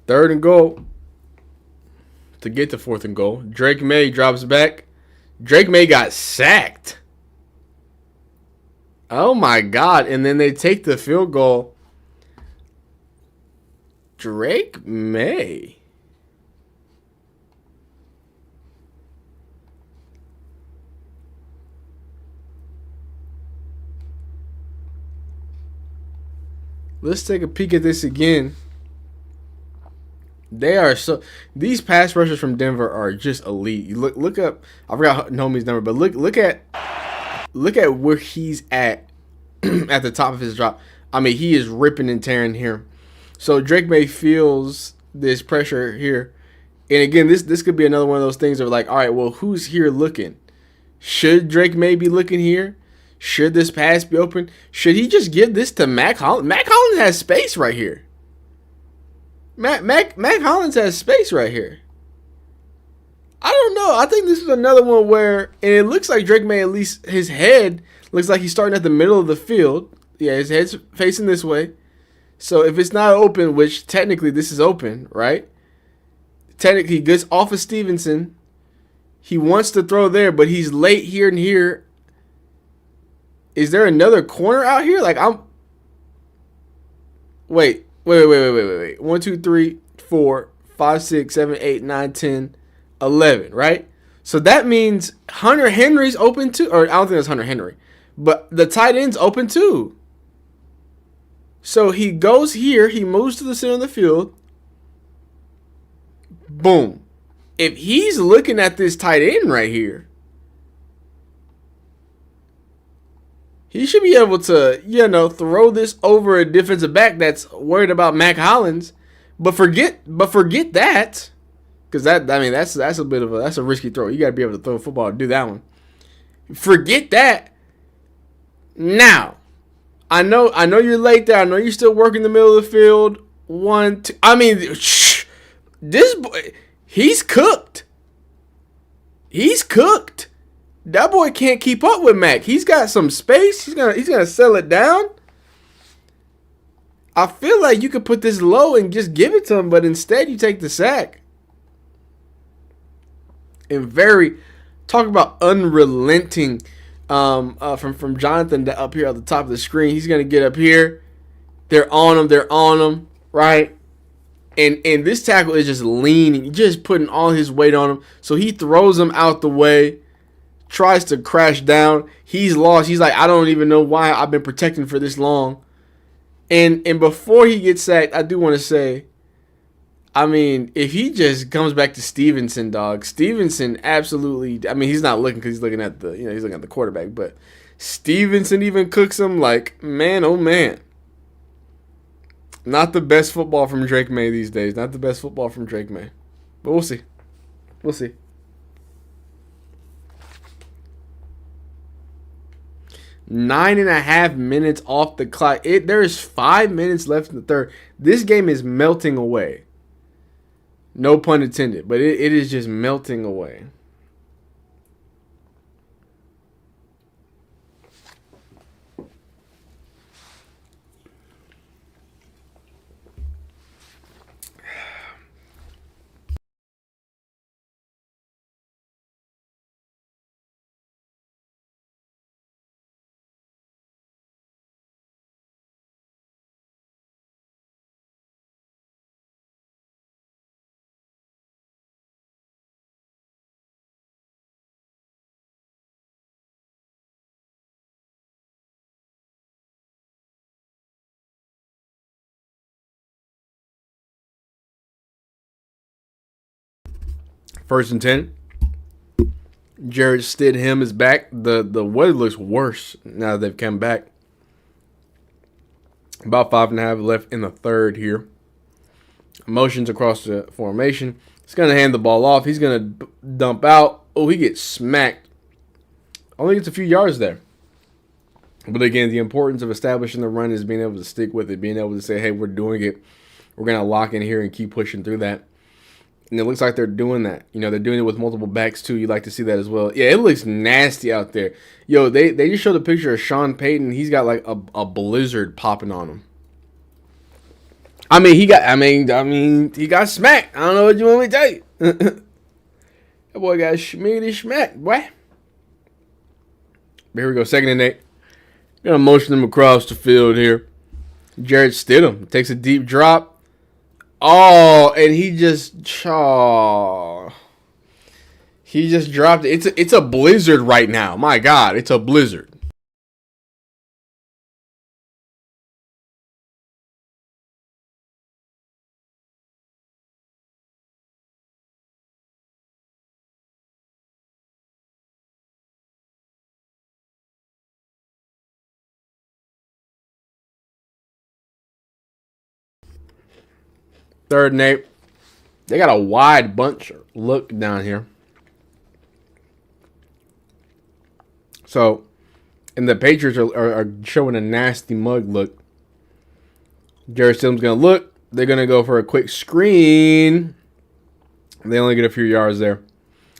Third and goal to get to 4th and goal. Drake May drops back. Drake May got sacked. Oh, my God. And then they take the field goal. Drake May. Let's take a peek at this again. They are these pass rushers from Denver are just elite. You look up. I forgot Homie's number, but look at where he's at at the top of his drop. I mean, he is ripping and tearing here. So Drake May feels this pressure here, and again, this could be another one of those things of like, all right, well, who's here looking? Should Drake May be looking here? Should this pass be open? Should he just give this to Mac Hollins? Mac Hollins has space right here. Mac Hollins has space right here. I don't know. I think this is another one where, and it looks like Drake May, at least his head looks like he's starting at the middle of the field. Yeah, his head's facing this way. So if it's not open, which technically this is open, right? Technically, he gets off of Stevenson. He wants to throw there, but he's late here and here. Is there another corner out here? Like Wait. 1, 2, 3, 4, 5, 6, 7, 8, 9, 10, 11, right? So that means Hunter Henry's open too. Or I don't think that's Hunter Henry. But the tight end's open too. So he goes here. He moves to the center of the field. Boom. If he's looking at this tight end right here, he should be able to, throw this over a defensive back that's worried about Mac Hollins. But forget that. Because that's a bit of a risky throw. You gotta be able to throw a football to do that one. Forget that. Now, I know you're late there. I know you're still working the middle of the field. 1, 2. I mean, this boy, he's cooked. He's cooked. That boy can't keep up with Mac. He's got some space. He's gonna settle it down. I feel like you could put this low and just give it to him, but instead you take the sack. And talk about unrelenting from Jonathan up here at the top of the screen. He's gonna get up here. They're on him, right? And this tackle is just leaning, just putting all his weight on him. So he throws him out the way. Tries to crash down. He's lost. He's like, I don't even know why I've been protecting for this long. And before he gets sacked, I do want to say, I mean, if he just comes back to Stevenson, dog. Stevenson absolutely. I mean, he's not looking because he's looking at the quarterback. But Stevenson even cooks him like, man, oh man. Not the best football from Drake May these days. Not the best football from Drake May. But we'll see. We'll see. 9.5 minutes off the clock. There's 5 minutes left in the third. This game is melting away. No pun intended, but it is just melting away. First and 10. Jared Stidham is back. The weather looks worse now that they've come back. About 5.5 left in the third here. Motions across the formation. He's going to hand the ball off. He's going to dump out. Oh, he gets smacked. Only gets a few yards there. But again, the importance of establishing the run is being able to stick with it, being able to say, hey, we're doing it. We're going to lock in here and keep pushing through that. And it looks like they're doing that. You know, they're doing it with multiple backs, too. You like to see that as well. Yeah, it looks nasty out there. Yo, they just showed a picture of Sean Payton. He's got, like, a blizzard popping on him. I mean, he got smacked. I don't know what you want me to tell you. That boy got smacked, boy. Here we go, 2nd and 8. Gonna motion him across the field here. Jarrett Stidham takes a deep drop. Oh, and he just dropped it. It's a blizzard right now. My God, it's a blizzard. Third and 8. They got a wide bunch look down here. So, and the Patriots are showing a nasty mug look. Jarrett Stidham's going to look. They're going to go for a quick screen. They only get a few yards there.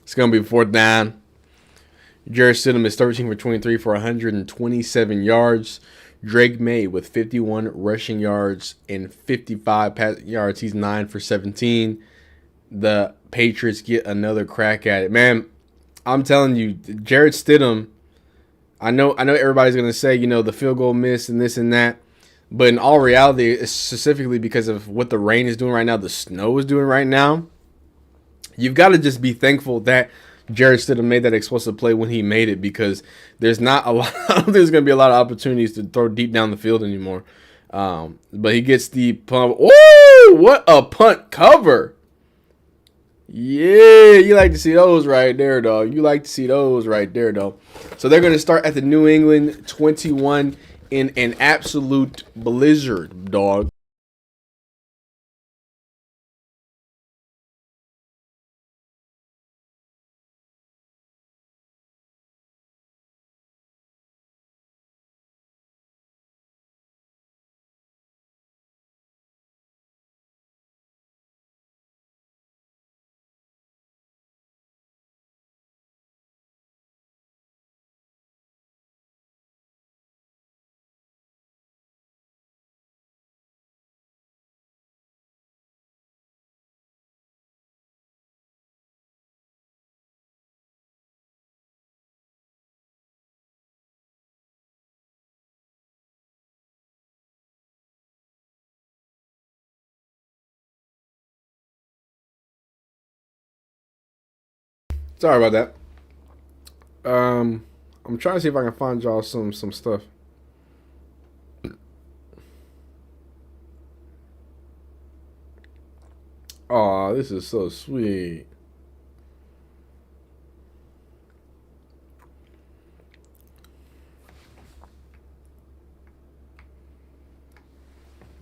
It's going to be 4th down. Jarrett Stidham is 13 for 23 for 127 yards. Drake May with 51 rushing yards and 55 passing yards. He's 9 for 17. The Patriots get another crack at it. Man, I'm telling you, Jarrett Stidham, I know everybody's going to say, you know, the field goal miss and this and that. But in all reality, it's specifically because of what the rain is doing right now, the snow is doing right now. You've got to just be thankful that Jarrett Stidham made that explosive play when he made it, because there's not a lot. I don't think there's going to be a lot of opportunities to throw deep down the field anymore. But he gets the punt. Woo! What a punt cover! Yeah, you like to see those right there, dog. You like to see those right there, dog. So they're going to start at the New England 21 in an absolute blizzard, dog. Sorry about that. I'm trying to see if I can find y'all some stuff. Oh, this is so sweet.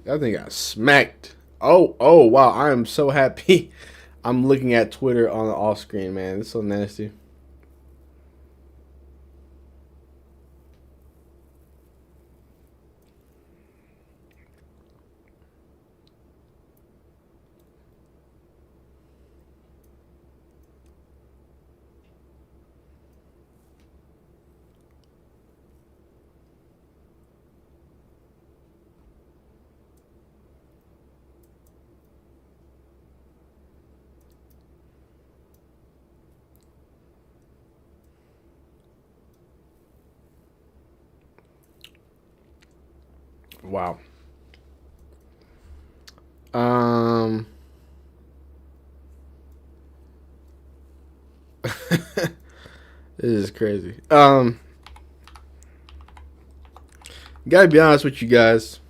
That thing got smacked. Oh, wow. I am so happy. I'm looking at Twitter on the off screen, man. It's so nasty. Wow. This is crazy. Gotta be honest with you guys.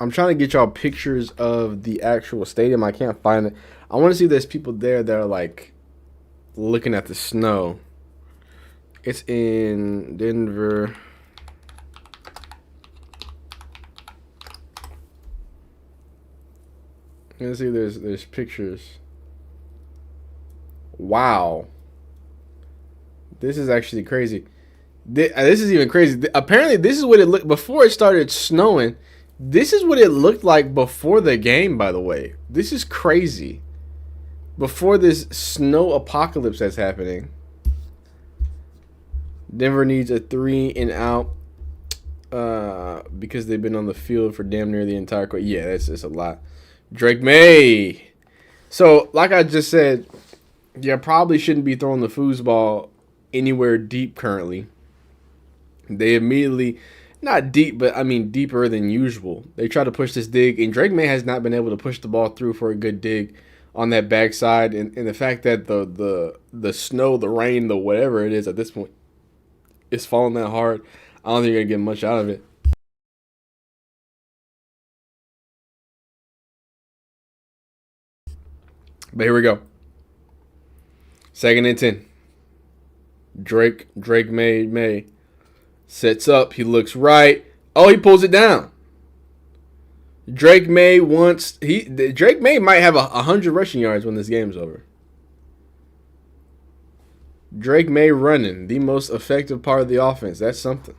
I'm trying to get y'all pictures of the actual stadium. I can't find it. I want to see if there's people there that are like looking at the snow. It's in Denver. Let's see. There's pictures. Wow. This is actually crazy. This is even crazy. Apparently, this is what it looked before it started snowing. This is what it looked like before the game, by the way. This is crazy. Before this snow apocalypse that's happening. Denver needs a 3-and-out because they've been on the field for damn near the entire quarter. Yeah, that's just a lot. Drake May. So, like I just said, you probably shouldn't be throwing the foosball anywhere deep currently. They immediately, not deep, but I mean deeper than usual. They try to push this dig, and Drake May has not been able to push the ball through for a good dig on that backside. And the fact that the snow, the rain, the whatever it is at this point is falling that hard, I don't think you're going to get much out of it. But here we go. 2nd and 10. Drake May sets up. He looks right. Oh, he pulls it down. Drake May might have 100 rushing yards when this game's over. Drake May running, the most effective part of the offense. That's something.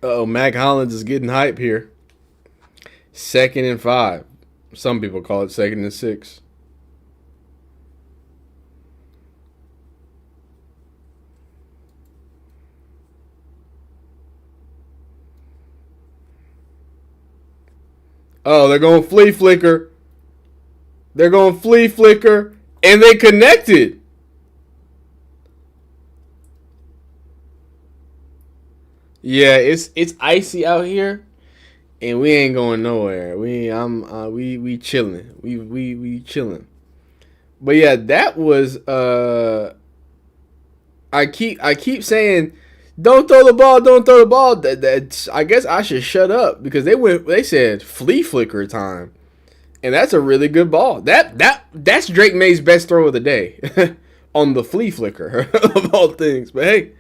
Uh-oh, Mac Hollins is getting hype here. 2nd and 5. Some people call it 2nd and 6. Oh, they're going flea flicker. They're going flea flicker. And they connected. Yeah, it's icy out here, and we ain't going nowhere. We chilling. We chilling. But yeah, that was I keep saying, don't throw the ball, don't throw the ball. That's I guess I should shut up because they said flea flicker time, and that's a really good ball. That's Drake May's best throw of the day on the flea flicker of all things. But hey.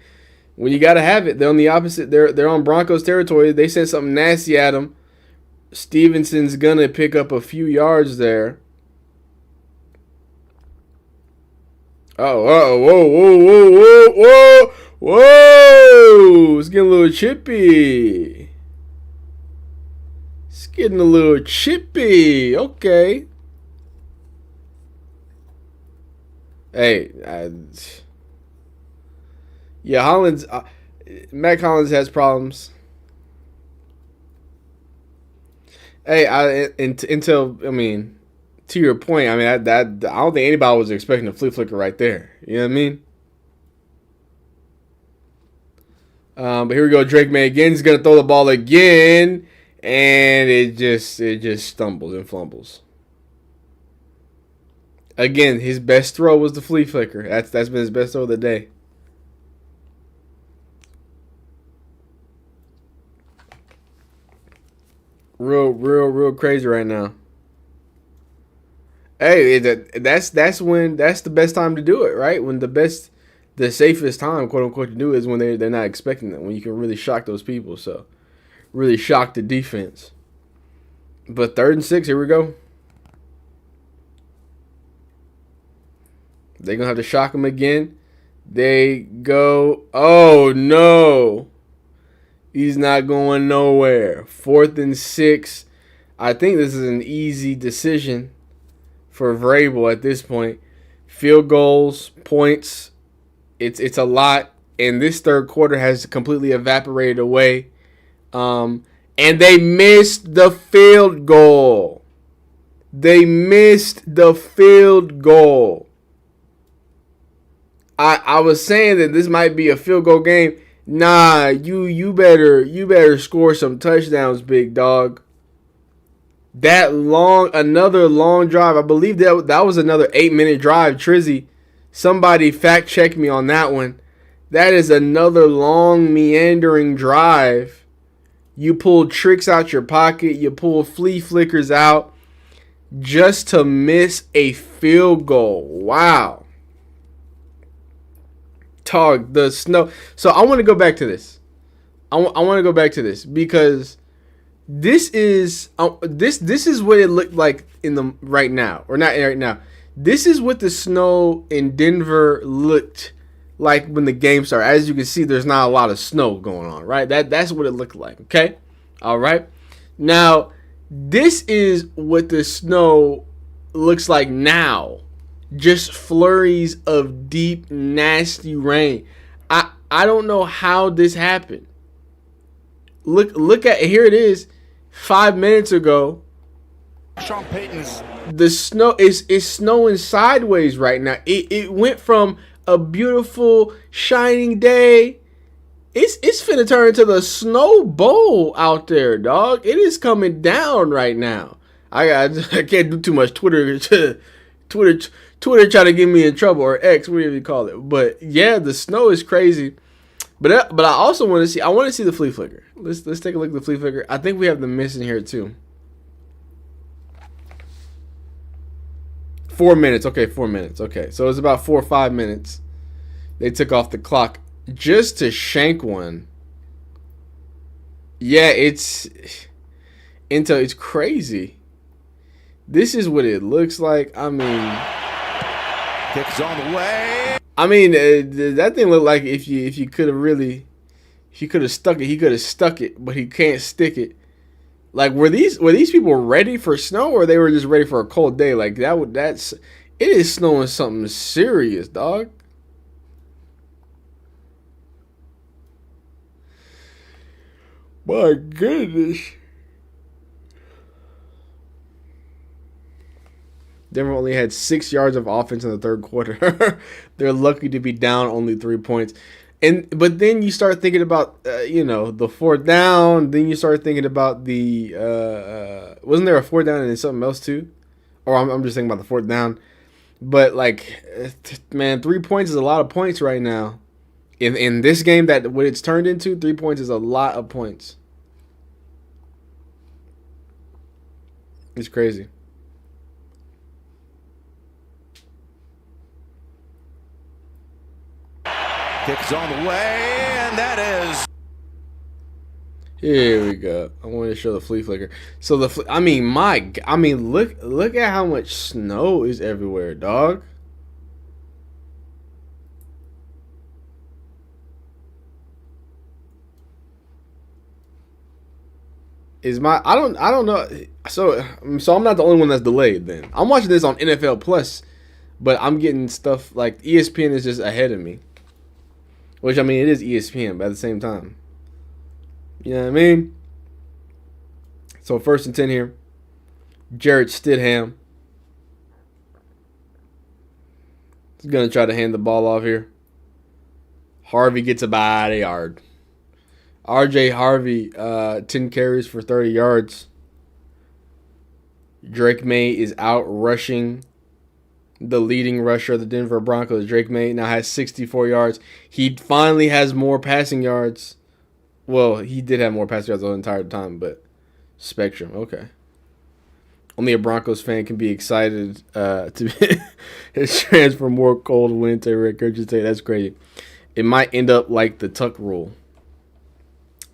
When you gotta have it, they're on the opposite. They're on Broncos territory. They said something nasty at him. Stevenson's gonna pick up a few yards there. Whoa! It's getting a little chippy. It's getting a little chippy. Okay. Hey, yeah, Hollins, Mac Hollins has problems. Hey, to your point, I mean, I don't think anybody was expecting a flea flicker right there. You know what I mean? But here we go. Drake May again is gonna throw the ball again, and it just stumbles and fumbles. Again, his best throw was the flea flicker. That's been his best throw of the day. Real crazy right now. Hey, that's the best time to do it, right? When the safest time, quote unquote, to do it is when they're not expecting it. When you can really shock those people. So, really shock the defense. But 3rd and 6, here we go. They're gonna have to shock them again. They go. Oh no. He's not going nowhere. 4th and 6. I think this is an easy decision for Vrabel at this point. Field goals, points. It's a lot. And this 3rd quarter has completely evaporated away. And they missed the field goal. They missed the field goal. I was saying that this might be a field goal game. Nah, you better score some touchdowns, big dog. Another long drive. I believe that was another 8-minute drive. Trizzy Somebody fact check me on that one. That is another long meandering drive. You pull tricks out your pocket. You pull flea flickers out just to miss a field goal. Wow. Dog, the snow. So I want to go back to this. I want to go back to this because this is this is what it looked like in the right now, or not right now. This is what the snow in Denver looked like when the game started. As you can see, there's not a lot of snow going on, right? That's what it looked like. Okay, all right. Now this is what the snow looks like now. Just flurries of deep, nasty rain. I don't know how this happened. Look at, here it is. 5 minutes ago, Sean Payton's. the snow is snowing sideways right now. It went from a beautiful shining day. It's finna turn into the snow bowl out there, dog. It is coming down right now. I can't do too much Twitter trying to get me in trouble, or X, whatever you call it. But yeah, the snow is crazy. But I also want to see. I want to see the flea flicker. Let's take a look at the flea flicker. I think we have the miss in here too. 4 minutes. Okay, 4 minutes. Okay, so it's about 4 or 5 minutes. They took off the clock just to shank one. Yeah, it's crazy. This is what it looks like. I mean, Kick's on the way. I mean, that thing looked like if you could have stuck it, he could have stuck it, but he can't stick it. Like, were these people ready for snow, or they were just ready for a cold day? Like it is snowing something serious, dog. My goodness. Denver only had 6 yards of offense in the third quarter. They're lucky to be down only 3 points. But then you start thinking about, the fourth down. Then you start thinking about the wasn't there a fourth down and then something else too? Or I'm just thinking about the fourth down. But, like, man, 3 points is a lot of points right now. In this game, that what it's turned into, 3 points is a lot of points. It's crazy. Kick's on the way, and that is. Here we go. I want to show the flea flicker. So look at how much snow is everywhere, dog. I don't know. So I'm not the only one that's delayed then. I'm watching this on NFL Plus, but I'm getting stuff like ESPN is just ahead of me. Which, I mean, it is ESPN, but at the same time. You know what I mean? So, 1st and 10 here. Jarrett Stidham. He's going to try to hand the ball off here. Harvey gets about a yard. RJ Harvey, 10 carries for 30 yards. Drake May is out rushing the leading rusher of the Denver Broncos. Drake May now has 64 yards. He finally has more passing yards. Well, he did have more passing yards the entire time, but spectrum. Okay. Only a Broncos fan can be excited to his transfer more cold winter regurgitate. That's crazy. It might end up like the Tuck rule.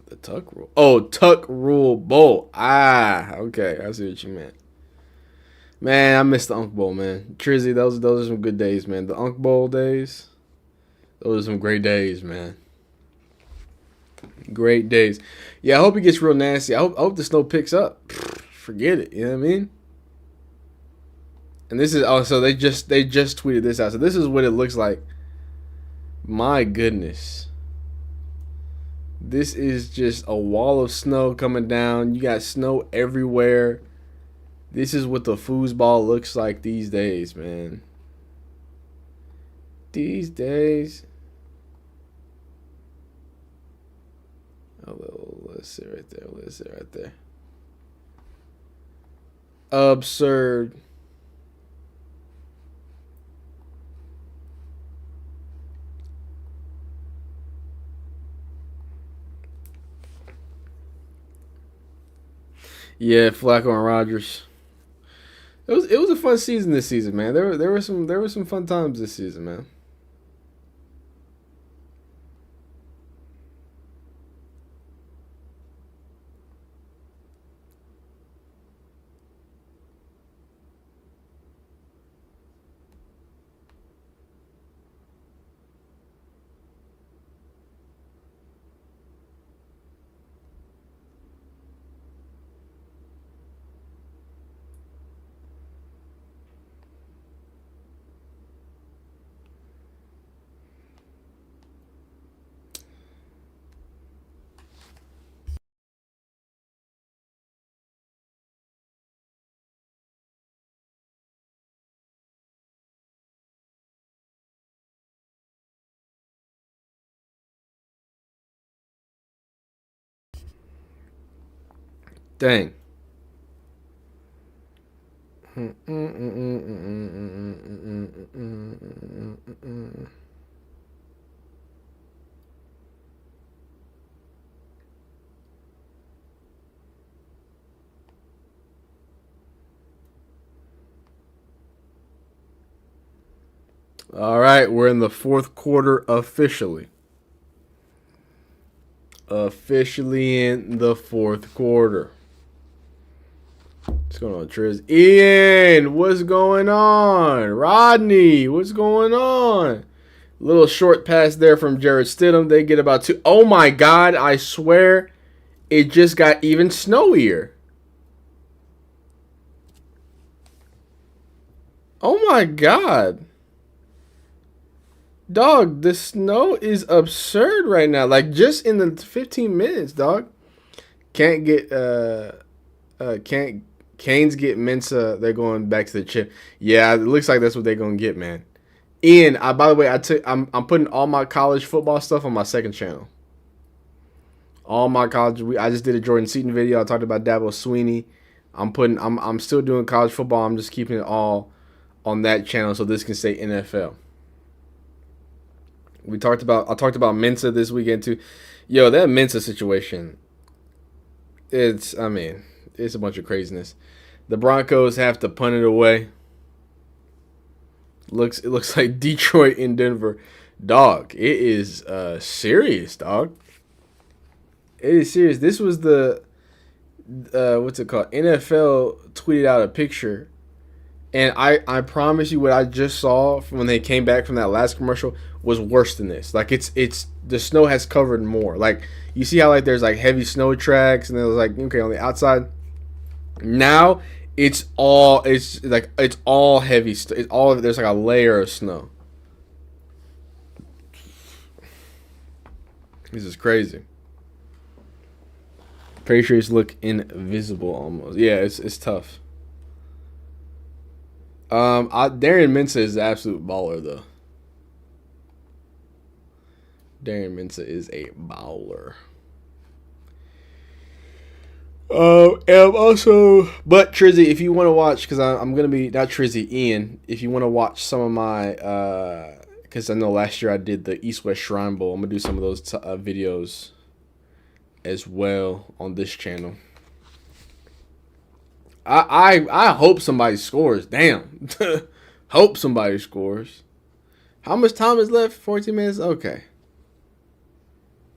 The Tuck rule. Oh, Tuck rule bowl. Ah, okay. I see what you meant. Man, I miss the Unk Bowl, man. Trizzy, those are some good days, man. The Unk Bowl days, those are some great days, man. Great days. Yeah, I hope it gets real nasty. I hope the snow picks up. Forget it. You know what I mean? And this is also they just tweeted this out. So this is what it looks like. My goodness. This is just a wall of snow coming down. You got snow everywhere. This is what the foosball looks like these days, man. These days. Let's see right there. Absurd. Yeah, Flacco and Rodgers. It was a fun season this season, man. There were some fun times this season, man. Dang. All right, we're in the fourth quarter officially. Officially in the fourth quarter. What's going on, Triz? Ian, what's going on? Rodney, what's going on? Little short pass there from Jared Stidham. They get about two. Oh my God, I swear it just got even snowier. Oh my God. Dog, the snow is absurd right now. Like just in the 15 minutes, dog. Can't get can't Canes get Mensa. They're going back to the chip. Yeah, it looks like that's what they're gonna get, man. Ian, by the way, I'm putting all my college football stuff on my second channel. All my college. I just did a Jordan Seaton video. I talked about Dabo Sweeney. I'm still doing college football. I'm just keeping it all on that channel so this can say NFL. I talked about Mensa this weekend too. Yo, that Mensa situation. It's a bunch of craziness. The Broncos have to punt it away. It looks like Detroit and Denver. Dog, it is serious, dog. It is serious. This was the what's it called? NFL tweeted out a picture, and I promise you, what I just saw from when they came back from that last commercial was worse than this. Like it's the snow has covered more. Like you see how like there's like heavy snow tracks, and then it was like okay on the outside. Now it's all heavy. It's all there's like a layer of snow. This is crazy. Patriots look invisible almost. Yeah, it's tough. Darian Mensa is an absolute baller though. Darian Mensa is a baller. And also, but Trizzy, if you want to watch, because I'm gonna be not Trizzy, Ian. If you want to watch some of my, because I know last year I did the East West Shrine Bowl. I'm gonna do some of those videos as well on this channel. I hope somebody scores. Damn, hope somebody scores. How much time is left? 14 minutes. Okay.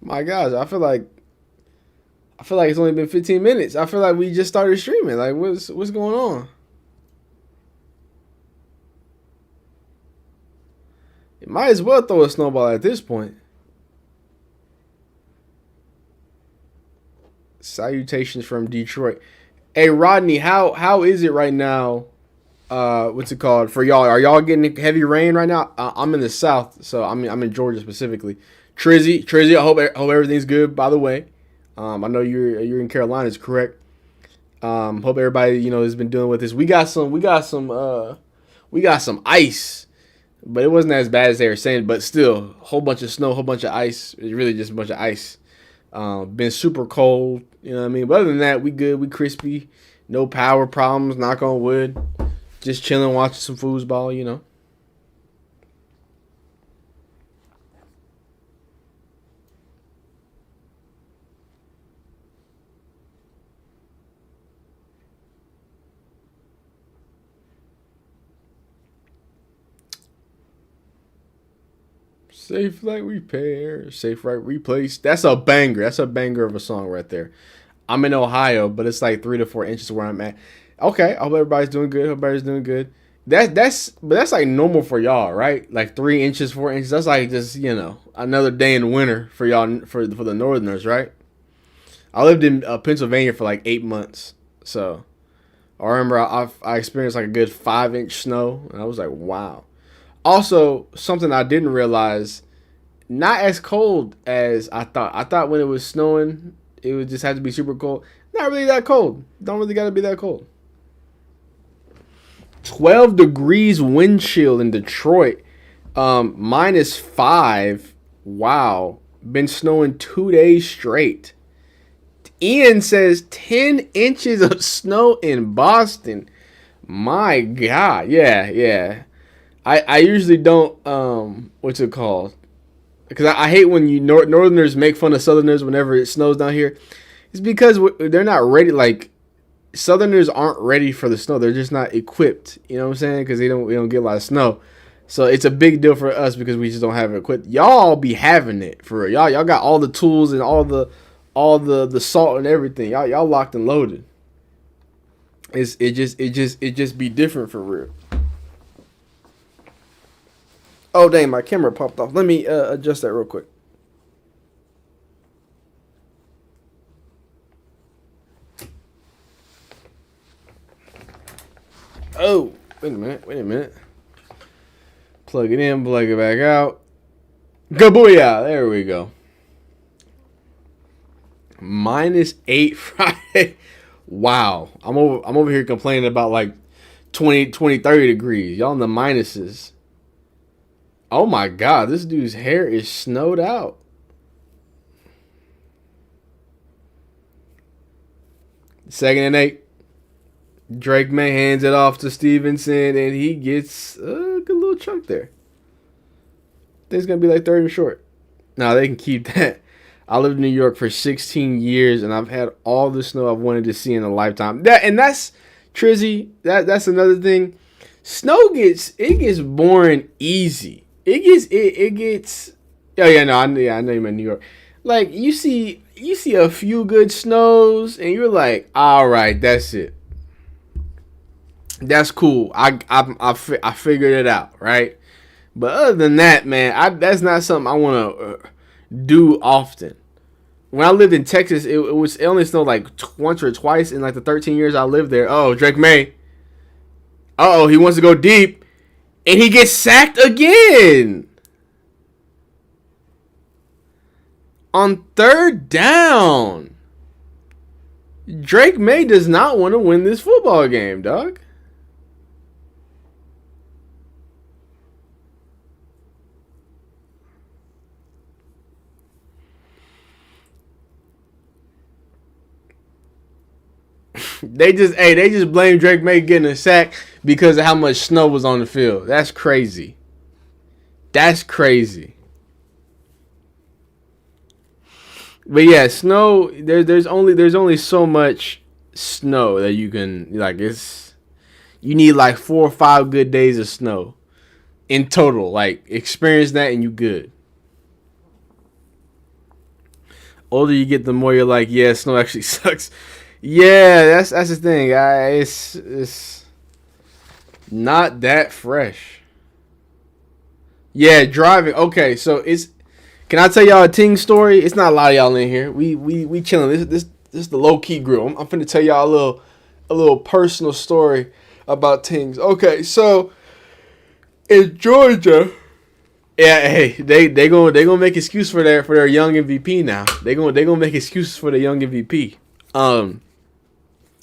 My gosh, I feel like it's only been 15 minutes. I feel like we just started streaming. Like, what's going on? It might as well throw a snowball at this point. Salutations from Detroit. Hey, Rodney, how is it right now? What's it called for y'all? Are y'all getting heavy rain right now? I'm in the South, so I'm in Georgia specifically. Trizzy, I hope everything's good. By the way, I know you're in Carolina, is correct. Hope everybody has been dealing with this. We got some ice, but it wasn't as bad as they were saying. But still, whole bunch of snow, whole bunch of ice. It's really just a bunch of ice. Been super cold, you know what I mean? But other than that, we good, we crispy, no power problems, knock on wood. Just chilling, watching some foosball, Safe like repair, safe right replace. That's a banger. That's a banger of a song right there. I'm in Ohio, but it's like 3 to 4 inches where I'm at. Okay, I hope everybody's doing good. Hope everybody's doing good. That's like normal for y'all, right? Like 3 inches, 4 inches. That's like just, another day in winter for y'all, for the Northerners, right? I lived in Pennsylvania for like 8 months, so I remember I experienced like a good 5-inch snow, and I was like, wow. Also, something I didn't realize, not as cold as I thought. I thought when it was snowing, it would just have to be super cold. Not really that cold. Don't really got to be that cold. 12 degrees wind chill in Detroit. -5. Wow. Been snowing 2 days straight. Ian says 10 inches of snow in Boston. My God. Yeah. I usually don't, what's it called? Because I hate when Northerners make fun of Southerners whenever it snows down here. It's because they're not ready. Like, Southerners aren't ready for the snow. They're just not equipped. You know what I'm saying? Because we don't get a lot of snow. So it's a big deal for us because we just don't have it equipped. Y'all be having it for real. Y'all got all the tools and all the salt and everything. Y'all locked and loaded. It just be different for real. Oh dang, my camera popped off. Let me adjust that real quick. Oh, wait a minute. Plug it in, plug it back out. Gabooyah! There we go. -8 Friday. Wow. I'm over here complaining about like 20, 30 degrees. Y'all in the minuses. Oh my God, this dude's hair is snowed out. Second and 8. Drake May hands it off to Stevenson, and he gets a good little chunk there. I think it's going to be like 3rd and short. Nah, they can keep that. I lived in New York for 16 years, and I've had all the snow I've wanted to see in a lifetime. That's Trizzy. That's another thing. Snow gets boring easy. It gets. Oh yeah, no, I know you meant New York. Like you see a few good snows, and you're like, all right, that's it. That's cool. I figured it out, right? But other than that, man, that's not something I want to do often. When I lived in Texas, it only snowed like once or twice in like the 13 years I lived there. Oh, Drake May. Uh-oh, he wants to go deep. And he gets sacked again. On 3rd down. Drake May does not want to win this football game, dog. They just blame Drake May getting a sack because of how much snow was on the field. That's crazy. That's crazy. But yeah, snow. There's only so much snow that you can like. You need like 4 or 5 good days of snow in total. Like experience that and you good. Older you get, the more you're like, yeah, snow actually sucks. Yeah, that's the thing. It's not that fresh. Yeah, driving. Okay, so can I tell y'all a ting story? It's not a lot of y'all in here. We chilling. This is the low key group. I'm finna tell y'all a little personal story about tings. Okay, so in Georgia, yeah, hey, they gonna make excuse for their young MVP now. They gonna make excuses for the young MVP.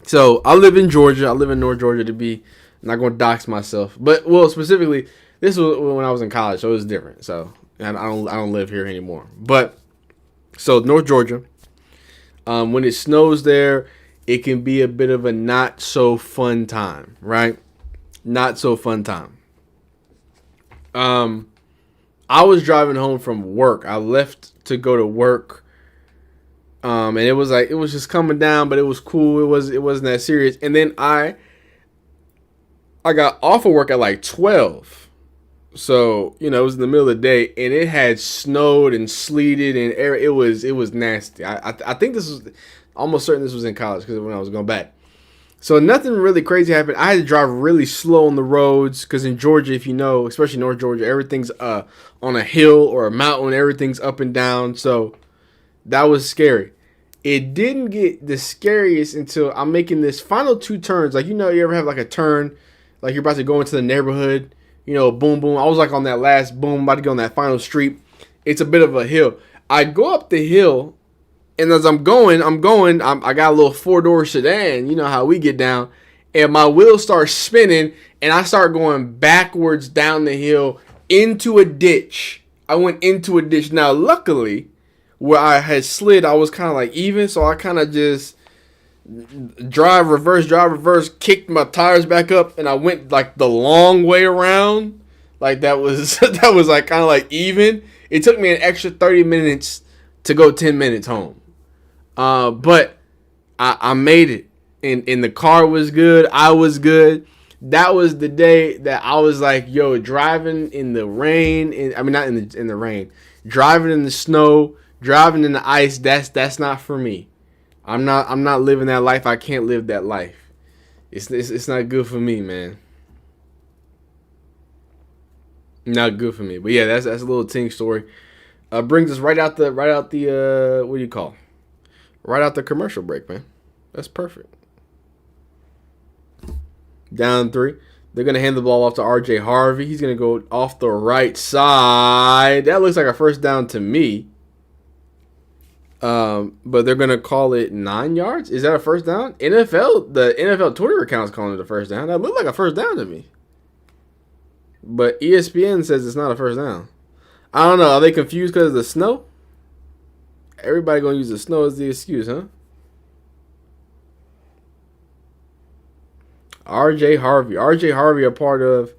So I live in Georgia. I live in North Georgia to be. I'm not gonna dox myself, but specifically, this was when I was in college, so it was different. So I don't live here anymore. But so North Georgia, when it snows there, it can be a bit of a not so fun time, right? Not so fun time. I was driving home from work. I left to go to work. And it was just coming down, but it was cool. It wasn't that serious. And then I got off of work at like 12. So, you know, it was in the middle of the day, and it had snowed and sleeted, and it was nasty. I think this was almost certain this was in college because when I was going back. So nothing really crazy happened. I had to drive really slow on the roads because in Georgia, if you know, especially North Georgia, everything's on a hill or a mountain. Everything's up and down. So that was scary. It didn't get the scariest until I'm making this final 2 turns. Like, you know, you ever have like a turn, like you're about to go into the neighborhood, you know, boom, boom. I was like on that last boom, about to go on that final street. It's a bit of a hill. I go up the hill, and as I'm going, I got a little 4-door sedan. You know how we get down. And my wheels start spinning, and I start going backwards down the hill into a ditch. I went into a ditch. Now, luckily, where I had slid, I was kind of like even, so I kind of just drive, reverse, kicked my tires back up, and I went like the long way around. Like that was that was like kind of like even. It took me an extra 30 minutes to go 10 minutes home. But I made it, and the car was good. I was good. That was the day that I was like, yo, driving in the rain. Not in the rain. Driving in the snow, driving in the ice. That's not for me. I'm not living that life. I can't live that life. It's not good for me, man. Not good for me. But yeah, that's a little ting story. Brings us right out the what do you call? Right out the commercial break, man. That's perfect. Down 3. They're going to hand the ball off to R.J. Harvey. He's going to go off the right side. That looks like a first down to me. But they're going to call it 9 yards. Is that a first down? The NFL Twitter account's calling it a first down. That looked like a first down to me. But ESPN says it's not a first down. I don't know. Are they confused because of the snow? Everybody going to use the snow as the excuse, huh? R.J. Harvey, a part of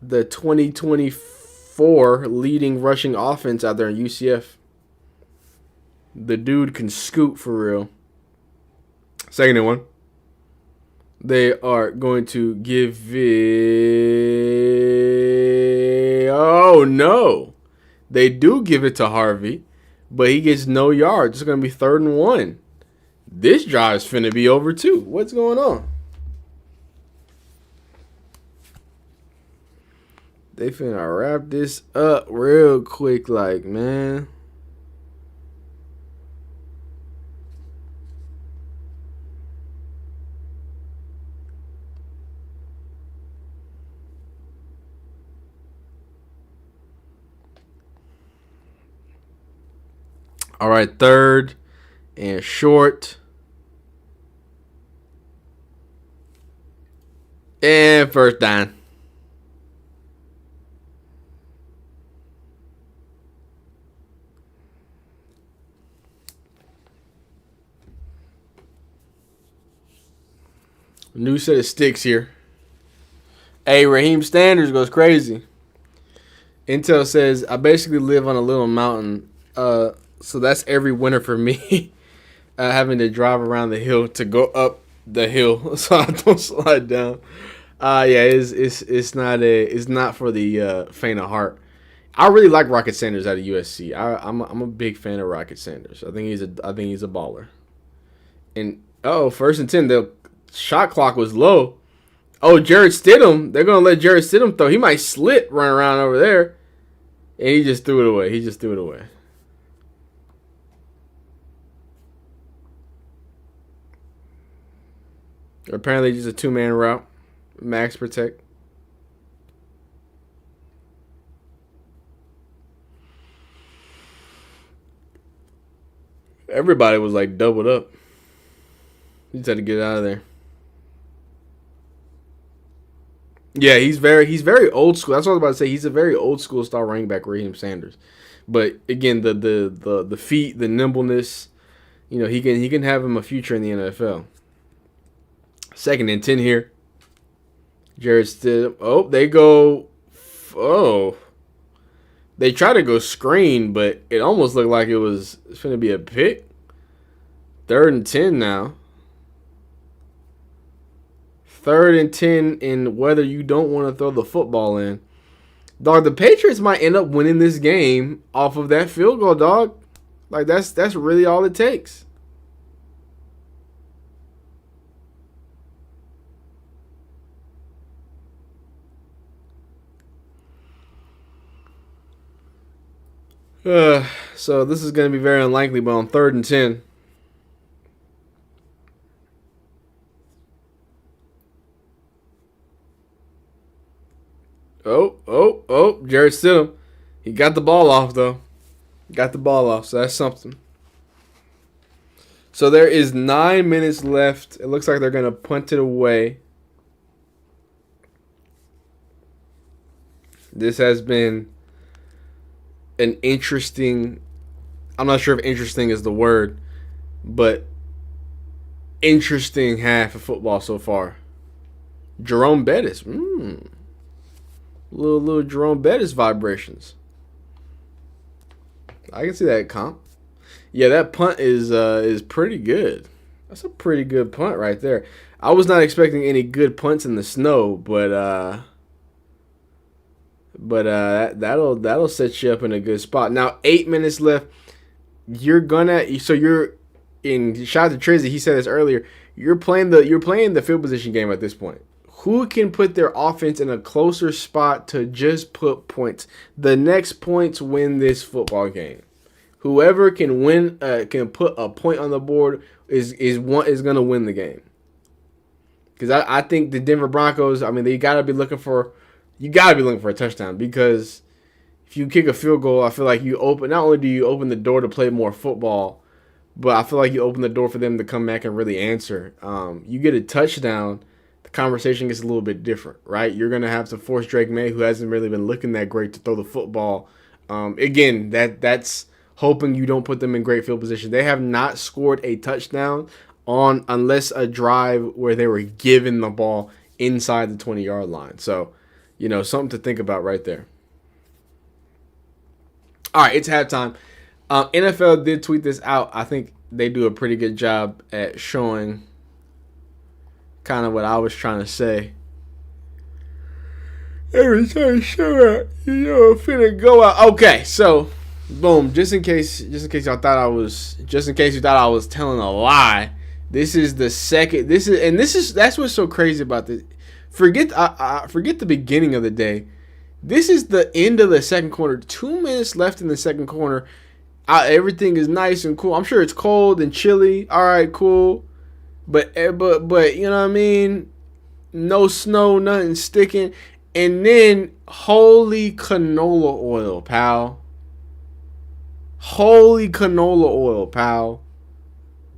the 2024 leading rushing offense out there in UCF. The dude can scoot for real. Second and 1. They are going to give it... Oh, no. They do give it to Harvey, but he gets no yards. It's going to be 3rd and 1. This drive's finna be over too. What's going on? They finna wrap this up real quick, like, man. All right, 3rd and short. And first down. New set of sticks here. Hey, Raheem Standards goes crazy. Intel says, I basically live on a little mountain. So that's every winter for me. Having to drive around the hill to go up the hill so I don't slide down. It's not for the faint of heart. I really like Rocket Sanders out of USC. I'm a big fan of Rocket Sanders. I think he's a baller. And 1st and 10, the shot clock was low. Oh, Jarrett Stidham. They're gonna let Jarrett Stidham throw. He might slip running around over there. And he just threw it away. Apparently just a 2-man route. Max protect. Everybody was like doubled up. He just had to get out of there. Yeah, he's very old school. That's what I was about to say. He's a very old school style running back, Raheem Sanders. But again, the feet, the nimbleness, you know, he can have him a future in the NFL. 2nd and 10 here. Jarrett Stidham. Oh, they go. Oh. They try to go screen, but it almost looked like it's going to be a pick. 3rd and 10 now. 3rd and 10 in whether you don't want to throw the football in. Dog, the Patriots might end up winning this game off of that field goal, dog. Like, that's really all it takes. So this is going to be very unlikely, but on 3rd and 10. Oh, Jared Stidham. He got the ball off, though. Got the ball off, so that's something. So there is 9 minutes left. It looks like they're going to punt it away. This has been an interesting, I'm not sure if interesting is the word, but interesting half of football so far. Jerome Bettis. Little Jerome Bettis vibrations. I can see that comp. Yeah, that punt is pretty good. That's a pretty good punt right there. I was not expecting any good punts in the snow, but that'll set you up in a good spot. Now 8 minutes left. You're in. Shout out to Trizzy. He said this earlier. You're playing the field position game at this point. Who can put their offense in a closer spot to just put points? The next points win this football game. Whoever can win, can put a point on the board is going to win the game. Because I think the Denver Broncos, I mean, you gotta be looking for a touchdown, because if you kick a field goal, I feel like not only do you open the door to play more football, but I feel like you open the door for them to come back and really answer. You get a touchdown, the conversation gets a little bit different, right? You're going to have to force Drake May, who hasn't really been looking that great, to throw the football. Again, that's hoping you don't put them in great field position. They have not scored a touchdown unless a drive where they were given the ball inside the 20-yard line. So, something to think about right there. All right, it's halftime. NFL did tweet this out. I think they do a pretty good job at showing kind of what I was trying to say. Every time show out, finna go out. Okay, so boom. Just in case you thought I was telling a lie. This is the second. That's what's so crazy about this. Forget the beginning of the day. This is the end of the second quarter. 2 minutes left in the second quarter. Everything is nice and cool. I'm sure it's cold and chilly. All right, cool. But you know what I mean? No snow, nothing sticking. And then holy canola oil, pal. Holy canola oil, pal.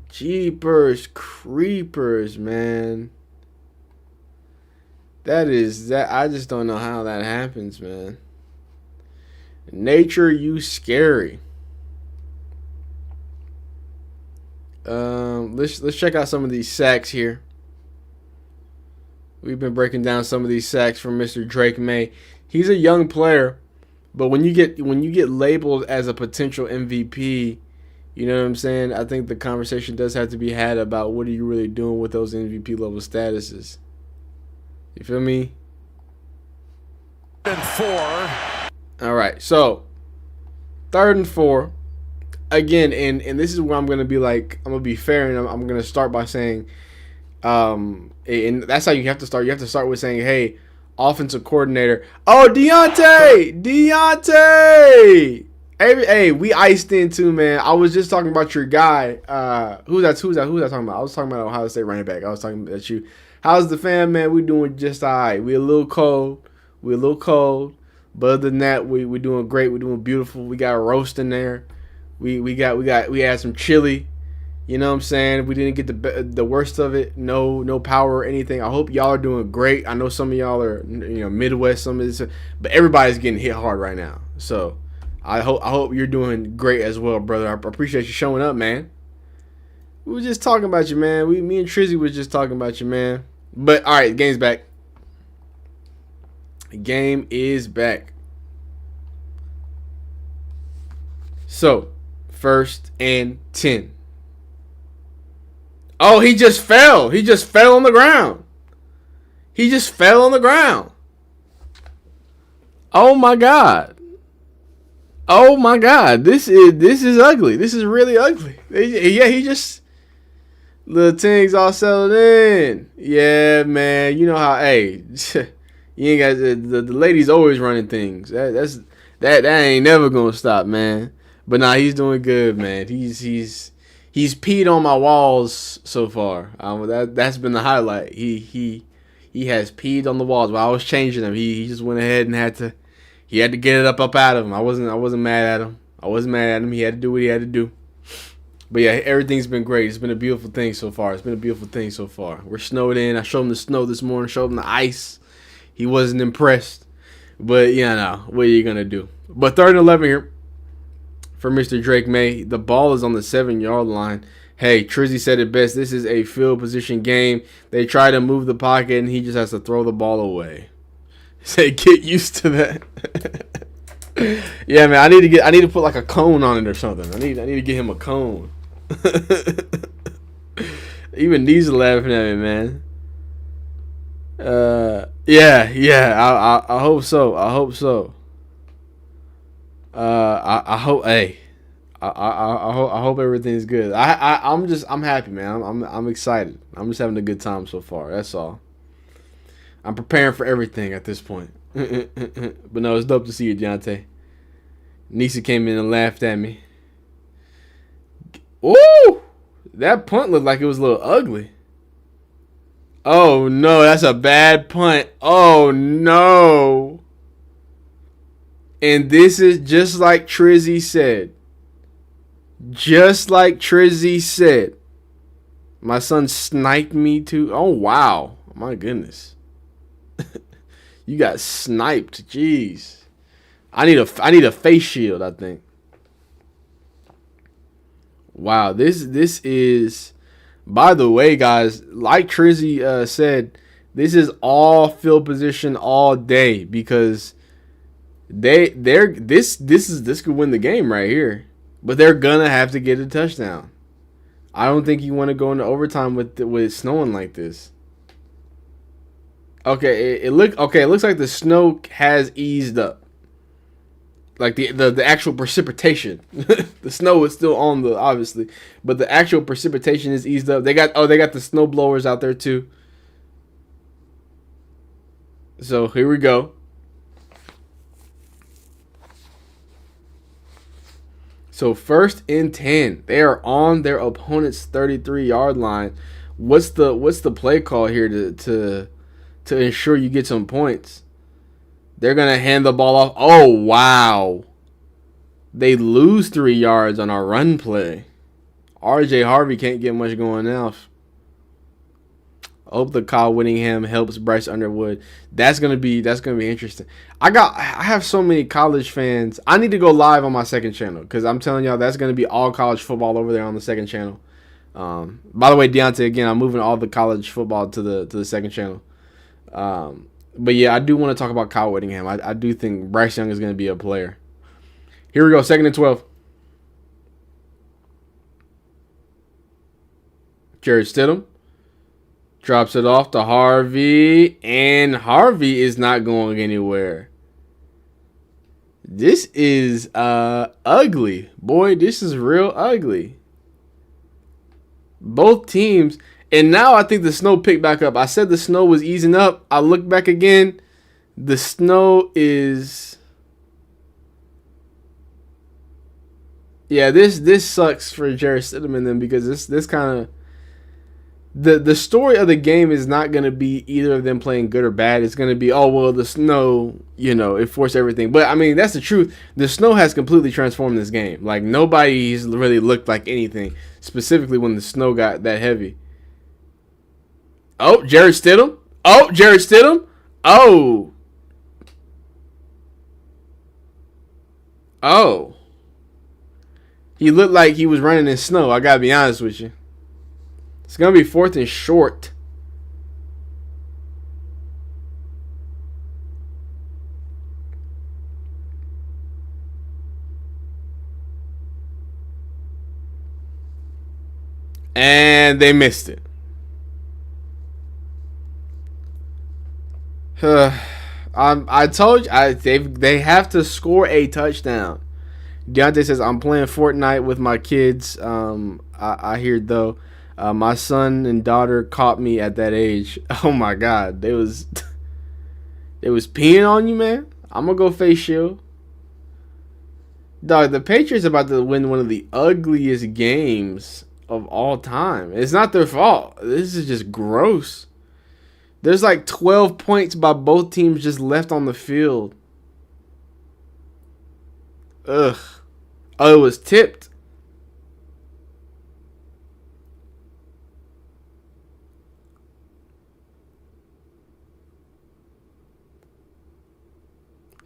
Jeepers creepers, man. That I just don't know how that happens, man. Nature, you scary. Let's check out some of these sacks here. We've been breaking down some of these sacks from Mr. Drake May. He's a young player, but when you get labeled as a potential MVP, you know what I'm saying? I think the conversation does have to be had about what are you really doing with those MVP level statuses. You feel me? And 4. All right, so 3rd and 4. Again, and this is where I'm gonna be fair, and I'm gonna start by saying, and that's how you have to start. You have to start with saying, "Hey, offensive coordinator, oh Deontay, hey, we iced in too, man. I was just talking about your guy. Who's that talking about? I was talking about Ohio State running back. I was talking about you. How's the fam, man? We doing just all right. We a little cold, but other than that, we doing great. We doing beautiful. We got a roast in there. We had some chili, you know what I'm saying? We didn't get the worst of it. No power or anything. I hope y'all are doing great. I know some of y'all are Midwest, some of this, but everybody's getting hit hard right now. So I hope you're doing great as well, brother. I appreciate you showing up, man. We were just talking about you, man. Me and Trizzy was just talking about you, man. But all right, the game's back. The game is back. So 1st and 10. Oh, he just fell. He just fell on the ground. He just fell on the ground. Oh my God. Oh my God. This is ugly. This is really ugly. Yeah, he just little things all settled in. Yeah, man. You know how, hey, you ain't got the ladies always running things. That ain't never gonna stop, man. But nah, he's doing good, man. He's peed on my walls so far. That's been the highlight. He has peed on the walls. While I was changing them, he just went ahead and had to get it up out of him. I wasn't mad at him. He had to do what he had to do. But yeah, everything's been great. It's been a beautiful thing so far. We're snowed in. I showed him the snow this morning. Showed him the ice. He wasn't impressed. But yeah, no. What are you gonna do? But 3rd and 11 here for Mr. Drake May. The ball is on the 7-yard line. Hey, Trizzy said it best. This is a field position game. They try to move the pocket, and he just has to throw the ball away. Say, get used to that. Yeah, man. I need to put like a cone on it or something. I need to get him a cone. Even these are laughing at me, man. Yeah. I hope so. I hope. Hey. I hope everything's good. I'm happy, man. I'm excited. I'm just having a good time so far. That's all. I'm preparing for everything at this point. But no, it's dope to see you, Deontay. Nisa came in and laughed at me. Ooh! That punt looked like it was a little ugly. Oh no, that's a bad punt. Oh no. And this is just like Trizzy said. My son sniped me too. Oh wow. My goodness. You got sniped. Jeez. I need a face shield, I think. Wow, this is, by the way, guys, like Trizzy said, this is all field position all day because this could win the game right here. But they're gonna have to get a touchdown. I don't think you want to go into overtime with it snowing like this. Okay, it looks like the snow has eased up. Like the actual precipitation. The snow is still on obviously, but the actual precipitation is eased up. They got the snow blowers out there too. So here we go. So 1st and 10. They are on their opponent's 33-yard line. What's the play call here to ensure you get some points? They're going to hand the ball off. Oh, wow. They lose 3 yards on our run play. RJ Harvey can't get much going now. I hope the Kyle Whittingham helps Bryce Underwood. That's gonna be interesting. I have so many college fans. I need to go live on my second channel because I'm telling y'all that's gonna be all college football over there on the second channel. By the way, Deontay, again, I'm moving all the college football to the second channel. But yeah, I do want to talk about Kyle Whittingham. I do think Bryce Young is gonna be a player. Here we go, 2nd and 12. Jared Stidham drops it off to Harvey, and Harvey is not going anywhere. This is ugly. Boy, this is real ugly. Both teams, and now I think the snow picked back up. I said the snow was easing up. I look back again. The snow is... Yeah, this sucks for Jared Stidham and them because this kind of... The story of the game is not going to be either of them playing good or bad. It's going to be, oh, well, the snow, it forced everything. But, I mean, that's the truth. The snow has completely transformed this game. Like, nobody's really looked like anything, specifically when the snow got that heavy. Oh, Jared Stidham. Oh. He looked like he was running in snow. I got to be honest with you. It's going to be 4th and short. And they missed it. I told you they have to score a touchdown. Deontay says I'm playing Fortnite with my kids. I hear though, my son and daughter caught me at that age. Oh my God, they was peeing on you, man. I'm gonna go face shield. Dog, the Patriots about to win one of the ugliest games of all time. It's not their fault. This is just gross. There's like 12 points by both teams just left on the field. Ugh. Oh, it was tipped.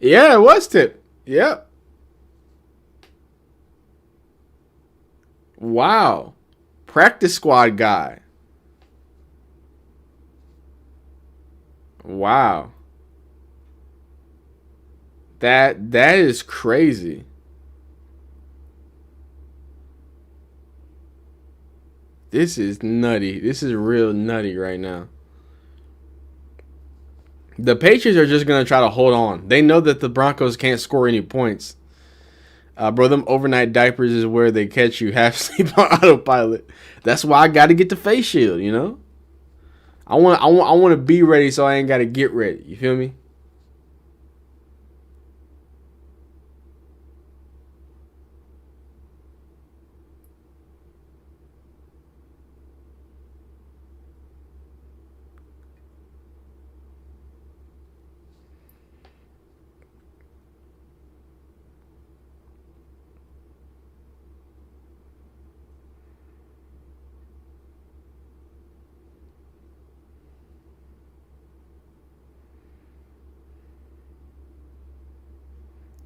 Yeah, it was tipped. Yep. Wow. Practice squad guy. Wow. That is crazy. This is nutty. This is real nutty right now. The Patriots are just going to try to hold on. They know that the Broncos can't score any points. Bro, them overnight diapers is where they catch you half asleep on autopilot. That's why I got to get the face shield, you know? I want to be ready so I ain't got to get ready. You feel me?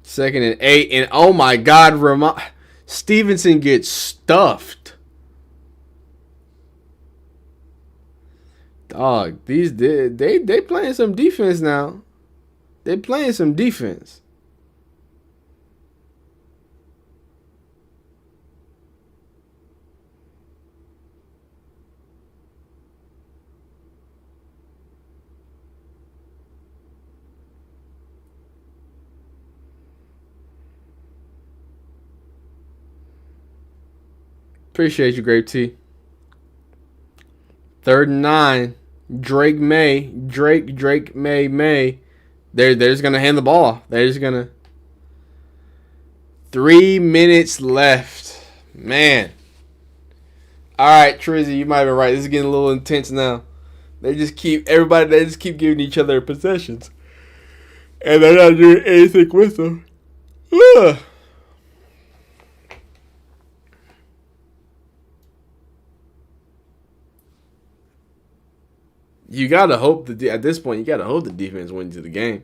Second and 8, and oh my God, Stevenson gets stuffed. Dog, they playing some defense now. They playing some defense. Appreciate you, Grape T. 3rd and 9. Drake May. They're just gonna hand the ball off. They're just gonna. 3 minutes left. Man. Alright, Trizzy, you might be right. This is getting a little intense now. They just keep giving each other possessions. And they're not doing anything with them. Ugh. You gotta hope that at this point, you gotta hope the defense wins the game.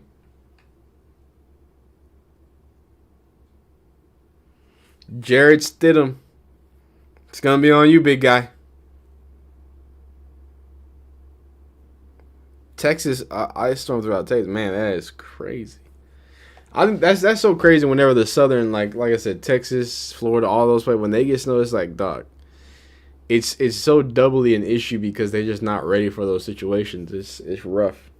Jared Stidham, it's gonna be on you, big guy. Texas ice storm throughout Texas, man, that is crazy. I think that's so crazy. Whenever the southern, like I said, Texas, Florida, all those places, when they get snow, it's like, dog. It's so doubly an issue because they're just not ready for those situations. It's rough.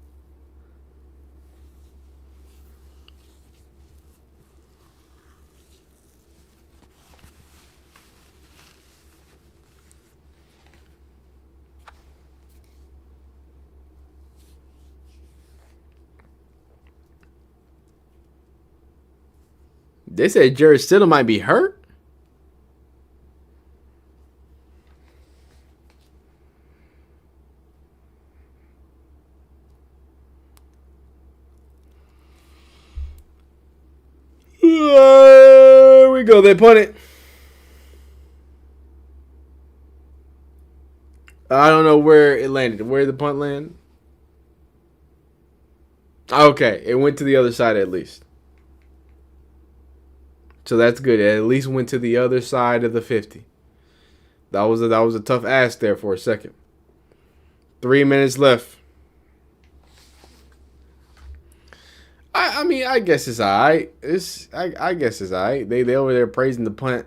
They said Jared Stidham might be hurt. There we go. They put it. I don't know where it landed. Where did the punt land? Okay, it went to the other side at least. So that's good. It at least went to the other side of the 50. That was a tough ask there for a second. 3 minutes left. I mean, I guess it's alright. I guess it's alright. They over there praising the punt.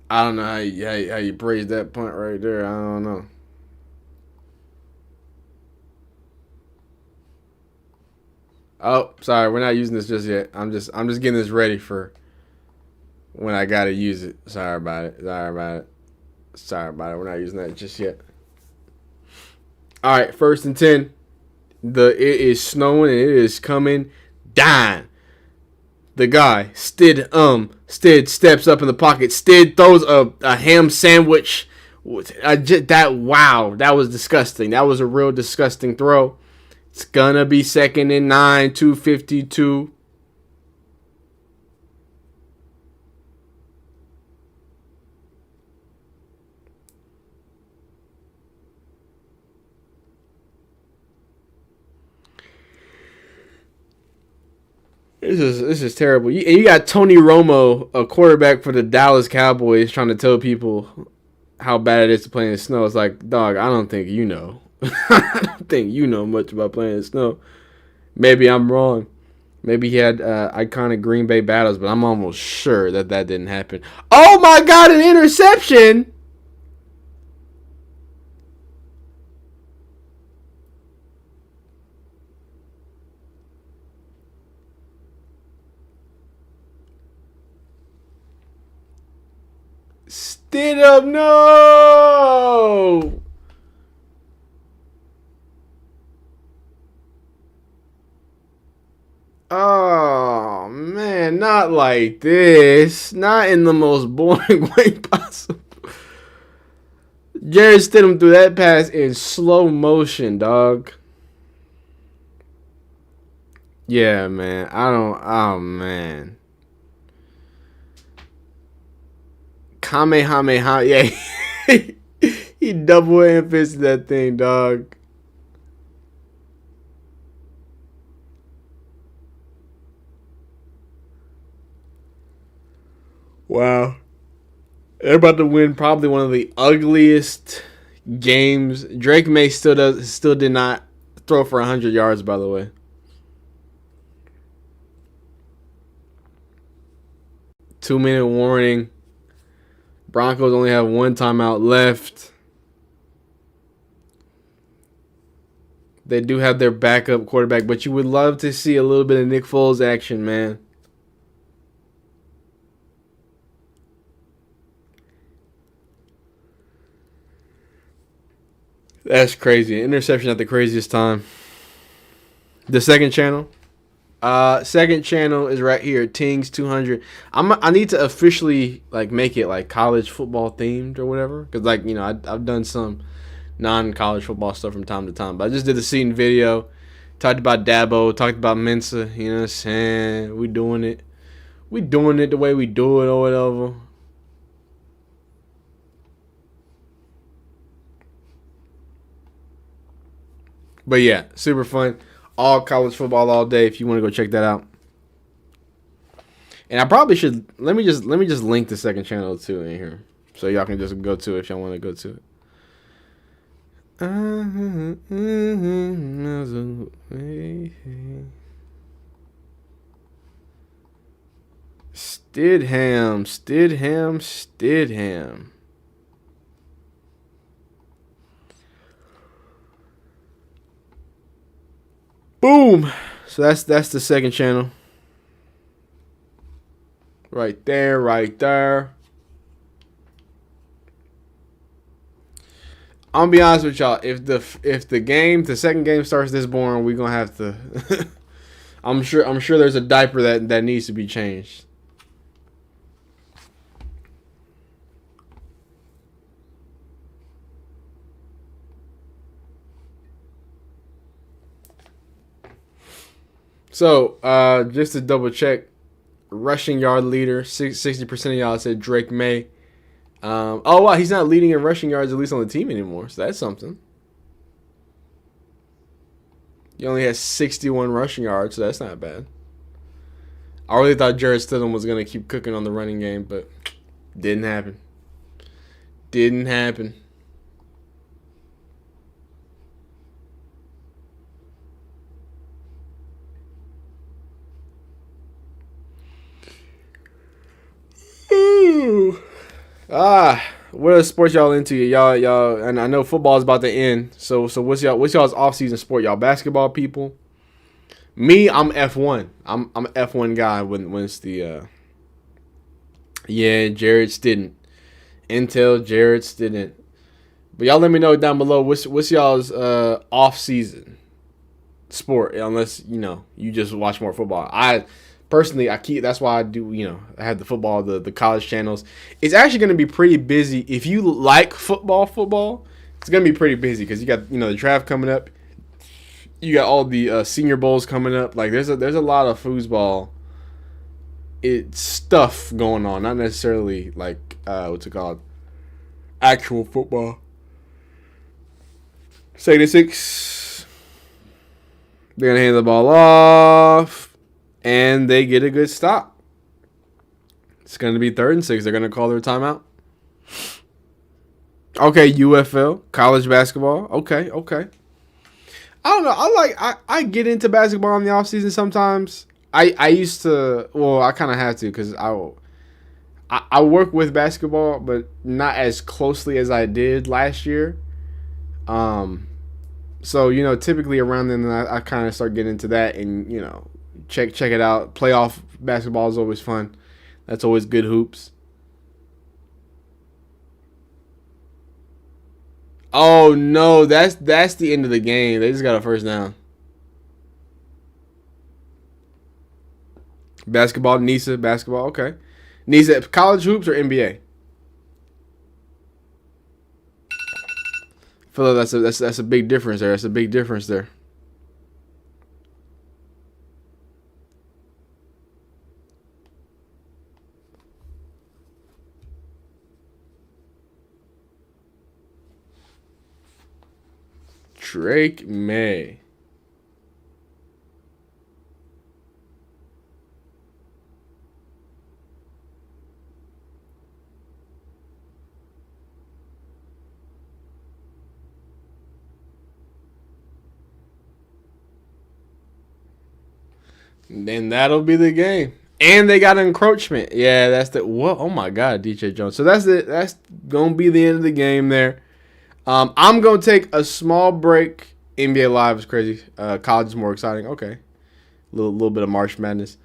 I don't know how you praise that punt right there. I don't know. Oh, sorry, we're not using this just yet. I'm just getting this ready for when I gotta use it. Sorry about it. We're not using that just yet. All right, 1st and 10. It is snowing and it is coming down. The guy, Stid steps up in the pocket. Stid throws a ham sandwich. That was disgusting. That was a real disgusting throw. It's gonna be 2nd and 9, 2:52. This is terrible. You got Tony Romo, a quarterback for the Dallas Cowboys, trying to tell people how bad it is to play in the snow. It's like, dog, I don't think you know. I don't think you know much about playing in the snow. Maybe I'm wrong. Maybe he had iconic Green Bay battles, but I'm almost sure that didn't happen. Oh, my God, an interception! Stidham, no! Oh, man, not like this. Not in the most boring way possible. Jarrett Stidham threw that pass in slow motion, dog. Yeah, man. Oh, man. Kamehameha. Yeah. He double hand fisted that thing, dog. Wow. They're about to win probably one of the ugliest games. Drake May still did not throw for 100 yards, by the way. Two-minute warning. Broncos only have one timeout left. They do have their backup quarterback, but you would love to see a little bit of Nick Foles action, man. That's crazy. Interception at the craziest time. The second channel. Second channel is right here. Tings 200. I need to officially make it college football themed or whatever. Cause I've done some non-college football stuff from time to time. But I just did the season video. Talked about Dabo. Talked about Mensa. You know what I'm saying? We doing it. We doing it the way we do it or whatever. But yeah, super fun. All college football all day if you want to go check that out. And I probably should let me just link the second channel too in here. So y'all can just go to it if y'all want to go to it. Stidham. Boom. So that's the second channel. Right there. I'm gonna be honest with y'all. If the second game starts this boring, we're gonna have to I'm sure there's a diaper that needs to be changed. So, just to double check, rushing yard leader, 60% of y'all said Drake May. Oh, wow, he's not leading in rushing yards, at least on the team anymore, so that's something. He only has 61 rushing yards, so that's not bad. I really thought Jarrett Stidham was going to keep cooking on the running game, but didn't happen. What other sports y'all into? Y'all, and I know football is about to end. So what's y'all's off-season sport? Y'all basketball people? Me, I'm F1. I'm F1 guy when it's the yeah, Jared Stidham. Intel Jared Stidham. But y'all let me know down below what's y'all's off season sport, unless you just watch more football. I personally I keep that's why I do I have the football, the college channels. It's actually going to be pretty busy if you like football. It's going to be pretty busy because you got the draft coming up. You got all the senior bowls coming up. Like there's a lot of foosball stuff going on, not necessarily like what's it called, actual football. 76. They're gonna hand the ball off, and they get a good stop. It's gonna be 3rd and 6. They're gonna call their timeout. Okay, UFL, college basketball. Okay. I don't know. I get into basketball in the off season sometimes. I used to. Well, I kind of have to because I work with basketball, but not as closely as I did last year. So typically around then I kind of start getting into that and check it out. Playoff basketball is always fun. That's always good hoops. Oh no, that's the end of the game. They just got a first down. Basketball, NISA, basketball. Okay, NISA, college hoops or NBA? I feel like that's a big difference there. That's a big difference there. Drake May. Then that'll be the game. And they got encroachment. Yeah, that's the what? Oh my God, DJ Jones. So that's it. That's gonna be the end of the game there. I'm gonna take a small break. NBA Live is crazy. College is more exciting. Okay, little bit of March Madness.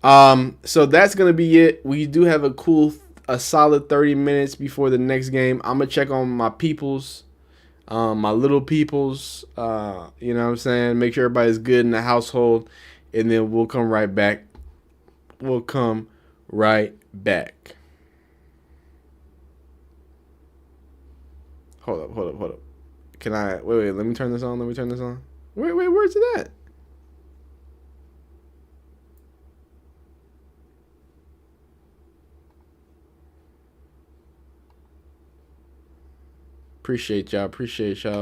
So that's gonna be it. We do have a solid 30 minutes before the next game. I'm gonna check on my peoples, my little peoples. You know what I'm saying? Make sure everybody's good in the household, and then we'll come right back. Hold up. Can I wait? Let me turn this on. Wait, where's it at? Appreciate y'all.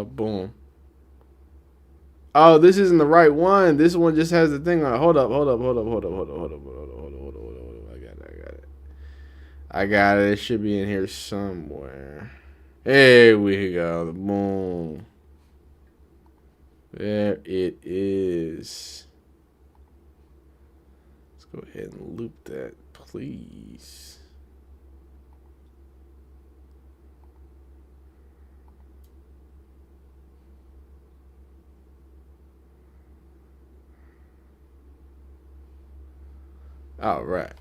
Boom. Oh, this isn't the right one. This one just has the thing on it. Hold up. I got it. It should be in here somewhere. There we go. Boom. There it is. Let's go ahead and loop that, please. All right.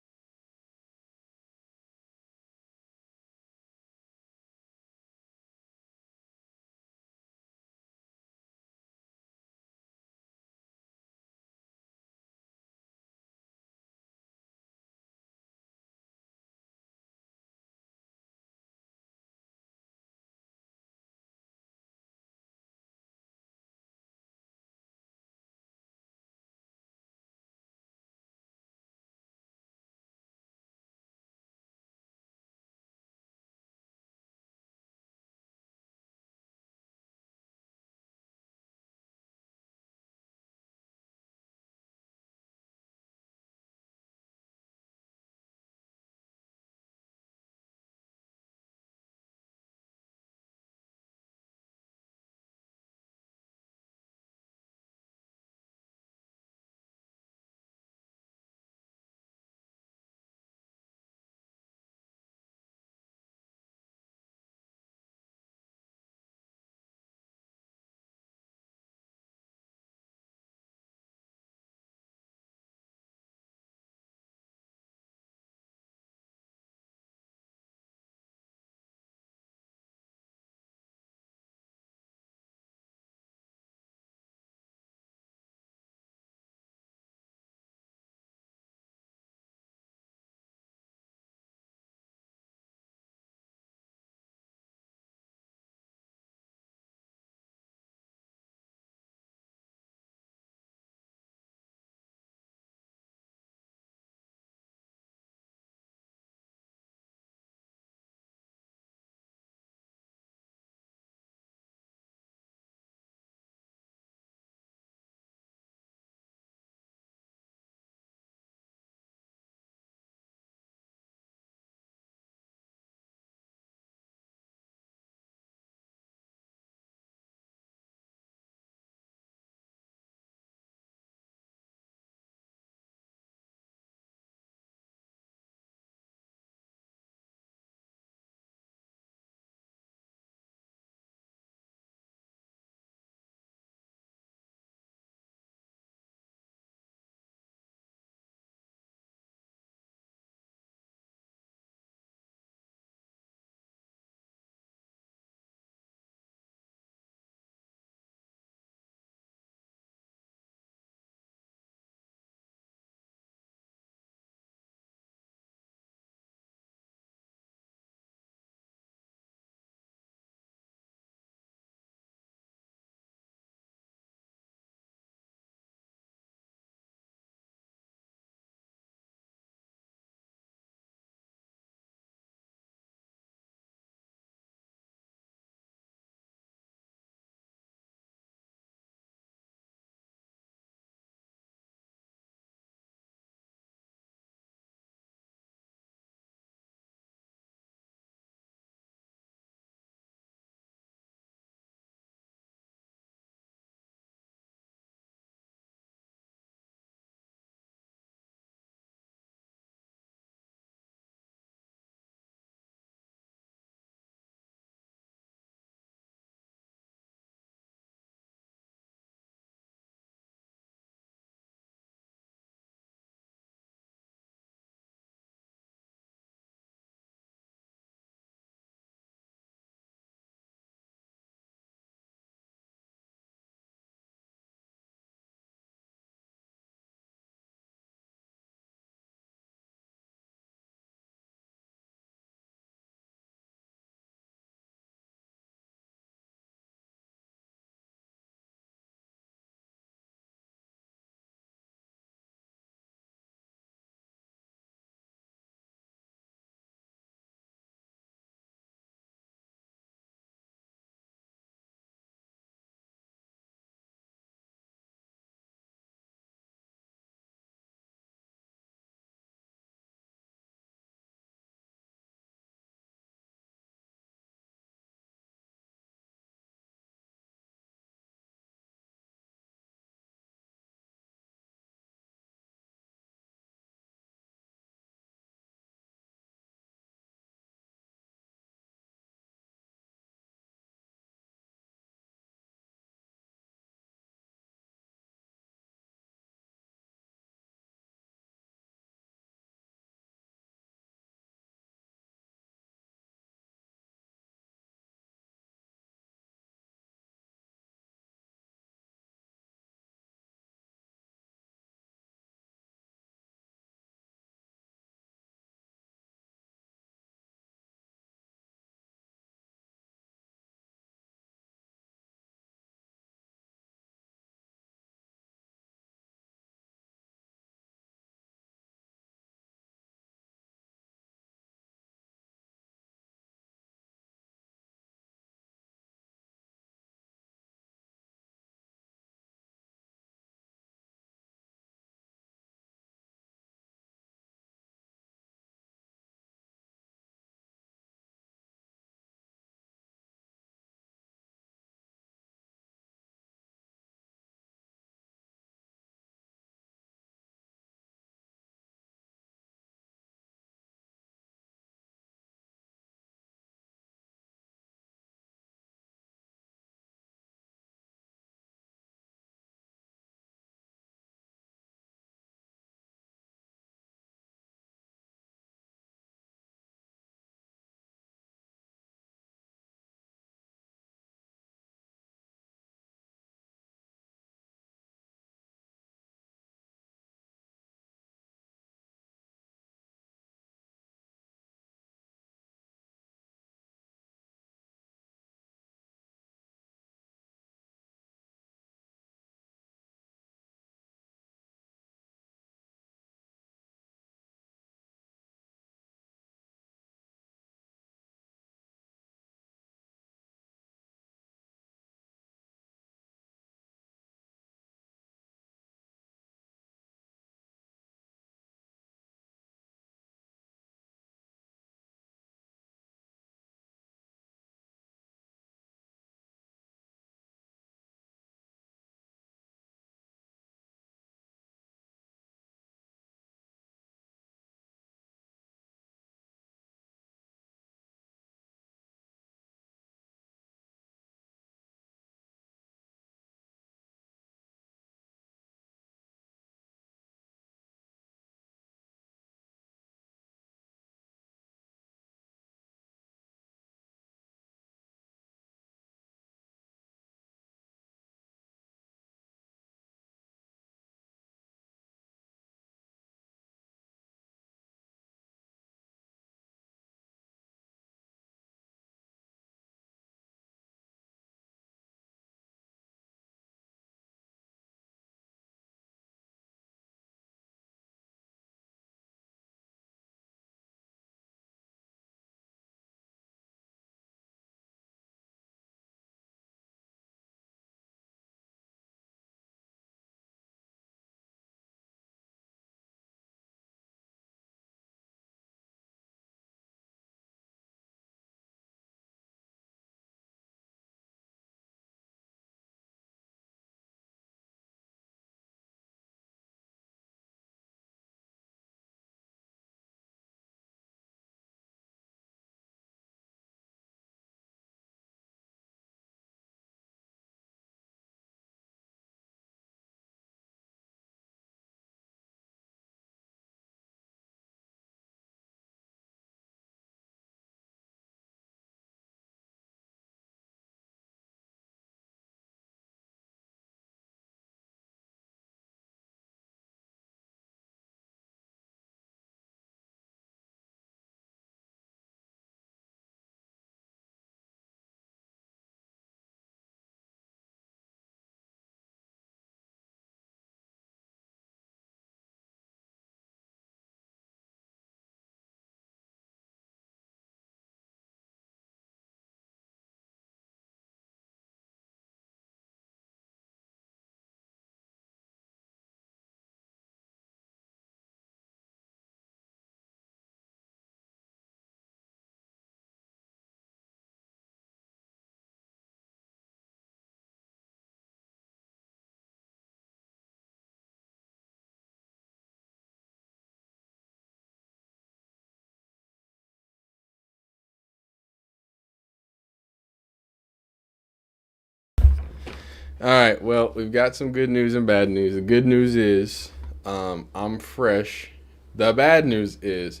All right, well, we've got some good news and bad news. The good news is I'm fresh. The bad news is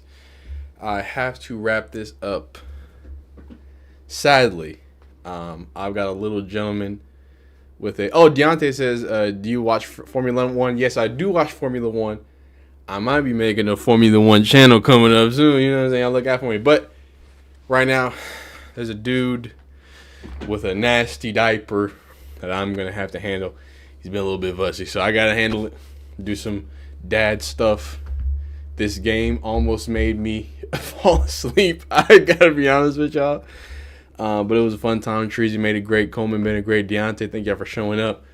I have to wrap this up. Sadly, I've got a little gentleman with a... Oh, Deontay says, do you watch Formula 1? Yes, I do watch Formula 1. I might be making a Formula 1 channel coming up soon. You know what I'm saying? I'll look out for me. But right now, there's a dude with a nasty diaper that I'm going to have to handle. He's been a little bit fussy, so I got to handle it. Do some dad stuff. This game almost made me fall asleep. I got to be honest with y'all. But it was a fun time. Treasy made it great. Coleman made it great. Deontay, thank y'all for showing up.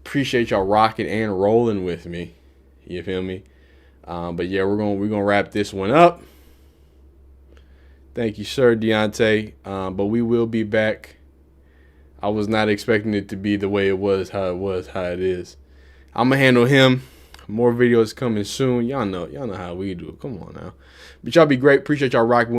Appreciate y'all rocking and rolling with me. You feel me? But yeah, we're gonna wrap this one up. Thank you, sir, Deontay. But we will be back. I was not expecting it to be the way it was, how it is. I'm gonna handle him. More videos coming soon. Y'all know how we do it. Come on now. But y'all be great. Appreciate y'all rocking.